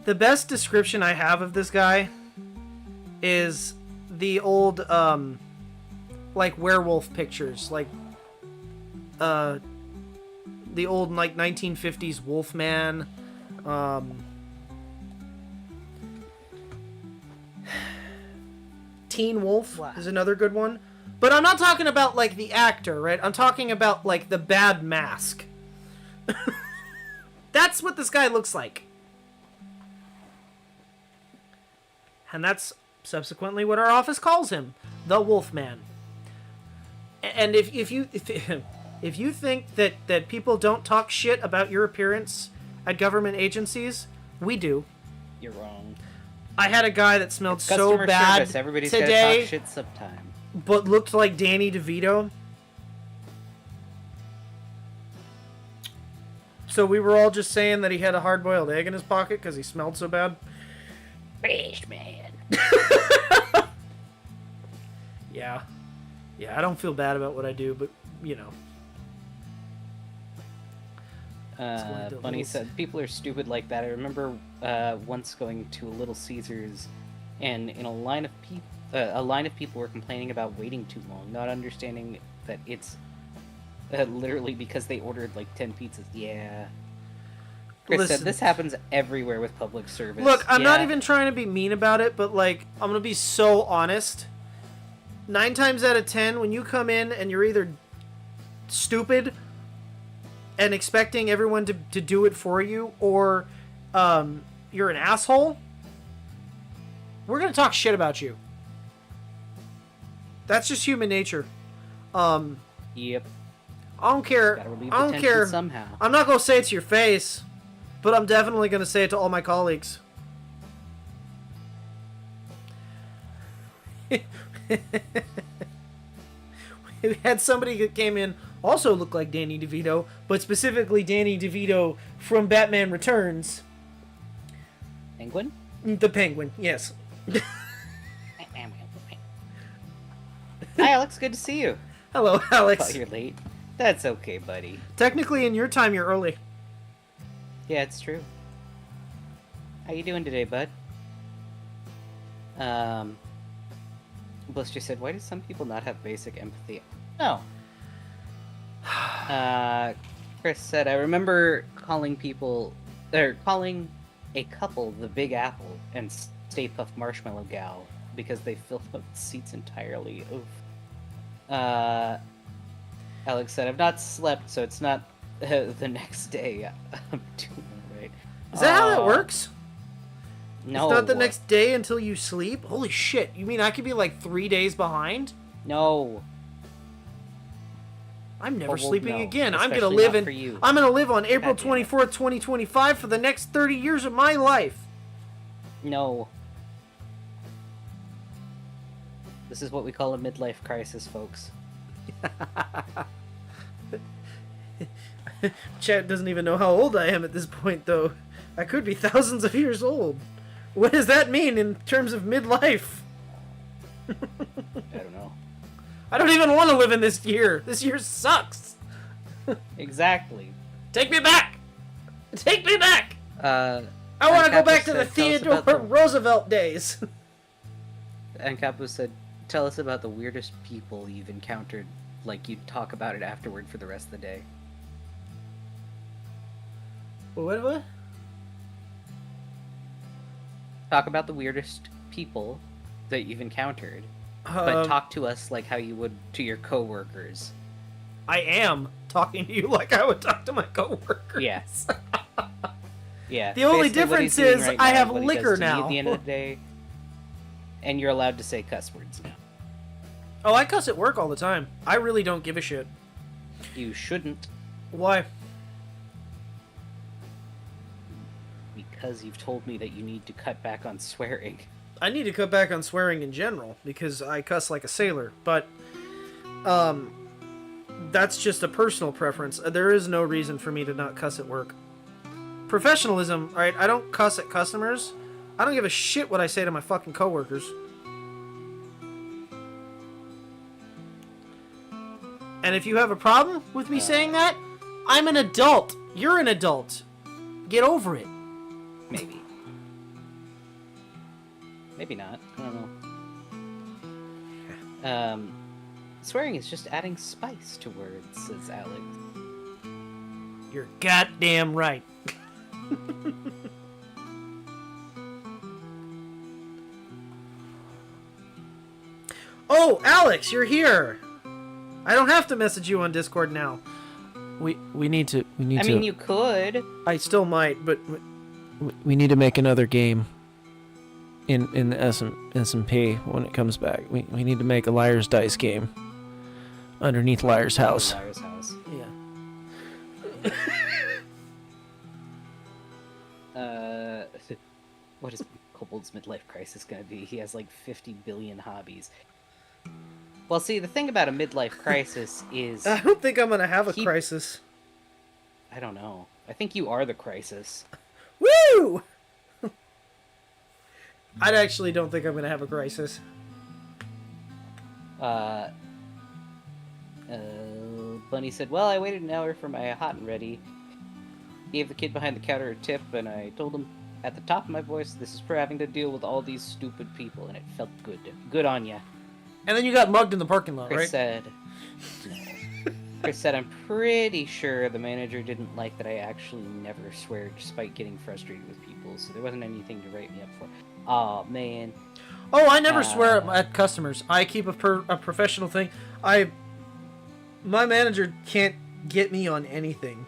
The best description I have of this guy is the old, like, werewolf pictures. Like, the old, like, 1950s Wolfman. Damn Teen Wolf Wow. is another good one. But I'm not talking about, like, the actor, right? I'm talking about, like, the bad mask. That's what this guy looks like. And that's subsequently what our office calls him. The Wolfman. And if you think that people don't talk shit about your appearance at government agencies, we do. You're wrong. I had a guy that smelled It's so customer bad service. Everybody's gotta today, talk shit sometime. but looked like Danny DeVito. So we were all just saying that he had a hard-boiled egg in his pocket because he smelled so bad. Best man. Yeah. Yeah, I don't feel bad about what I do, but, you know. going to Bunny Little said, people are stupid like that. I remember once going to a Little Caesars, and in a line of people were complaining about waiting too long, not understanding that it's literally because they ordered like 10 pizzas. Yeah. Chris Listen. said, this happens everywhere with public service. Look, I'm not Yeah. even trying to be mean about it, but, like, I'm going to be so honest. 9 times out of 10, when you come in and you're either stupid and expecting everyone to do it for you, or you're an asshole, we're going to talk shit about you. That's just human nature. Yep. I don't care. Gotta relieve I the don't tension care. somehow. I'm not going to say it to your face, but I'm definitely going to say it to all my colleagues. We had somebody that came in, also looked like Danny DeVito, but specifically Danny DeVito from Batman Returns. Penguin? The Penguin, yes. Hi, Alex. Good to see you. Hello, Alex. Oh, you're late. That's okay, buddy. Technically, in your time, you're early. Yeah, it's true. How you doing today, bud? Blister said, why do some people not have basic empathy? No. Chris said, I remember calling a couple the Big Apple and Stay Puft Marshmallow Gal because they filled up the seats entirely. Oof. Alex said, I've not slept, so it's not the next day. I'm doing alright. Is that how that works? No. It's not the next day until you sleep? Holy shit. You mean I could be like 3 days behind? No. I'm never Well, sleeping no. again. I'm Especially gonna live not in. for you. I'm gonna live on April God damn it. 24th, 2025 for the next 30 years of my life. No. This is what we call a midlife crisis, folks. Chat doesn't even know how old I am at this point, though. I could be thousands of years old. What does that mean in terms of midlife? I don't know. I don't even want to live in this year. This year sucks. Exactly. Take me back. Take me back. I I want to go back to the Theodore Roosevelt days. And Capo said, tell us about the weirdest people you've encountered, like you'd talk about it afterward for the rest of the day. What? Talk about the weirdest people that you've encountered, but talk to us like how you would to your coworkers. I am talking to you like I would talk to my coworkers. Yes. Yeah. The only basically what he's difference doing is right I now have is what he liquor does to me now. At the end of the day, and you're allowed to say cuss words now. Oh, I cuss at work all the time. I really don't give a shit. You shouldn't, Why? because you've told me that you need to cut back on swearing. I need to cut back on swearing in general because I cuss like a sailor, but that's just a personal preference. There is no reason for me to not cuss at work. Professionalism, alright, I don't cuss at customers. I don't give a shit what I say to my fucking coworkers. And if you have a problem with me saying that, I'm an adult. You're an adult. Get over it. Maybe. Maybe not. I don't know. Swearing is just adding spice to words, says Alex. You're goddamn right. Oh, Alex, you're here. I don't have to message you on Discord now. We need to. I mean, you could. I still might, but we need to make another game. In the S&P when it comes back, we need to make a Liar's Dice game underneath Liar's house. Liar's house. Yeah. What is Kobold's midlife crisis gonna be? He has like 50 billion hobbies. Well, see, the thing about a midlife crisis is... I don't think I'm gonna have a crisis. I don't know. I think you are the crisis. Woo! I actually don't think I'm gonna have a crisis. Bunny said, well, I waited an hour for my hot and ready. Gave the kid behind the counter a tip, and I told him at the top of my voice, this is for having to deal with all these stupid people, and it felt good. Good on ya. And then you got mugged in the parking lot, Chris right? said, no. Chris said, I'm pretty sure the manager didn't like that I actually never swear despite getting frustrated with people, so there wasn't anything to write me up for. Aw, man. Oh, I never swear at customers. I keep a professional thing. My manager can't get me on anything.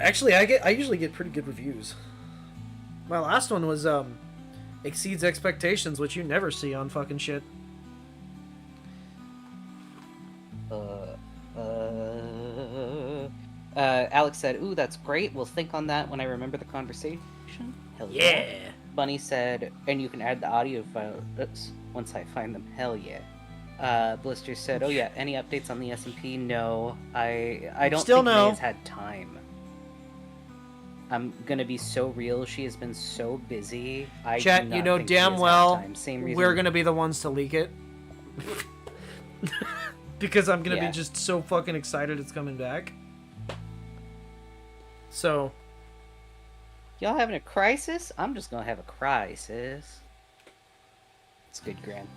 Actually, I usually get pretty good reviews. My last one was exceeds expectations, which you never see on fucking shit. Alex said, ooh, that's great. We'll think on that when I remember the conversation. Hell yeah. Bunny said, and you can add the audio files once I find them. Hell yeah. Blister said, oh yeah, any updates on the S&P? No. I don't think May has had time. I'm gonna be so real, she has been so busy. Chat, you know damn well we're gonna be the ones to leak it. Because I'm gonna be just so fucking excited it's coming back. So, y'all having a crisis? I'm just gonna have a crisis. It's good, Gran.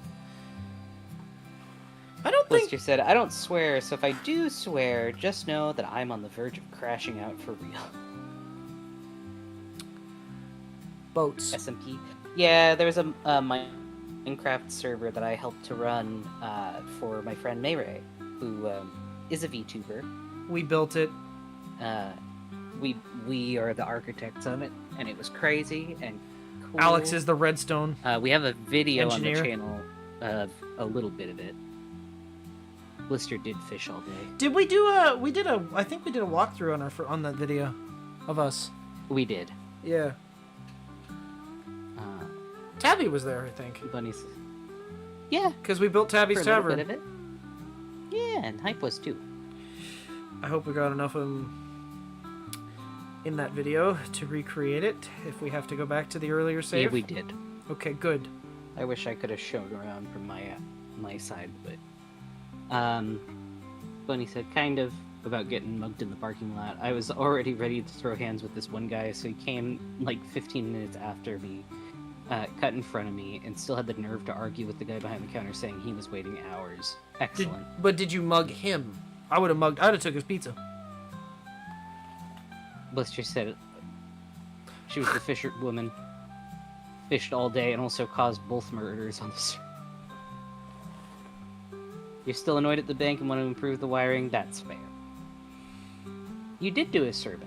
I don't think... Blister said, I don't swear, so if I do swear, just know that I'm on the verge of crashing out for real. Boats. SMP. Yeah, there was a Minecraft server that I helped to run for my friend Mayray, who is a VTuber. We built it. We are the architects of it, and it was crazy and cool. Alex is the redstone. We have a video engineer on the channel of a little bit of it. Blister did fish all day. Did we do a? We did a. I think we did a walkthrough on that video, of us. We did. Yeah. Tabby was there, I think. Bunny's. Yeah. Because we built Tabby's tavern. Bit of it. Yeah, and Hype was too. I hope we got enough of them in that video to recreate it. If we have to go back to the earlier save. Yeah, we did. Okay, good. I wish I could have shown around from my side, but Bunny said kind of about getting mugged in the parking lot. I was already ready to throw hands with this one guy, so he came like 15 minutes after me, cut in front of me, and still had the nerve to argue with the guy behind the counter, saying he was waiting hours. Excellent. But did you mug him? I would have took his pizza. Blister said she was the fisher woman, fished all day, and also caused both murders on the server. You're still annoyed at the bank and want to improve the wiring? That's fair. You did do a survey.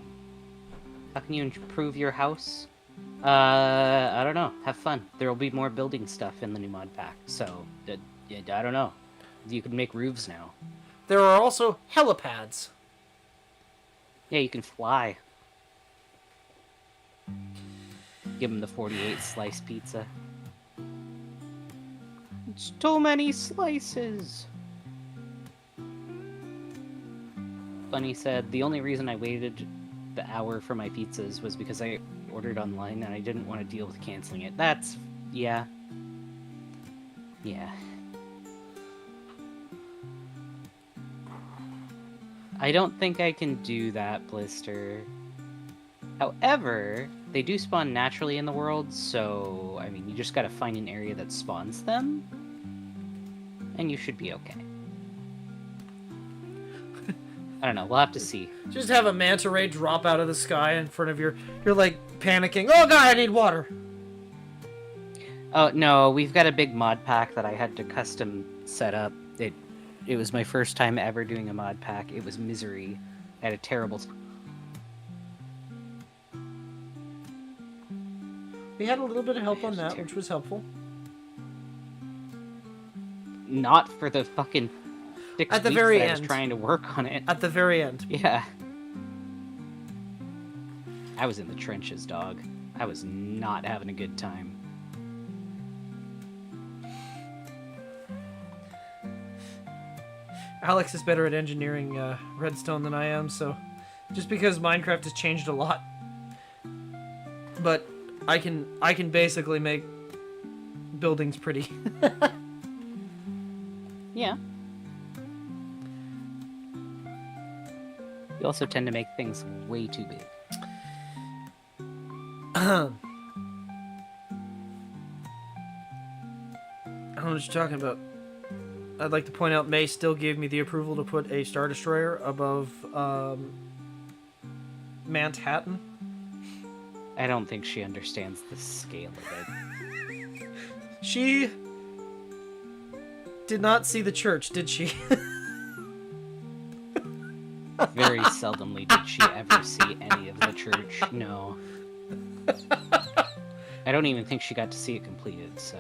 How can you improve your house? I don't know. Have fun. There will be more building stuff in the new mod pack, so I don't know. You can make roofs now. There are also helipads. Yeah, you can fly. Give him the 48 slice pizza. It's too many slices. Bunny said, the only reason I waited the hour for my pizzas was because I ordered online and I didn't want to deal with canceling it. That's... yeah. Yeah. I don't think I can do that, Blister. However, they do spawn naturally in the world, so, I mean, you just gotta find an area that spawns them, and you should be okay. I don't know, we'll have to see. Just have a manta ray drop out of the sky in front of you're like panicking. Oh god, I need water. Oh no, we've got a big mod pack that I had to custom set up. It was my first time ever doing a mod pack. It was misery. I had a terrible We had a little bit of help on It's that, terrible. which was helpful. Not for the fucking 6 At the weeks very that I was end. trying to work on it. At the very end. Yeah. I was in the trenches, dog. I was not having a good time. Alex is better at engineering redstone than I am, so just because Minecraft has changed a lot, but I can basically make buildings pretty. Yeah. You also tend to make things way too big. I don't know what you're talking about. I'd like to point out May still gave me the approval to put a Star Destroyer above Manhattan. I don't think she understands the scale of it. She did not see the church, did she? Very seldomly did she ever see any of the church. No. I don't even think she got to see it completed, so.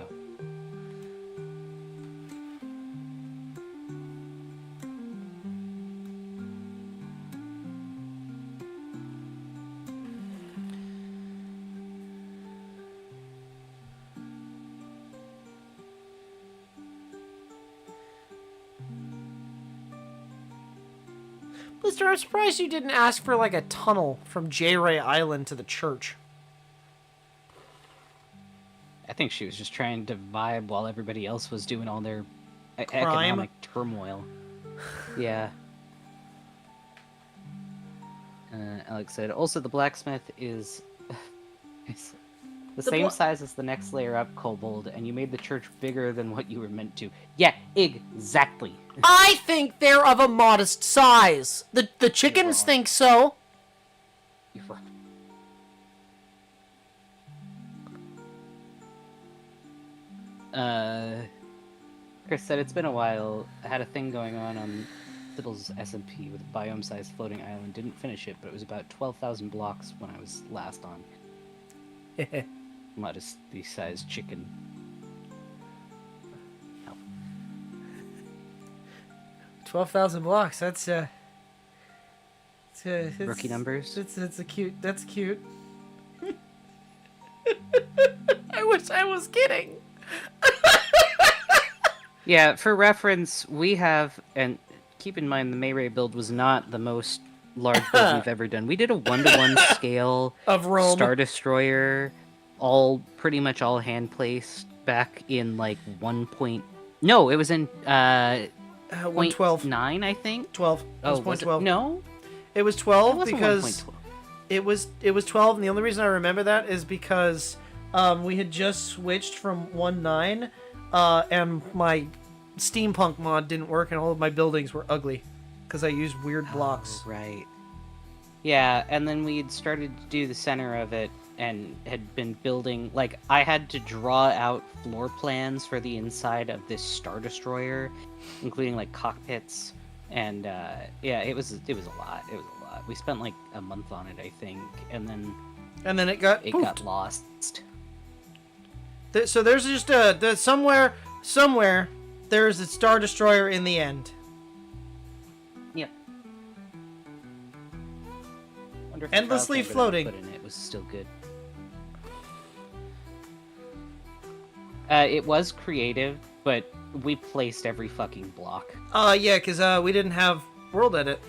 Blister, I'm surprised you didn't ask for like a tunnel from J. Ray Island to the church. I think she was just trying to vibe while everybody else was doing all their Crime? economic turmoil. Yeah. Alex said, also the blacksmith is it's the same size as the next layer up, Kobold, and you made the church bigger than what you were meant to. Yeah, exactly. I think they're of a modest size. The chickens wrong. think so. You're fucked. Chris said it's been a while. I had a thing going on Sybil's SMP with a biome-sized floating island. Didn't finish it, but it was about 12,000 blocks when I was last on. Modestly sized chicken. Oh. 12,000 blocks. That's Rookie numbers. That's a cute. That's cute. I wish I was kidding. Yeah, for reference, we have, and keep in mind the Mayray build was not the most large build we've ever done. We did a 1-to-1 scale Of Rome. Star Destroyer, pretty much all hand placed back in like 1 point. No, it was in 112. 0.9, I think. 12. It was was 0.12. it? No, It was it 12 wasn't because 1.12. it was 12, and the only reason I remember that is because we had just switched from 1.9, and my steampunk mod didn't work, and all of my buildings were ugly because I used weird blocks. Oh, right. Yeah, and then we'd started to do the center of it and had been building, like, I had to draw out floor plans for the inside of this Star Destroyer, including, like, cockpits, and, yeah, it was a lot. It was a lot. We spent, like, a month on it, I think, and then And then it got it poofed. got lost. So there's just somewhere there's a Star Destroyer in the end. Yep. Wonder if the Endlessly trial floating. Put in it was still good. It was creative, but we placed every fucking block. Yeah, because we didn't have world edit.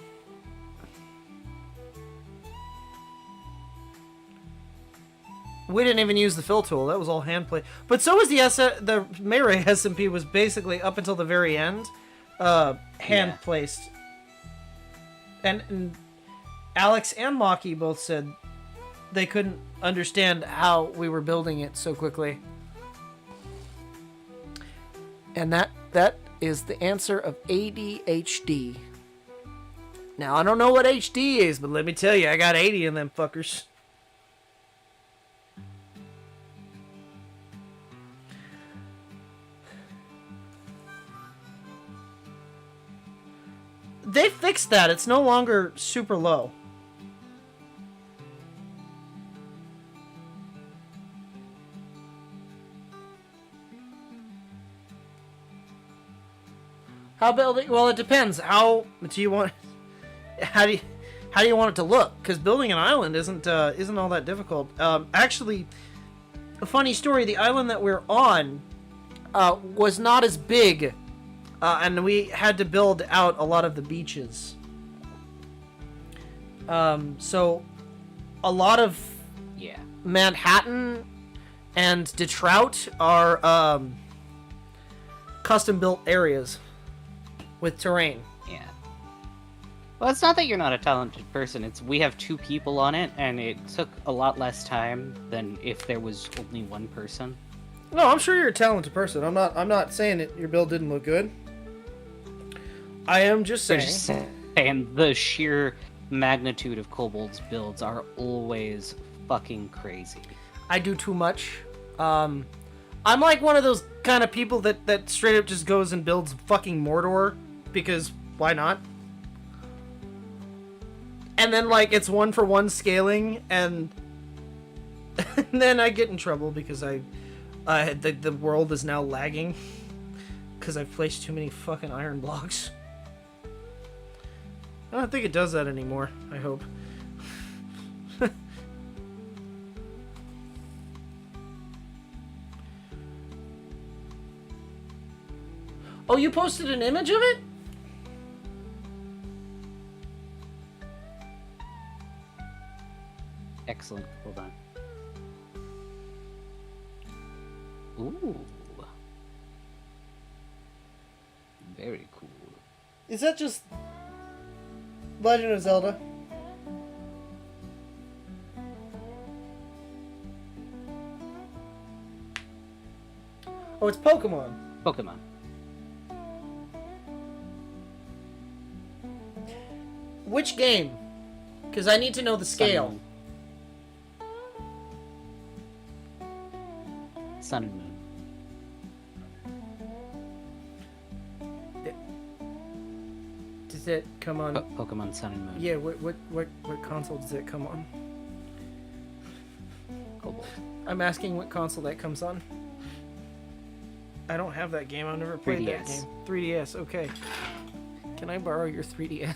We didn't even use the fill tool. That was all hand play. But so was the Mayray SMP was basically up until the very end, hand placed. And Alex and Maki both said they couldn't understand how we were building it so quickly. And that is the answer of ADHD. Now, I don't know what HD is, but let me tell you, I got 80 in them fuckers. They fixed that. It's no longer super low. How building? Well, it depends. How do you want? How do you want it to look? Because building an island isn't all that difficult. Actually, a funny story. The island that we're on was not as big, and we had to build out a lot of the beaches. So a lot of Manhattan and Detroit are custom built areas with terrain. Yeah. Well, it's not that you're not a talented person. It's we have 2 people on it, and it took a lot less time than if there was only 1 person. No, I'm sure you're a talented person. I'm not saying that your build didn't look good. I am just saying. And the sheer magnitude of Kobold's builds are always fucking crazy. I do too much. I'm like one of those kind of people that straight up just goes and builds fucking Mordor because why not? And then like it's 1-for-1 scaling, and then I get in trouble because the world is now lagging because I've placed too many fucking iron blocks. I don't think it does that anymore, I hope. Oh, you posted an image of it? Excellent. Hold on. Ooh. Very cool. Is that just Legend of Zelda? Oh, it's Pokemon. Pokemon. Which game? Because I need to know the scale. Sun and Moon. Does it come on? Pokemon Sun and Moon. Yeah. What console does it come on? Kobold. I'm asking what console that comes on. I don't have that game. I've never played that 3DS. game. 3DS. Okay. Can I borrow your 3DS?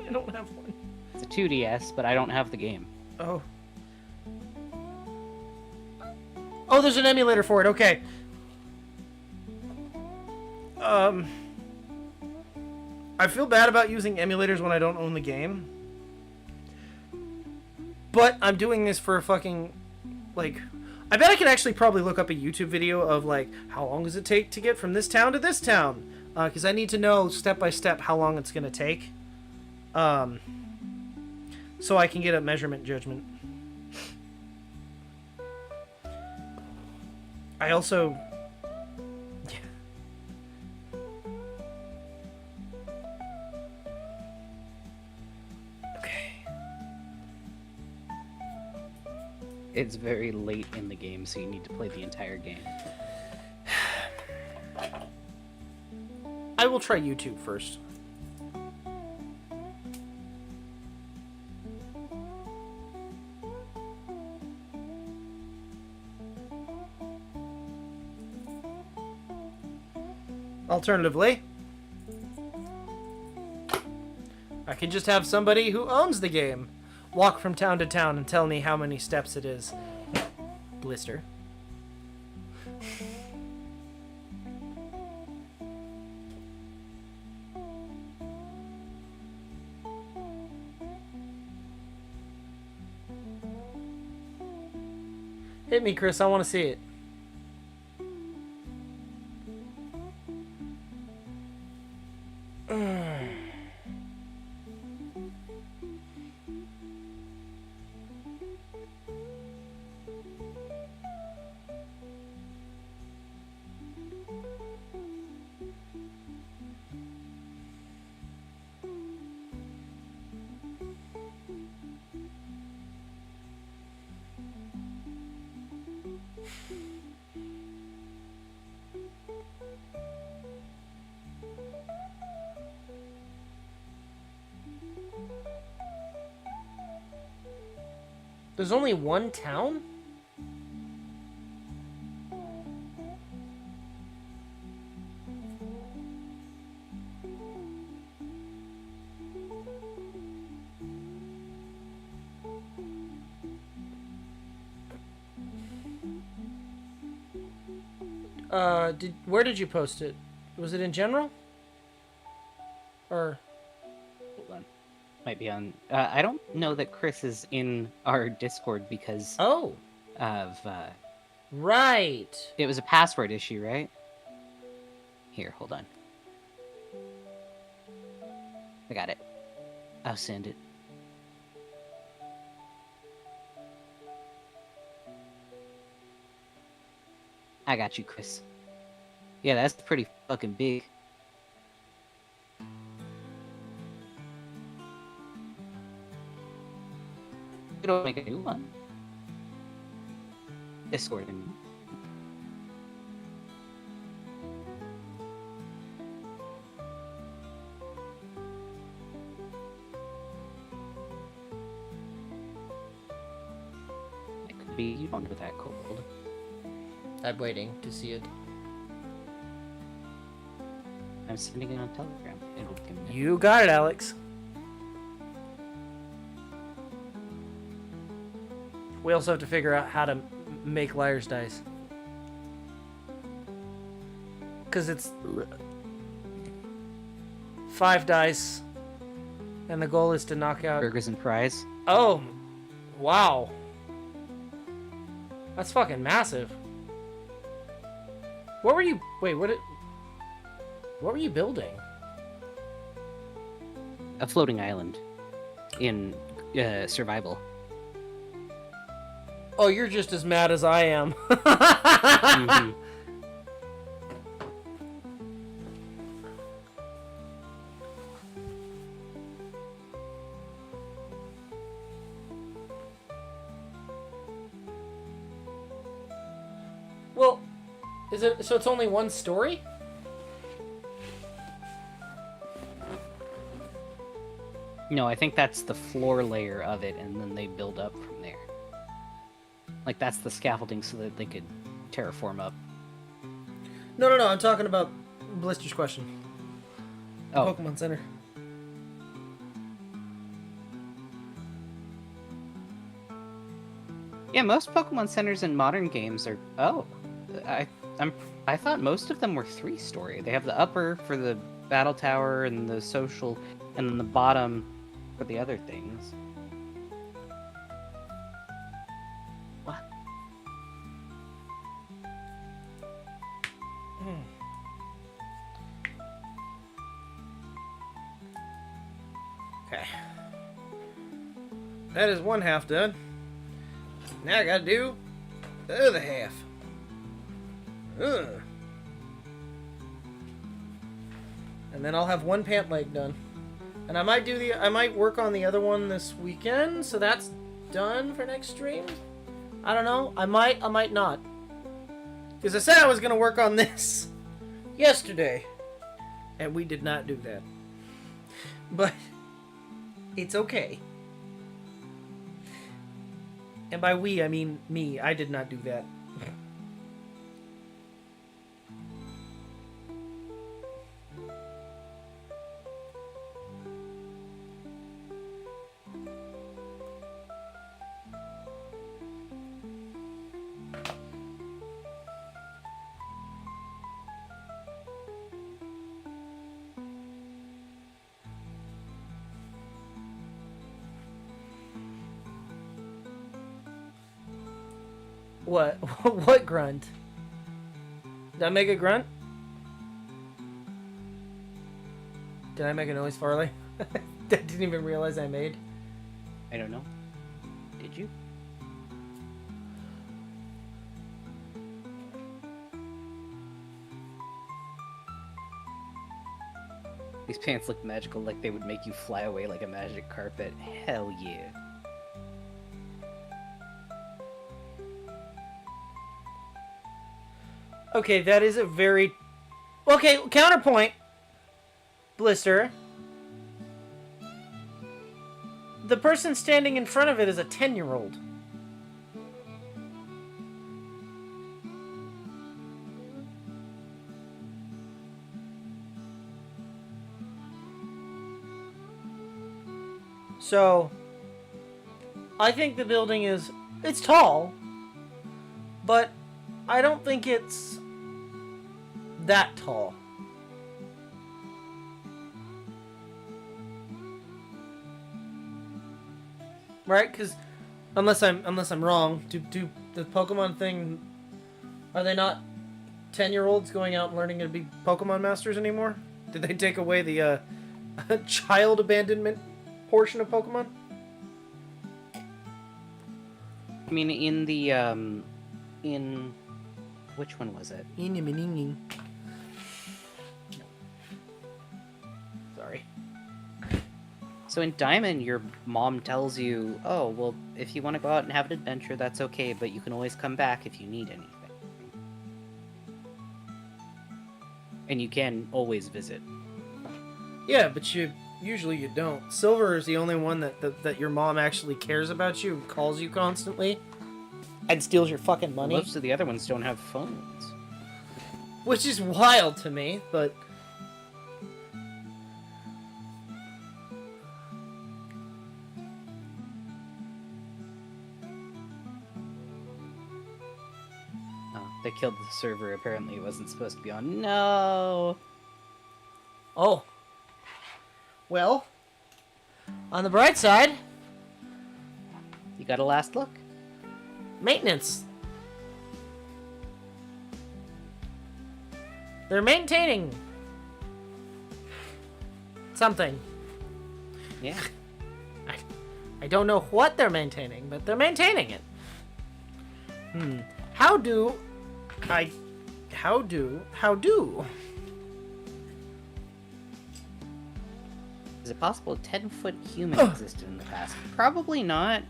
I don't have one. It's a 2DS, but I don't have the game. Oh. Oh, there's an emulator for it. Okay. I feel bad about using emulators when I don't own the game. But I'm doing this for a fucking, like, I bet I could actually probably look up a YouTube video of, like, how long does it take to get from this town to this town? Because I need to know step by step how long it's going to take. So I can get a measurement judgment. I also... Yeah. Okay. It's very late in the game, so you need to play the entire game. I will try YouTube first. Alternatively, I could just have somebody who owns the game walk from town to town and tell me how many steps it is. Blister. Hit me, Chris. I want to see it. There's only one town? Where did you post it? Was it in general? Or... Hold on. Might be on... I don't know that Chris is in our Discord because Oh! of... Right! It was a password issue, right? Here, hold on. I got it. I'll send it. I got you, Chris. Yeah, that's pretty fucking big. We don't make a new one. Discord. It could be you don't know that, Kobold. I'm waiting to see it. I'm sending it on Telegram. It'll give me. You got it, Alex. We also have to figure out how to make liar's dice. Because it's 5 dice, and the goal is to knock out... Burgers and fries. Oh, wow. That's fucking massive. What were you... Wait, what were you building? A floating island in survival. Oh, you're just as mad as I am. Mm-hmm. Well, is it... So it's only one story? No, I think that's the floor layer of it, and then they build up from there. Like, that's the scaffolding so that they could terraform up. No, I'm talking about Blister's question. Oh. Pokemon Center. Yeah, most Pokemon centers in modern games are... Oh. I thought most of them were 3-story. They have the upper for the battle tower and the social, and then the bottom for the other things. What? Okay. That is one half done. Now I gotta do the other half. Ugh. And then I'll have one pant leg done. And I might work on the other one this weekend, so that's done for next stream. I don't know. I might not. Because I said I was gonna work on this yesterday. And we did not do that. But it's okay. And by we, I mean me. I did not do that. What? What grunt? Did I make a grunt? Did I make a noise, Farley? I didn't even realize I made. I don't know. Did you? These pants look magical, like they would make you fly away like a magic carpet. Hell yeah. Okay, that is a very... Okay, counterpoint. Blister. The person standing in front of it is a 10-year-old. So, I think the building it's tall, but I don't think it's that tall. Right? Because unless I'm wrong, do the Pokemon thing, are they not 10-year-olds going out and learning to be Pokemon masters anymore? Did they take away the child abandonment portion of Pokemon? I mean, in the in which one was it? Sorry. So in Diamond, your mom tells you, "Oh, well, if you want to go out and have an adventure, that's okay, but you can always come back if you need anything." And you can always visit. Yeah, but usually you don't. Silver is the only one that your mom actually cares about you, calls you constantly, and steals your fucking money. Most of the other ones don't have phones. Which is wild to me, but... Oh, they killed the server. Apparently it wasn't supposed to be on. No! Oh. Well, on the bright side... You got a last look? Maintenance. They're maintaining... something. Yeah. I don't know what they're maintaining, but they're maintaining it. How do... Is it possible a 10-foot human existed in the past? Probably not.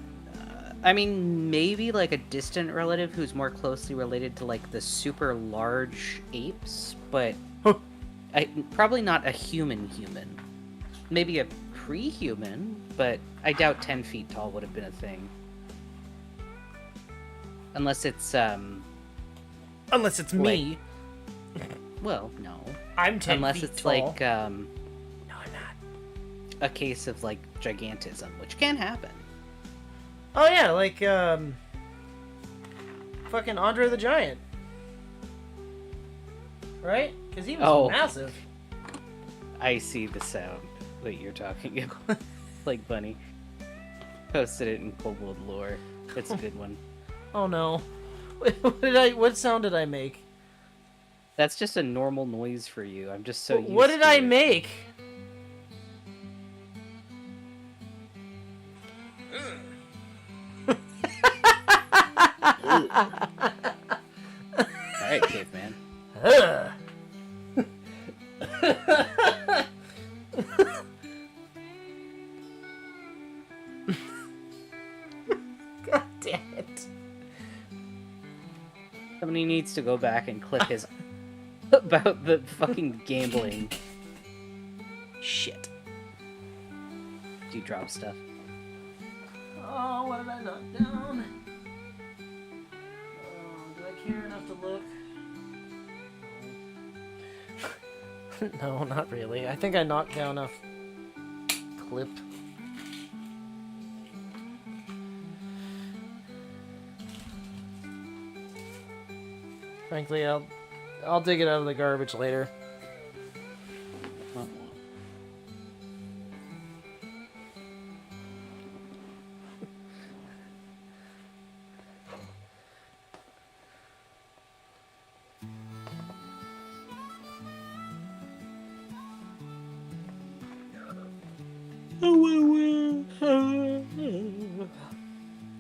I mean, maybe like a distant relative who's more closely related to like the super large apes, but probably not a human. Maybe a pre-human, but I doubt 10 feet tall would have been a thing. Unless it's me. Well, no. I'm 10 Unless feet it's tall. like No, I'm not. a case of like gigantism, which can happen. Oh yeah, like fucking Andre the Giant, right? Because he was massive. I see the sound that you're talking about. Like Bunny posted it in Kobold lore. It's a good one. Oh no, what sound did I make? That's just a normal noise for you. I'm just so used What did to I it. make? Alright, caveman. God damn it. Somebody needs to go back and clip his about the fucking gambling. Shit. Do you drop stuff? Oh, what did I knock down? Oh, do I care enough to look? No, not really. I think I knocked down a clip. Frankly, I'll dig it out of the garbage later.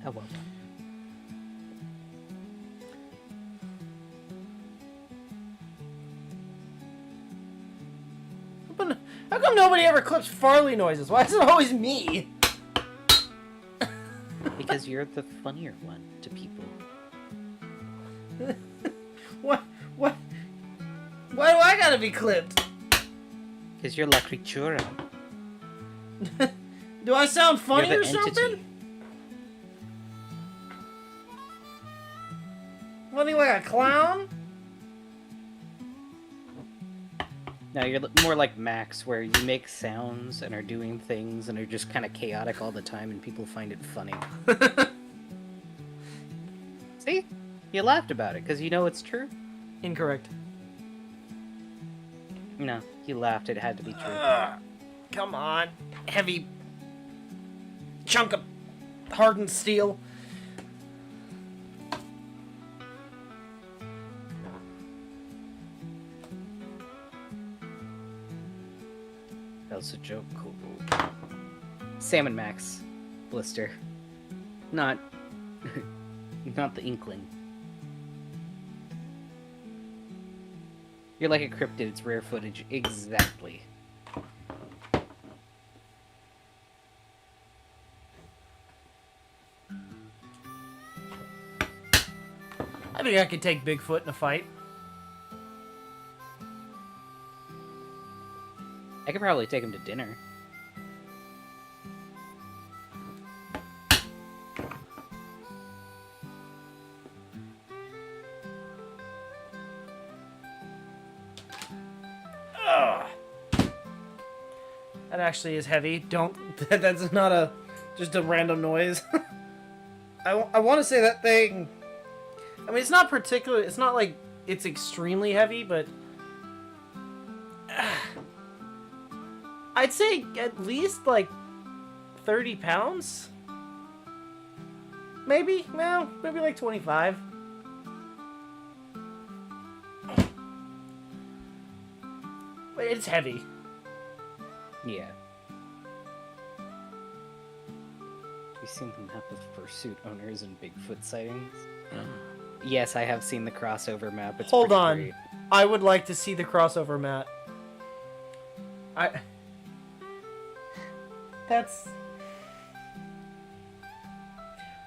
Oh well. How come nobody ever clips Farley noises? Why is it always me? Because you're the funnier one to people. What? Why do I gotta be clipped? Because you're La Creatura. Do I sound funny You're or the something? entity. Funny like a clown? No, you're more like Max, where you make sounds and are doing things and are just kind of chaotic all the time, and people find it funny. See? You laughed about it, because you know it's true? Incorrect. No, you laughed. It had to be true. Come on. Heavy chunk of hardened steel. That was a joke, Kobold. Salmon Max. Blister. Not... not the Inkling. You're like a cryptid, it's rare footage. Exactly. I think I could take Bigfoot in a fight. I could probably take him to dinner. That actually is heavy. Don't. That's not just a random noise. I want to say that thing. I mean, it's not particular. It's not like it's extremely heavy, but I'd say at least like 30 pounds. Maybe? No, maybe like 25. But it's heavy. Yeah. Have you seen the map of fursuit owners and Bigfoot sightings? Yes, I have seen the crossover map. It's Hold pretty on. great. I would like to see the crossover mat. That's...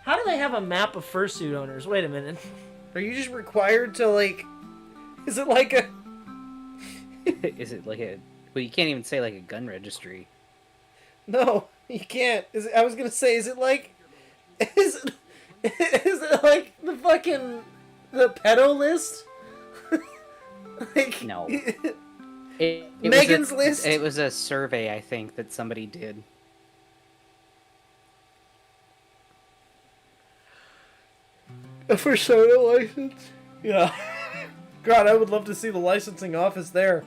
How do they have a map of fursuit owners? Wait a minute. Are you just required to, like... Is it like a... Is it like a... Well, you can't even say like a gun registry. No, you can't. I was gonna say, is it like... Is it like the fucking... The pedo list? Like... No. Megan's list? It was a survey, I think, that somebody did. A persona license? Yeah. God, I would love to see the licensing office there.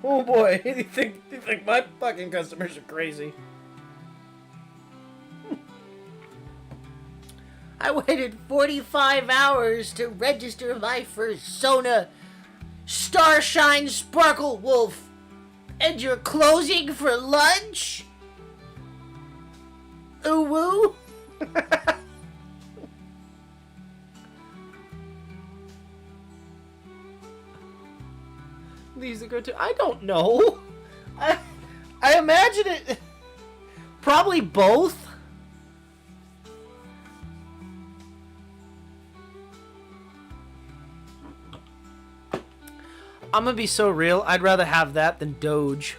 Oh boy, you think my fucking customers are crazy? I waited 45 hours to register my persona, Starshine Sparkle Wolf, and you're closing for lunch? Ooh woo? These are good too. I don't know. I imagine it. Probably both. I'm gonna be so real. I'd rather have that than Doge.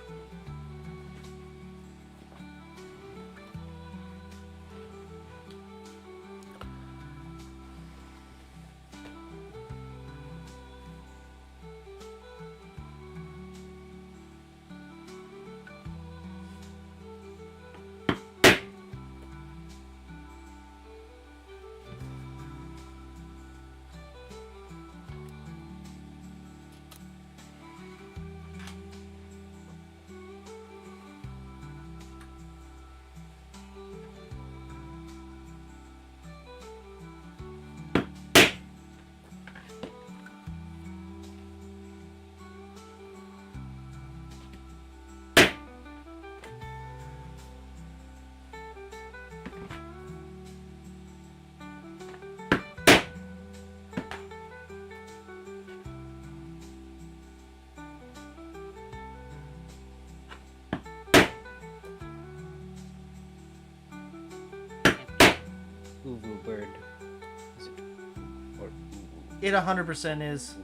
Uvu bird. Is it? Or uvu? It 100% is.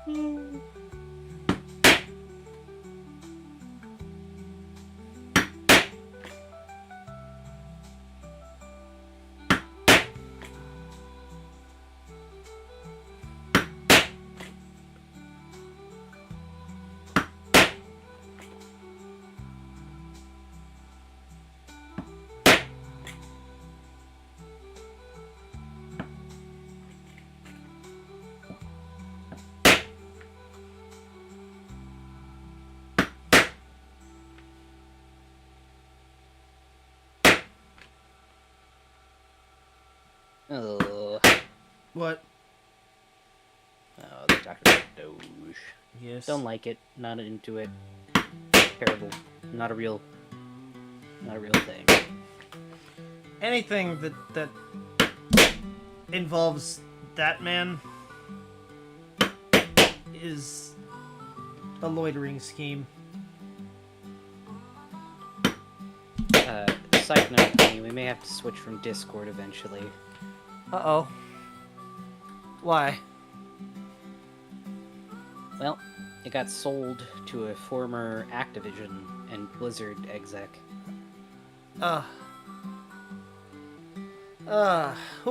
Uvu. Oh, What? they talked about Doge. Yes. Don't like it. Not into it. Terrible. Not a real thing. Anything that involves that man is a loitering scheme. Side note, Penny, we may have to switch from Discord eventually. Uh-oh. Why? Well, it got sold to a former Activision and Blizzard exec. Who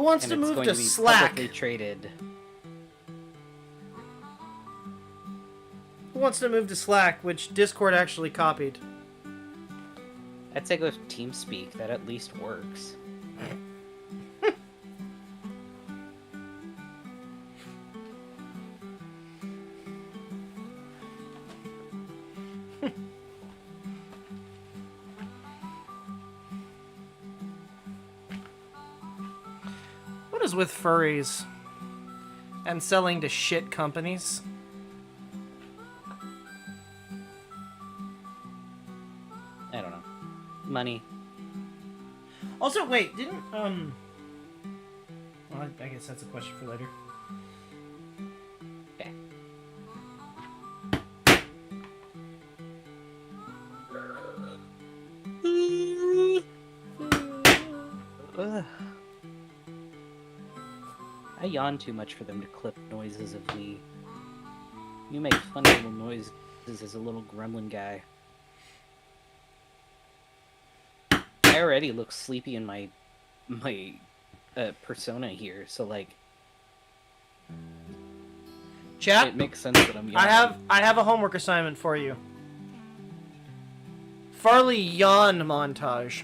wants And to it's move going to to be Slack? publicly traded. Who wants to move to Slack, which Discord actually copied? I'd say go with TeamSpeak. That at least works. What is with furries and selling to shit companies? I don't know. Money. Also, wait, didn't well, I guess that's a question for later. Okay. Ugh. I yawn too much for them to clip noises of me. You make funny little noises as a little gremlin guy. I already look sleepy in my persona here, so like Chat, it makes sense that I'm yawning. I have a homework assignment for you. Farley yawn montage.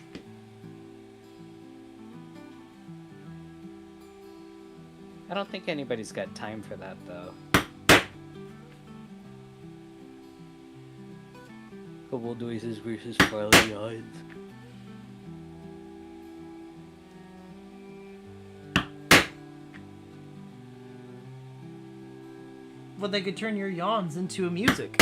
I don't think anybody's got time for that though. Kobold noises versus Farley yawns. Well, they could turn your yawns into a music.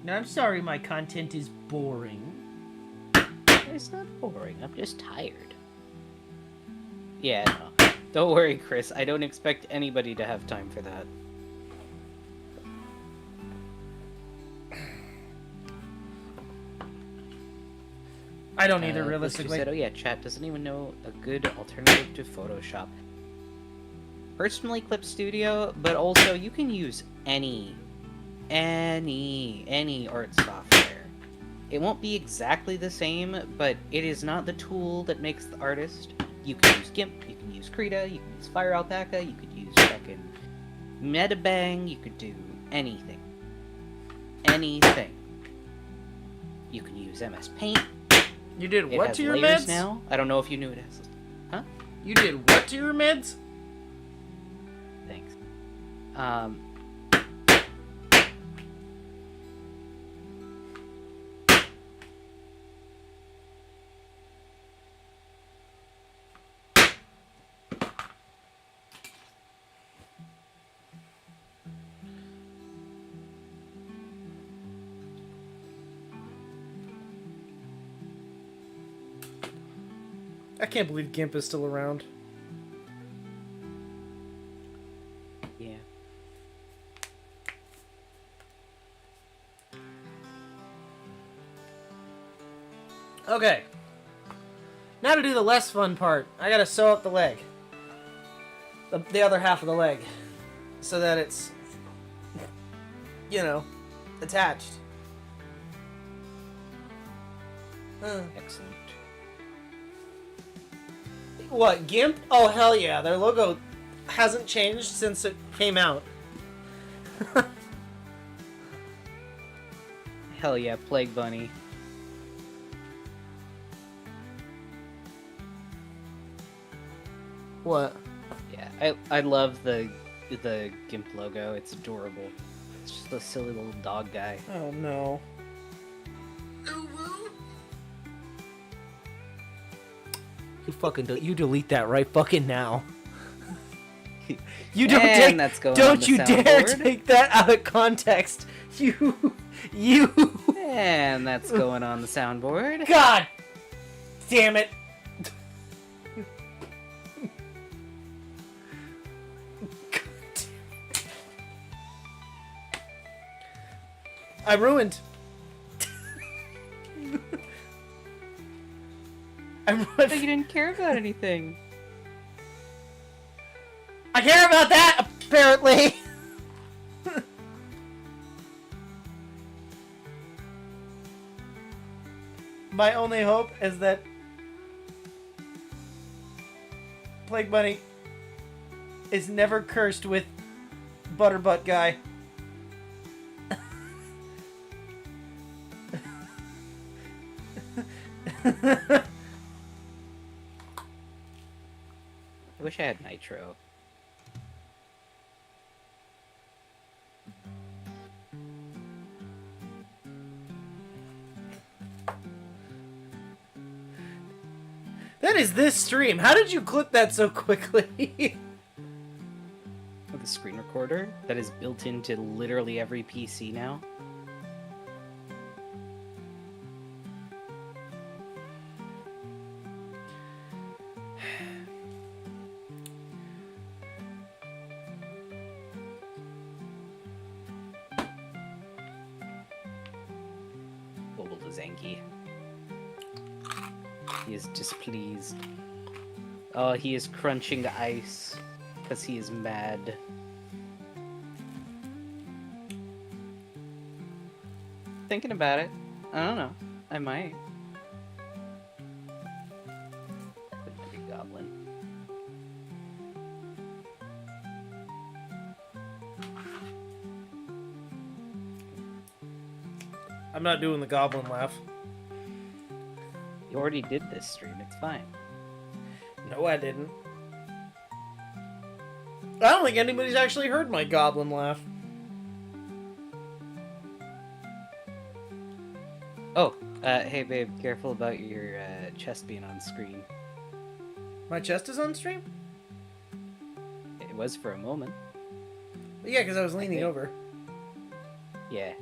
Now, I'm sorry my content is boring. It's not boring, I'm just tired. Yeah, no. Don't worry, Chris. I don't expect anybody to have time for that. I don't either, Blister realistically. said, oh yeah, chat, doesn't anyone know a good alternative to Photoshop? Personally, Clip Studio, but also you can use any art software. It won't be exactly the same, but it is not the tool that makes the artist. You can use GIMP, you can use Krita, you can use Fire Alpaca, you could use fucking Metabang, you could do anything. Anything. You can use MS Paint. You did It what has to your layers meds? now. I don't know if you knew it has. Huh? You did what to your meds? Thanks. I can't believe GIMP is still around. Yeah. Okay. Now to do the less fun part. I gotta sew up the leg. The other half of the leg. So that it's, you know, attached. Excellent. What, GIMP? Oh, hell yeah. Their logo hasn't changed since it came out. Hell yeah, Plague Bunny. What? Yeah, I love the GIMP logo. It's adorable. It's just a silly little dog guy. Oh no. You fucking you delete that right fucking now. You don't And take. that's going on Don't the you dare soundboard. take that out of context. You. And that's going on the soundboard. God damn it. I'm ruined. I'm But you ruined. didn't care about anything. I care about that, apparently. My only hope is that Plague Bunny is never cursed with Butterbutt Guy. I wish I had nitro. That is this stream. How did you clip that so quickly? With a screen recorder that is built into literally every PC now. Kobold is angry. He is displeased. Oh, he is crunching ice because he is mad. Thinking about it. I don't know. I might. Could be a goblin. I'm not doing the goblin laugh. You already did this stream. It's fine. No, I didn't. I don't think anybody's actually heard my goblin laugh. Oh, hey babe, careful about your chest being on screen. My chest is on stream? It was for a moment. Yeah, because I was leaning think. over. Yeah.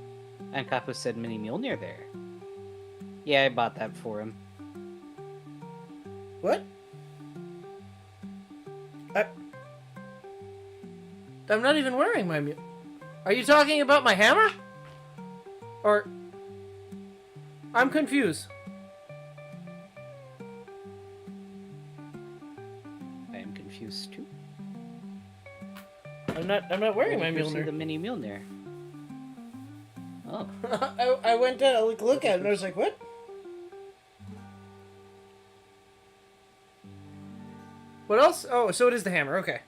And Capo said mini Mjolnir there. Yeah, I bought that for him. What? I'm not even wearing my... Are you talking about my hammer? Or... I'm confused. I am confused too. I'm not wearing my Where did you see Mjolnir. the mini Mjolnir. Oh. I went to look at it and I was like, what? What else? Oh, so it is the hammer. Okay.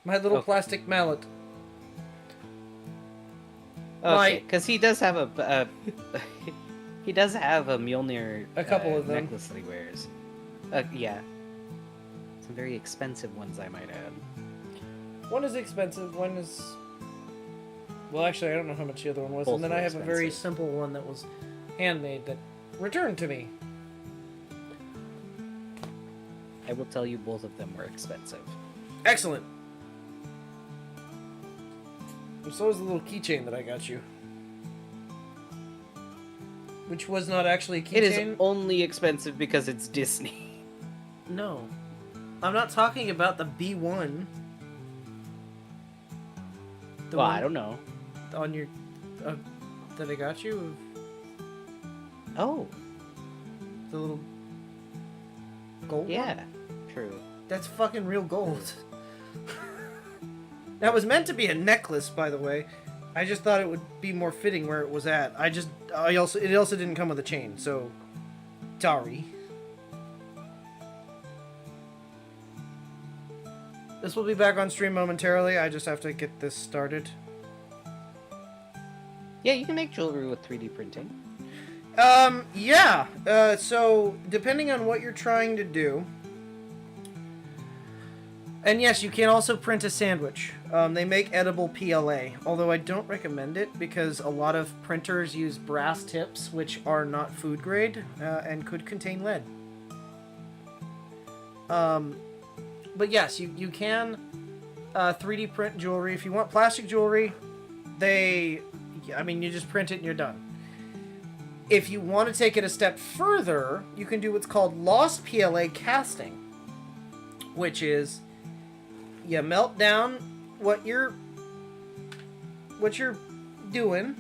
My little Okay. plastic mallet. Okay, because he does have a he does have a Mjolnir A couple of them. necklace that he wears. Yeah. Some very expensive ones, I might add. One is expensive, one is... Well, actually, I don't know how much the other one was. Both and then were I have a very expensive. simple one that was handmade that returned to me. I will tell you both of them were expensive. Excellent. And so is the little keychain that I got you. Which was not actually a keychain. It is only expensive because it's Disney. No. I'm not talking about the B1. The Well, one I don't know. on your... that I got you? Oh, The little... gold one? yeah. True. That's fucking real gold. That was meant to be a necklace, by the way. I just thought it would be more fitting where it was at. It also didn't come with a chain, so sorry. This will be back on stream momentarily. I just have to get this started. Yeah, you can make jewelry with 3D printing. Yeah. So depending on what you're trying to do, And yes, you can also print a sandwich. They make edible PLA, although I don't recommend it because a lot of printers use brass tips, which are not food grade and could contain lead. But yes, you can 3D print jewelry. If you want plastic jewelry, you just print it and you're done. If you want to take it a step further, you can do what's called lost PLA casting, which is you melt down what you're doing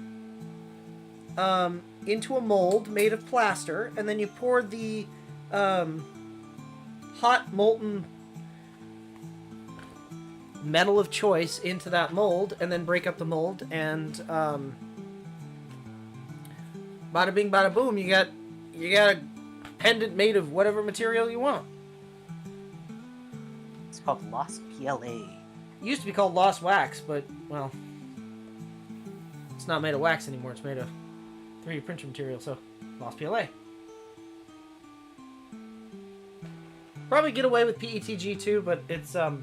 into a mold made of plaster, and then you pour the hot molten metal of choice into that mold, and then break up the mold, and bada bing bada boom, you got a pendant made of whatever material you want. It's called Lost PLA. It used to be called Lost Wax, but, well, it's not made of wax anymore. It's made of 3D printer material, so Lost PLA. Probably get away with PETG too, but it's a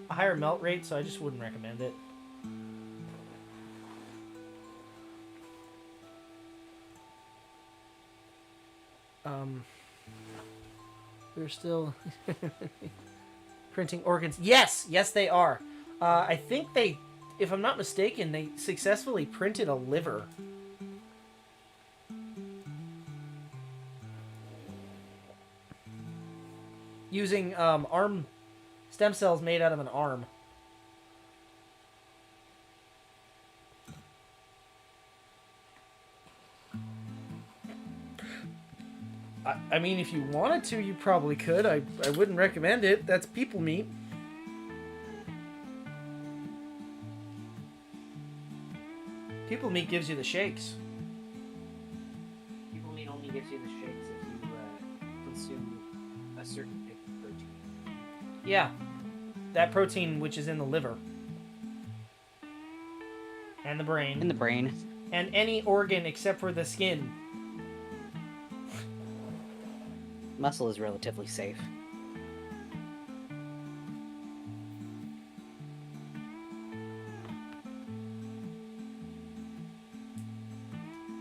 higher melt rate, so I just wouldn't recommend it. We're still printing organs. Yes, they are. I think they, if I'm not mistaken, they successfully printed a liver. Using arm stem cells made out of an arm. I mean, if you wanted to, you probably could. I wouldn't recommend it. That's people meat. People meat gives you the shakes. People meat only gives you the shakes if you consume a certain type of protein. Yeah. That protein which is in the liver. And the brain. In the brain. And any organ except for the skin. Muscle is relatively safe.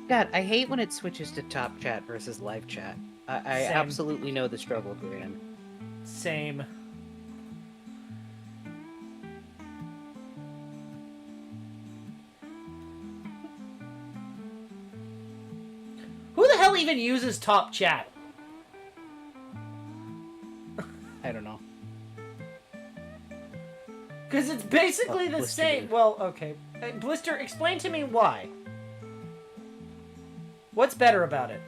God, I hate when it switches to top chat versus live chat. I Same. absolutely know the struggle you're in. Same. Who the hell even uses top chat? I don't know. Because it's basically the Blister same. did. Well, okay. Blister, explain to me why. What's better about it?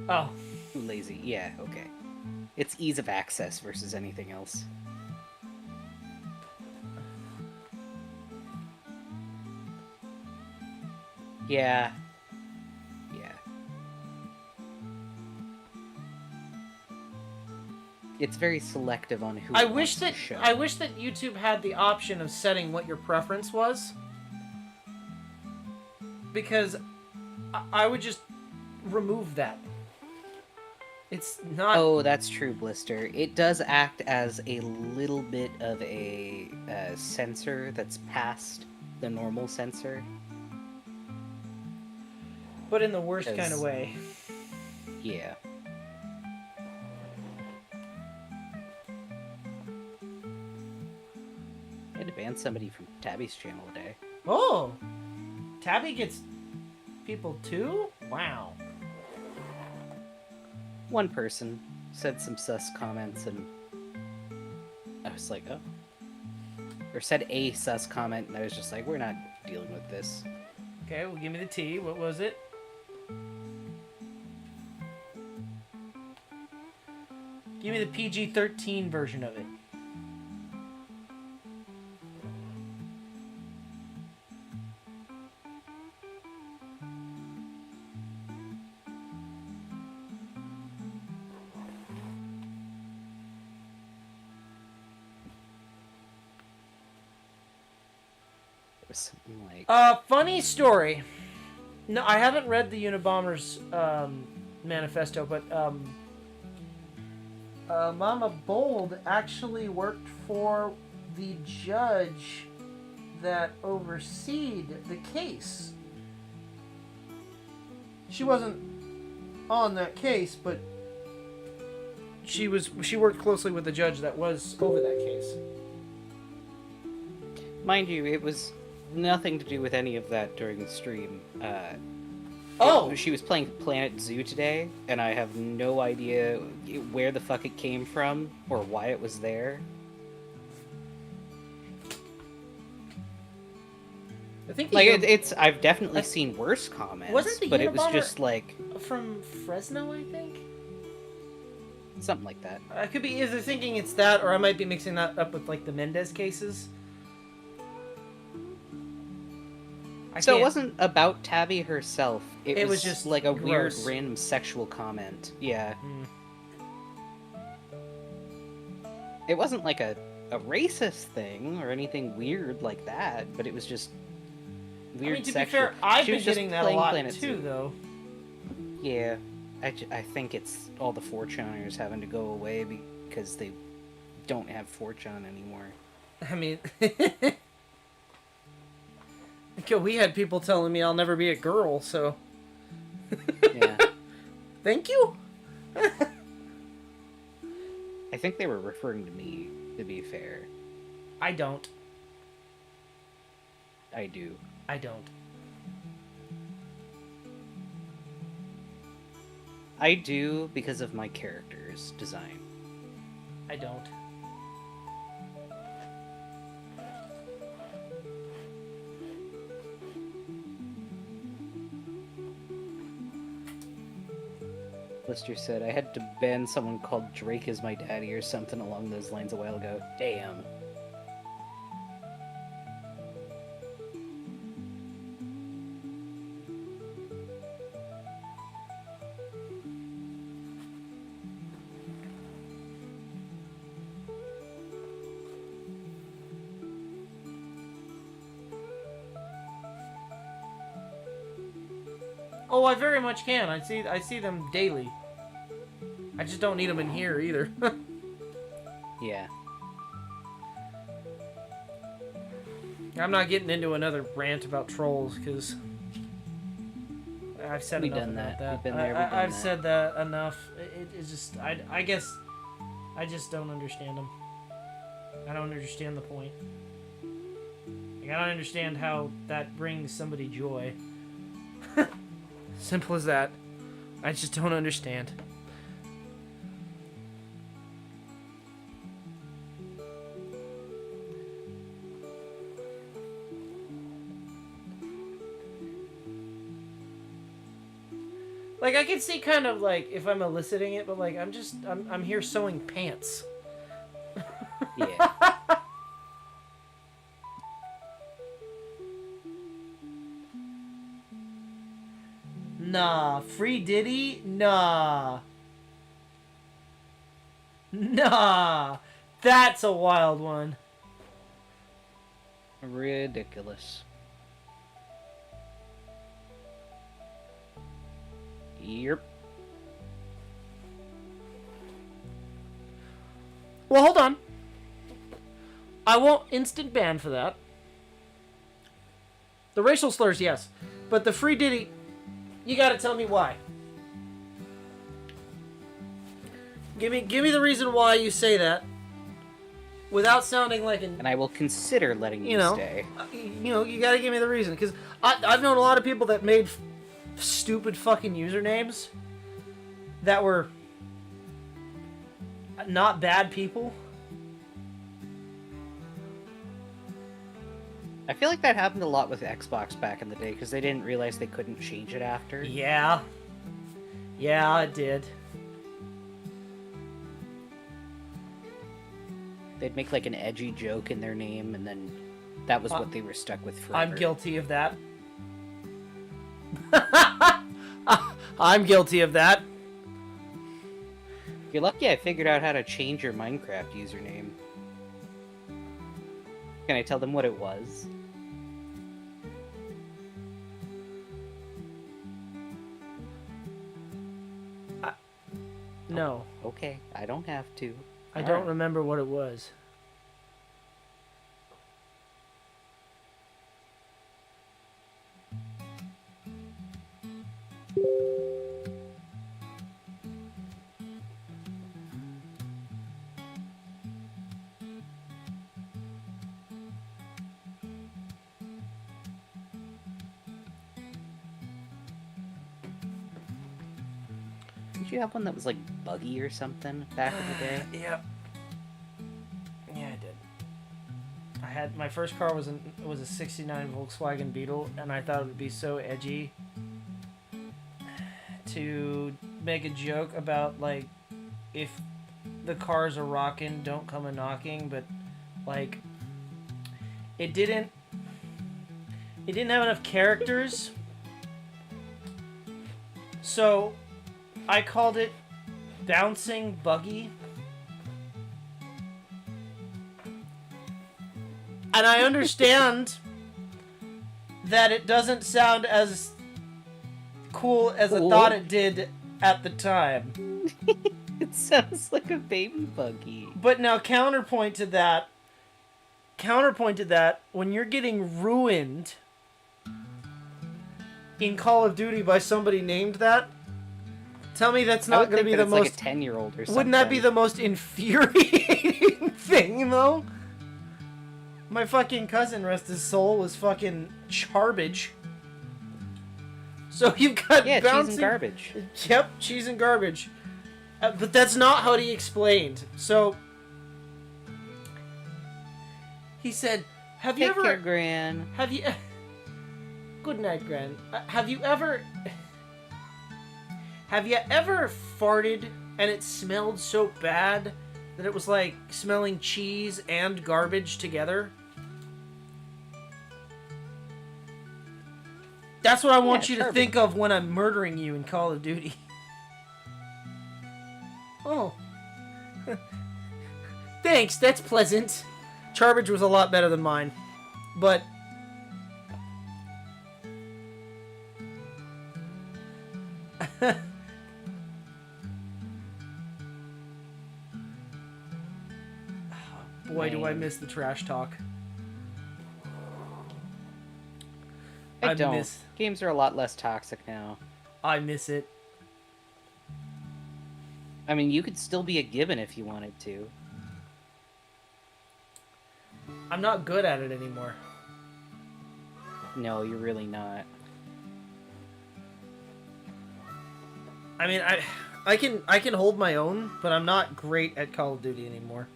Oh. Too lazy. Yeah, okay. It's ease of access versus anything else. Yeah. Yeah. It's very selective on who I it wish wants to show. that YouTube had the option of setting what your preference was. Because I would just remove that. It's not... Oh, that's true, Blister. It does act as a little bit of a sensor that's past the normal sensor. But in the worst kind of Because- way. Yeah. I had to ban somebody from Tabby's channel today. Oh! Tabby gets people too? Wow. One person said some sus comments, and I was like, oh. Or said a sus comment, and I was just like, we're not dealing with this. Okay, well, give me the T. What was it? Give me the PG-13 version of it. It was something like, Funny story. No, I haven't read the Unabomber's manifesto, but Mama Bold actually worked for the judge that overseed the case. She wasn't on that case, but she worked closely with the judge that was over that case. Mind you, it was nothing to do with any of that during the stream. She was playing Planet Zoo today, and I have no idea where the fuck it came from or why it was there. I think I've definitely seen worse comments, but it was just like from Fresno, I think. Something like that. I could be either thinking it's that, or I might be mixing that up with like the Mendez cases. So it wasn't about Tabby herself. It was just like a weird, gross. random sexual comment. Yeah. It wasn't like a racist thing or anything weird like that, but it was just weird. I mean, to sexual. be fair, I've She been was just getting that a playing lot Planet too, Zoo. though. Yeah, I think it's all the 4chaners having to go away because they don't have 4chan anymore. I mean, we had people telling me I'll never be a girl, so Yeah. thank you. I think they were referring to me, to be fair. I don't. I do. I don't. I do because of my character's design. I don't. Lister said, I had to ban someone called Drake is my daddy or something along those lines a while ago. Damn. Oh, I very much can. I see them daily. I just don't need them in here either. Yeah. I'm not getting into another rant about trolls because I've said We've enough done about that. that. We've been there, we've done I've that. said that enough. It's just I guess I just don't understand them. I don't understand the point. Like, I don't understand how that brings somebody joy. Simple as that. I just don't understand. Like, I can see kind of like if I'm eliciting it, but like I'm here sewing pants. Yeah. Nah, free Diddy? Nah. Nah. That's a wild one. Ridiculous. Yep. Well, hold on. I won't instant ban for that. The racial slurs, yes. But the free Diddy, you gotta tell me why. Give me the reason why you say that. Without sounding like an... And I will consider letting you stay. You gotta give me the reason. Because I've known a lot of people that made stupid fucking usernames that were not bad people. I feel like that happened a lot with Xbox back in the day because they didn't realize they couldn't change it after. Yeah. Yeah, it did. They'd make like an edgy joke in their name, and then that was what they were stuck with forever. I'm guilty of that. I'm guilty of that. You're lucky I figured out how to change your Minecraft username. Can I tell them what it was? No. Okay, I don't have to. I All don't right. remember what it was. Did you have one that was like buggy or something back in the day? Yep. Yeah, I did. I had my first car was a '69 Volkswagen Beetle, and I thought it would be so edgy to make a joke about like if the cars are rocking, don't come a knocking, but like it didn't have enough characters, so I called it Bouncing Buggy. And I understand that it doesn't sound as cool as I thought it did at the time. It sounds like a baby buggy. But now counterpoint to that, when you're getting ruined in Call of Duty by somebody named that, tell me that's not going to be the most... like a 10-year-old or something. Wouldn't that be the most infuriating thing, though? My fucking cousin, rest his soul, was fucking charbage. So you've got bouncing... cheese and garbage. Yep, cheese and garbage. But that's not how he explained. So... He said, have you Take ever... care, Gran. Have you... Good night, Gran. Have you ever... Have you ever farted and it smelled so bad that it was like smelling cheese and garbage together? That's what I want you to think of when I'm murdering you in Call of Duty. Oh. Thanks, that's pleasant. Charbage was a lot better than mine. But... Boy, do I miss the trash talk. I don't. Games are a lot less toxic now. I miss it. I mean, you could still be a gibbon if you wanted to. I'm not good at it anymore. No, you're really not. I mean, I can hold my own, but I'm not great at Call of Duty anymore.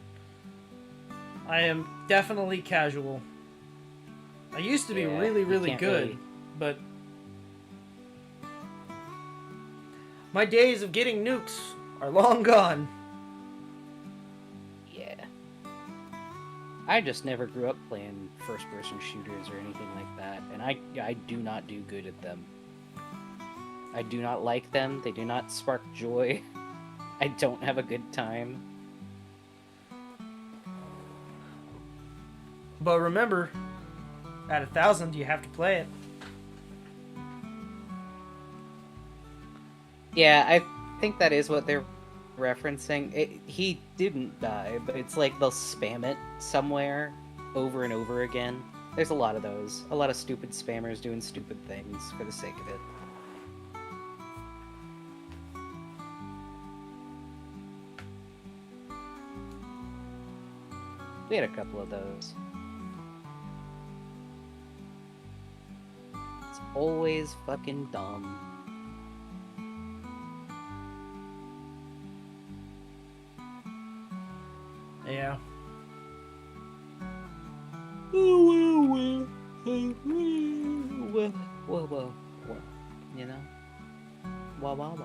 I am definitely casual. I used to be really good, but my days of getting nukes are long gone. Yeah. I just never grew up playing first-person shooters or anything like that, and I do not do good at them. I do not like them. They do not spark joy. I don't have a good time. But remember, at 1,000, you have to play it. Yeah, I think that is what they're referencing. He didn't die, but it's like they'll spam it somewhere over and over again. There's a lot of those. A lot of stupid spammers doing stupid things for the sake of it. We had a couple of those. It's always fucking dumb. Yeah. Whoa. You know? Wah.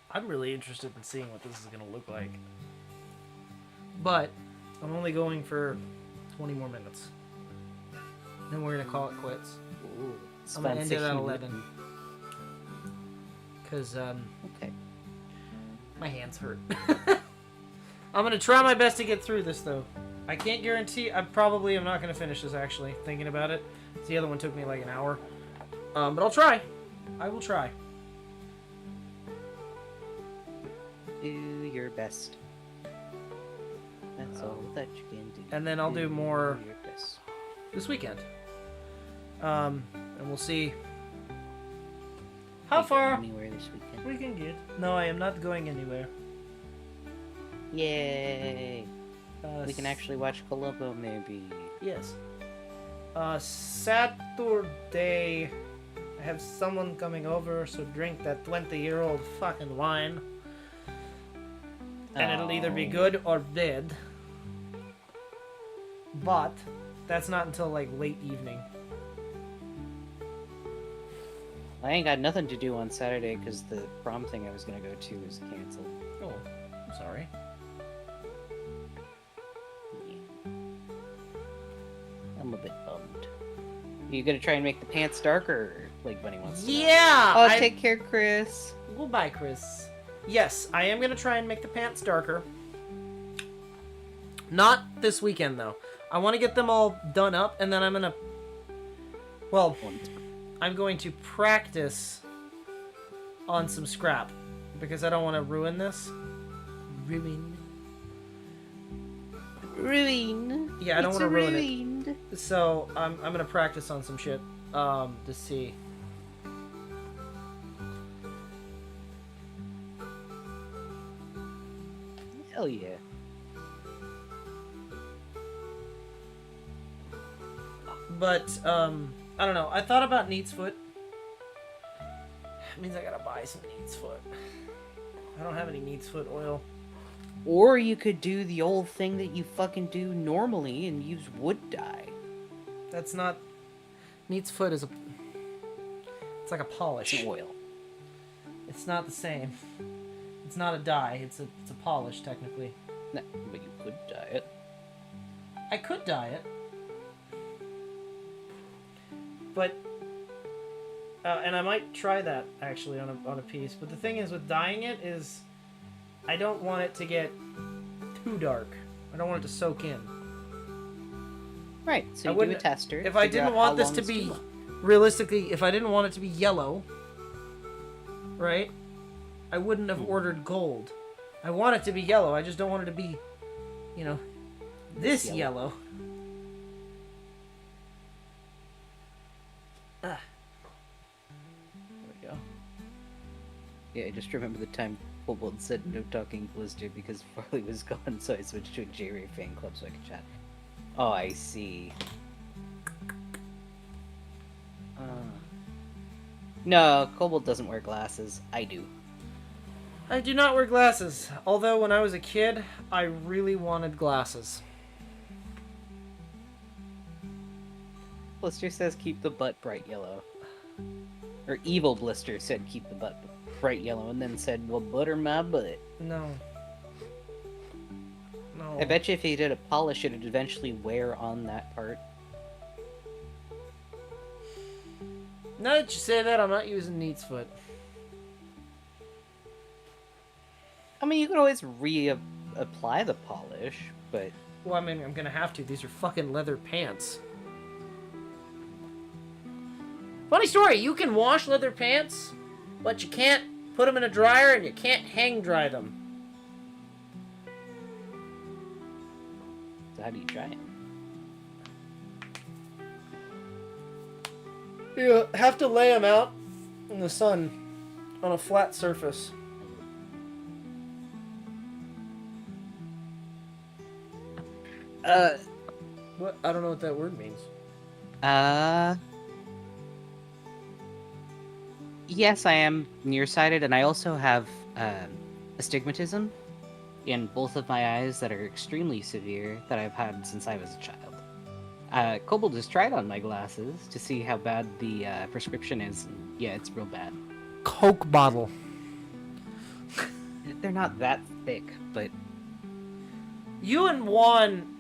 I'm really interested in seeing what this is going to look like. But I'm only going for 20 more minutes. Then we're going to call it quits. Ooh, I'm going to end it at 11. Because, okay. my hands hurt. I'm going to try my best to get through this, though. I can't guarantee. I probably am not going to finish this, actually, thinking about it. The other one took me like an hour. But I'll try. I will try. Do your best. That's all that you can do. And then I'll do more your best. this weekend. And we'll see how far Anywhere this weekend. we can get. No, I am not going anywhere. Yay! We can actually watch Columbo, maybe. Yes. Saturday, I have someone coming over, so drink that 20-year-old fucking wine. And it'll either be good or bad. But that's not until like late evening. I ain't got nothing to do on Saturday because the prom thing I was gonna go to is canceled. Oh, I'm sorry. Yeah. I'm a bit bummed. You gonna try and make the pants darker, like Bunny wants to know? Yeah! Oh, take care, Chris. Goodbye, Chris. Yes, I am going to try and make the pants darker. Not this weekend, though. I want to get them all done up, and then I'm going to... Well, I'm going to practice on some scrap. Because I don't want to ruin this. Ruin. Yeah, I don't want to ruin it. So, I'm going to practice on some shit. To see... Hell yeah. But, I don't know. I thought about Neat's Foot. That means I gotta buy some Neat's Foot. I don't have any Neat's Foot oil. Or you could do the old thing that you fucking do normally and use wood dye. That's not... Neat's Foot is a... It's like a polish. It's oil. It's not the same. It's not a dye. It's a polish, technically. No, but you could dye it. I could dye it. But... and I might try that, actually, on a piece. But the thing is, with dyeing it, is... I don't want it to get too dark. I don't want it to soak in. Right, so you do a tester. If I didn't want this to be... Realistically, if I didn't want it to be yellow... Right? I wouldn't have ordered gold. I want it to be yellow. I just don't want it to be, you know, this yellow. Ah. There we go. Yeah, I just remember the time Kobold said no talking Blister because Farley was gone, so I switched to a J-Ray fan club so I could chat. Oh, I see. No, Kobold doesn't wear glasses. I do. I do not wear glasses. Although when I was a kid, I really wanted glasses. Blister says keep the butt bright yellow. Or Evil Blister said keep the butt bright yellow and then said, well, butter my butt. No. No. I bet you if he did a polish, it'd eventually wear on that part. Now that you say that, I'm not using Neat's Foot. I mean, you could always reapply the polish, but... Well, I mean, I'm gonna have to. These are fucking leather pants. Funny story, you can wash leather pants, but you can't put them in a dryer and you can't hang dry them. So how do you dry it? You have to lay them out in the sun on a flat surface. What? I don't know what that word means. Yes, I am nearsighted, and I also have astigmatism in both of my eyes that are extremely severe that I've had since I was a child. Kobold just tried on my glasses to see how bad the prescription is, and yeah, it's real bad. Coke bottle. They're not that thick, but... You and Juan,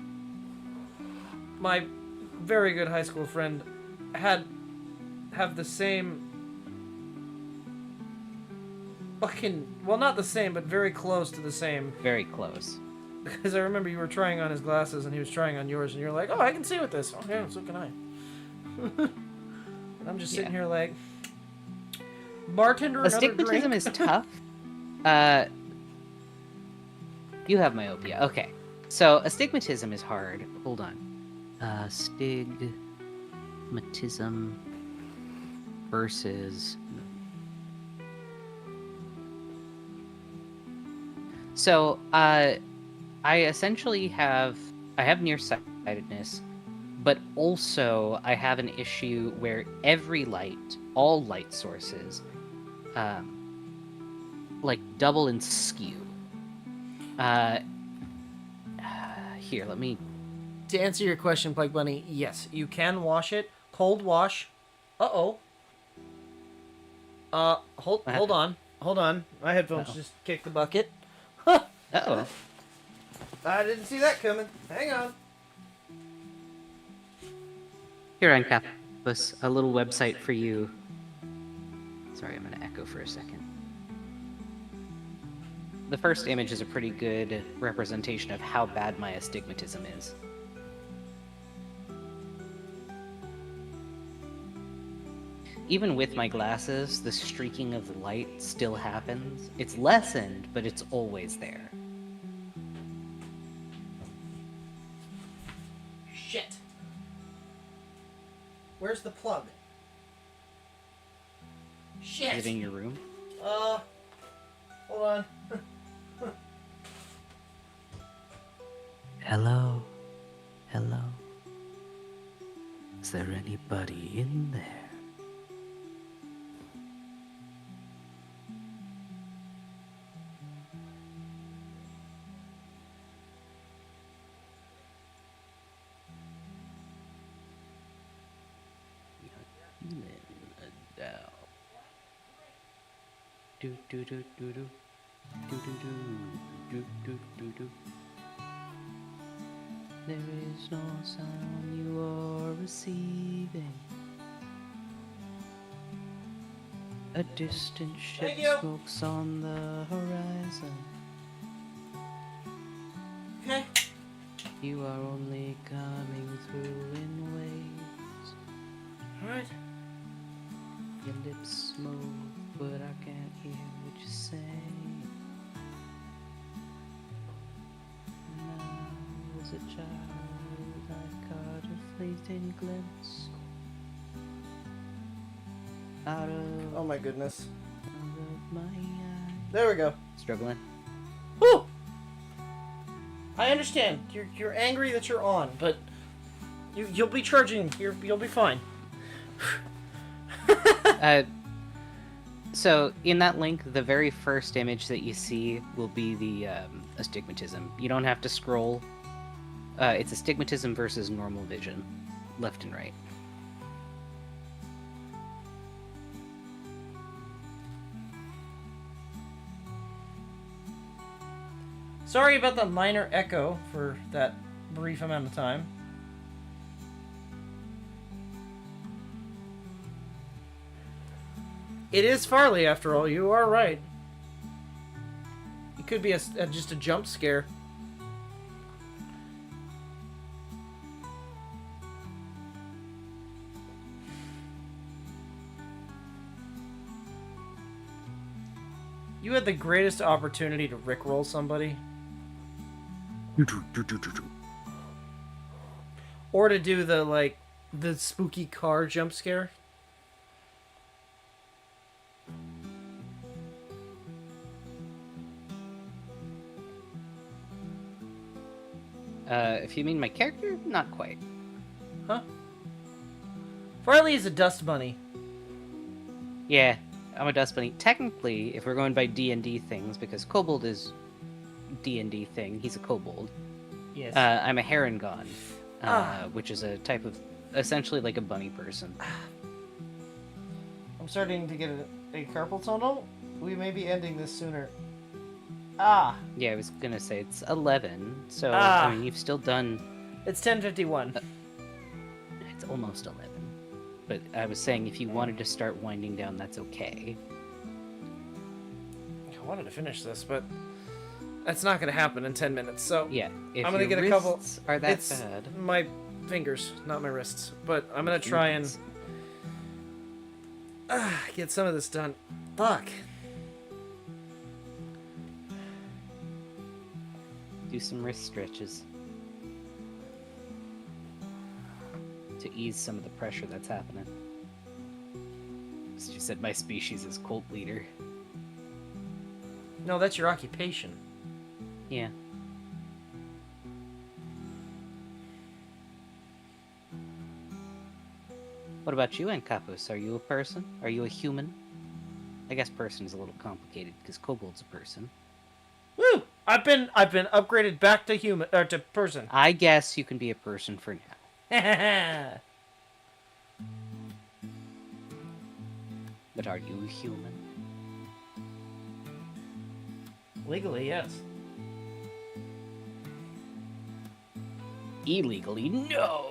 my very good high school friend, have the same fucking, well, not the same, but very close to the same. Very close. Because I remember you were trying on his glasses and he was trying on yours, and you're like, "Oh, I can see with this." Oh, yeah, so can I. And I'm just sitting here like, bartender, another Astigmatism drink. is tough. You have myopia. Okay. So astigmatism is hard. Hold on. Astigmatism versus. So I essentially have nearsightedness, but also I have an issue where every light, all light sources, like double and skew. Here, let me. To answer your question, Plague Bunny, yes, you can wash it. Cold wash. Hold on. Hold on. My headphones just kicked the bucket. Uh-oh. I didn't see that coming. Hang on. Here on Calves, a little website for you. Sorry, I'm gonna echo for a second. The first image is a pretty good representation of how bad my astigmatism is. Even with my glasses, the streaking of the light still happens. It's lessened, but it's always there. Shit. Where's the plug? Shit. Is it in your room? Hold on. Hello? Hello? Is there anybody in there? Do do do do do do do do do do do. There is no sound you are receiving. A distant ship Thank you. smokes on the horizon. Okay. You are only coming through in waves. Alright. Your lips move, but I can't hear what you say. Now, as a child, I caught a fleeting glimpse out of, Oh my goodness. my eye. There we go. Struggling? Whew! I understand. You're angry that you're on, but you'll be charging. You'll be fine. So in that link, the very first image that you see will be the astigmatism. You don't have to scroll. It's astigmatism versus normal vision, left and right. Sorry about the minor echo for that brief amount of time. It is Farley, after all. You are right. It could be just a jump scare. You had the greatest opportunity to rickroll somebody. Or to do the spooky car jump scare. If you mean my character, not quite. Huh? Farley is a dust bunny. Yeah, I'm a dust bunny. Technically, if we're going by D&D things, because Kobold is D&D thing, he's a kobold. Yes. I'm a Herongon, which is a type of, essentially like a bunny person. I'm starting to get a carpal tunnel. We may be ending this sooner. Ah. Yeah, I was gonna say it's 11, so Ah. I mean you've still done. It's 10:51. It's almost 11, but I was saying if you wanted to start winding down, that's okay. I wanted to finish this, but That's not gonna happen in 10 minutes. So Yeah, if I'm gonna your get a couple. wrists are that It's bad. my fingers, not my wrists. But I'm gonna try and get some of this done. Fuck. Do some wrist stretches to ease some of the pressure that's happening. She said my species is cult leader. No, that's your occupation. Yeah. What about you, Encapus? Are you a person? Are you a human? I guess person is a little complicated because Kobold's a person. Woo! I've been upgraded back to human or to person. I guess you can be a person for now. But are you human? Legally, yes. Illegally, no!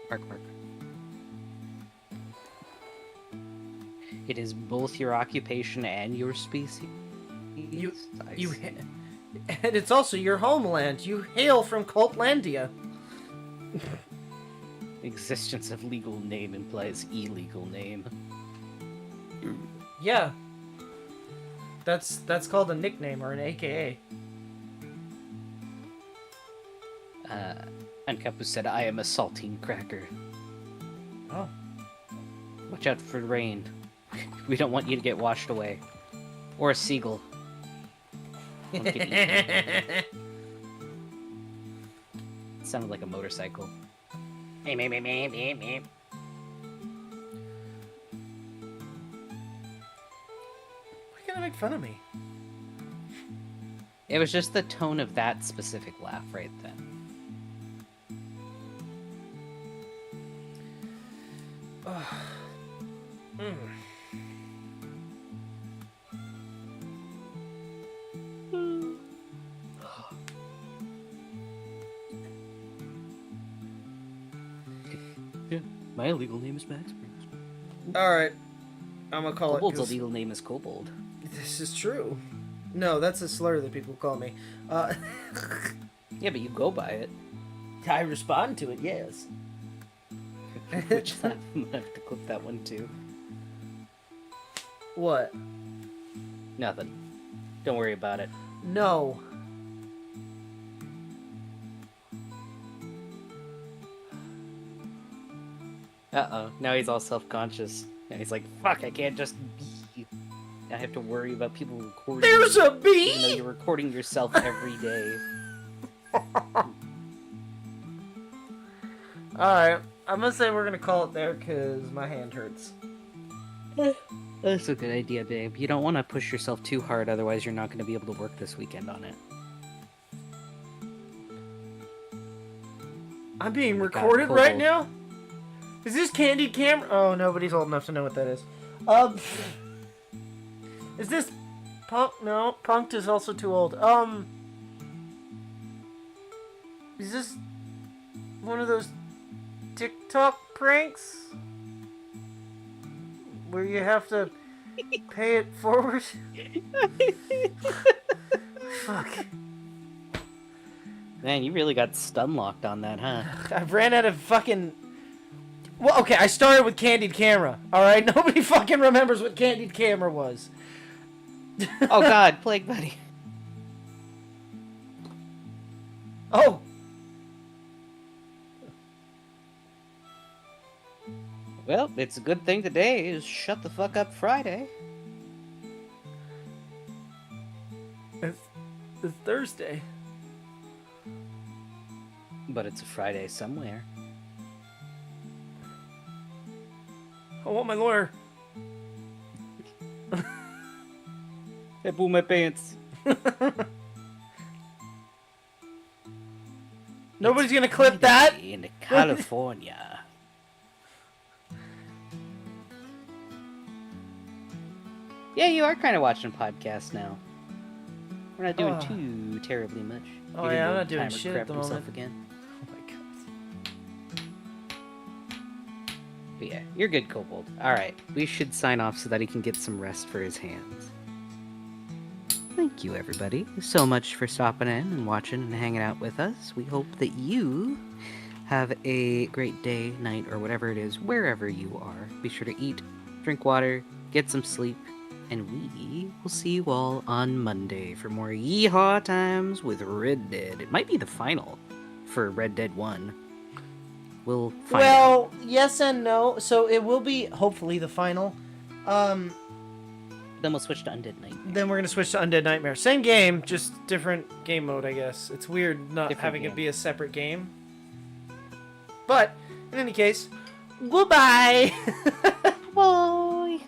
Bark, bark. It is both your occupation and your species. You, I and it's also your homeland. You hail from Cultlandia. Existence of legal name implies illegal name. Yeah. That's called a nickname or an AKA. Ankapu said, I am a saltine cracker. Oh. Watch out for rain. We don't want you to get washed away. Or a seagull. Don't get eaten. It sounded like a motorcycle. Meep, meep, meep, meep, meep, meep. Why can't I make fun of me? It was just the tone of that specific laugh right then. Yeah, my illegal name is Max Springs. Alright. I'm gonna call Kobold's it. 'Cause illegal name is Kobold. this is true. No, that's a slur that people call me. Yeah, but you go by it. I respond to it, yes. Which laugh? I'm gonna have to clip that one too. What? Nothing. Don't worry about it. No. Uh-oh. Now he's all self-conscious. And he's like, fuck, I can't just be. I have to worry about people recording There's me, a bee! even though you're recording yourself every day. Alright. I'm gonna say we're gonna call it there because my hand hurts. That's a good idea, babe. You don't want to push yourself too hard, otherwise you're not going to be able to work this weekend on it. I'm being recorded Kobold. right now? Is this Candied Camera? Oh, nobody's old enough to know what that is. Is this Punk? No, Punked is also too old. Is this one of those TikTok pranks? Where you have to pay it forward? Fuck. Man, you really got stun locked on that, huh? I ran out of fucking... Well, okay, I started with Candied Camera, alright? Nobody fucking remembers what Candied Camera was. Oh god, Plague Buddy. Oh! Well, it's a good thing today is Shut the Fuck Up Friday. It's Thursday. But it's a Friday somewhere. I want my lawyer. I pull my pants. Nobody's gonna clip that. In California. Yeah, you are kind of watching podcasts now. We're not doing Oh. too terribly much. Oh, He didn't yeah, I'm old not doing timer shit crap at the himself moment. Again. Oh my god. But yeah, you're good, Kobold. Alright, we should sign off so that he can get some rest for his hands. Thank you, everybody, so much for stopping in and watching and hanging out with us. We hope that you have a great day, night, or whatever it is, wherever you are. Be sure to eat, drink water, get some sleep, and we will see you all on Monday for more Yeehaw Times with Red Dead. It might be the final for Red Dead 1. We'll find out. Well, yes and no. So it will be hopefully the final. Then we'll switch to Undead Nightmare. Then we're gonna switch to Undead Nightmare. Same game, just different game mode, I guess. It's weird not Different having game. it be a separate game. But in any case, goodbye. Bye!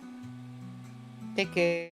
Take care.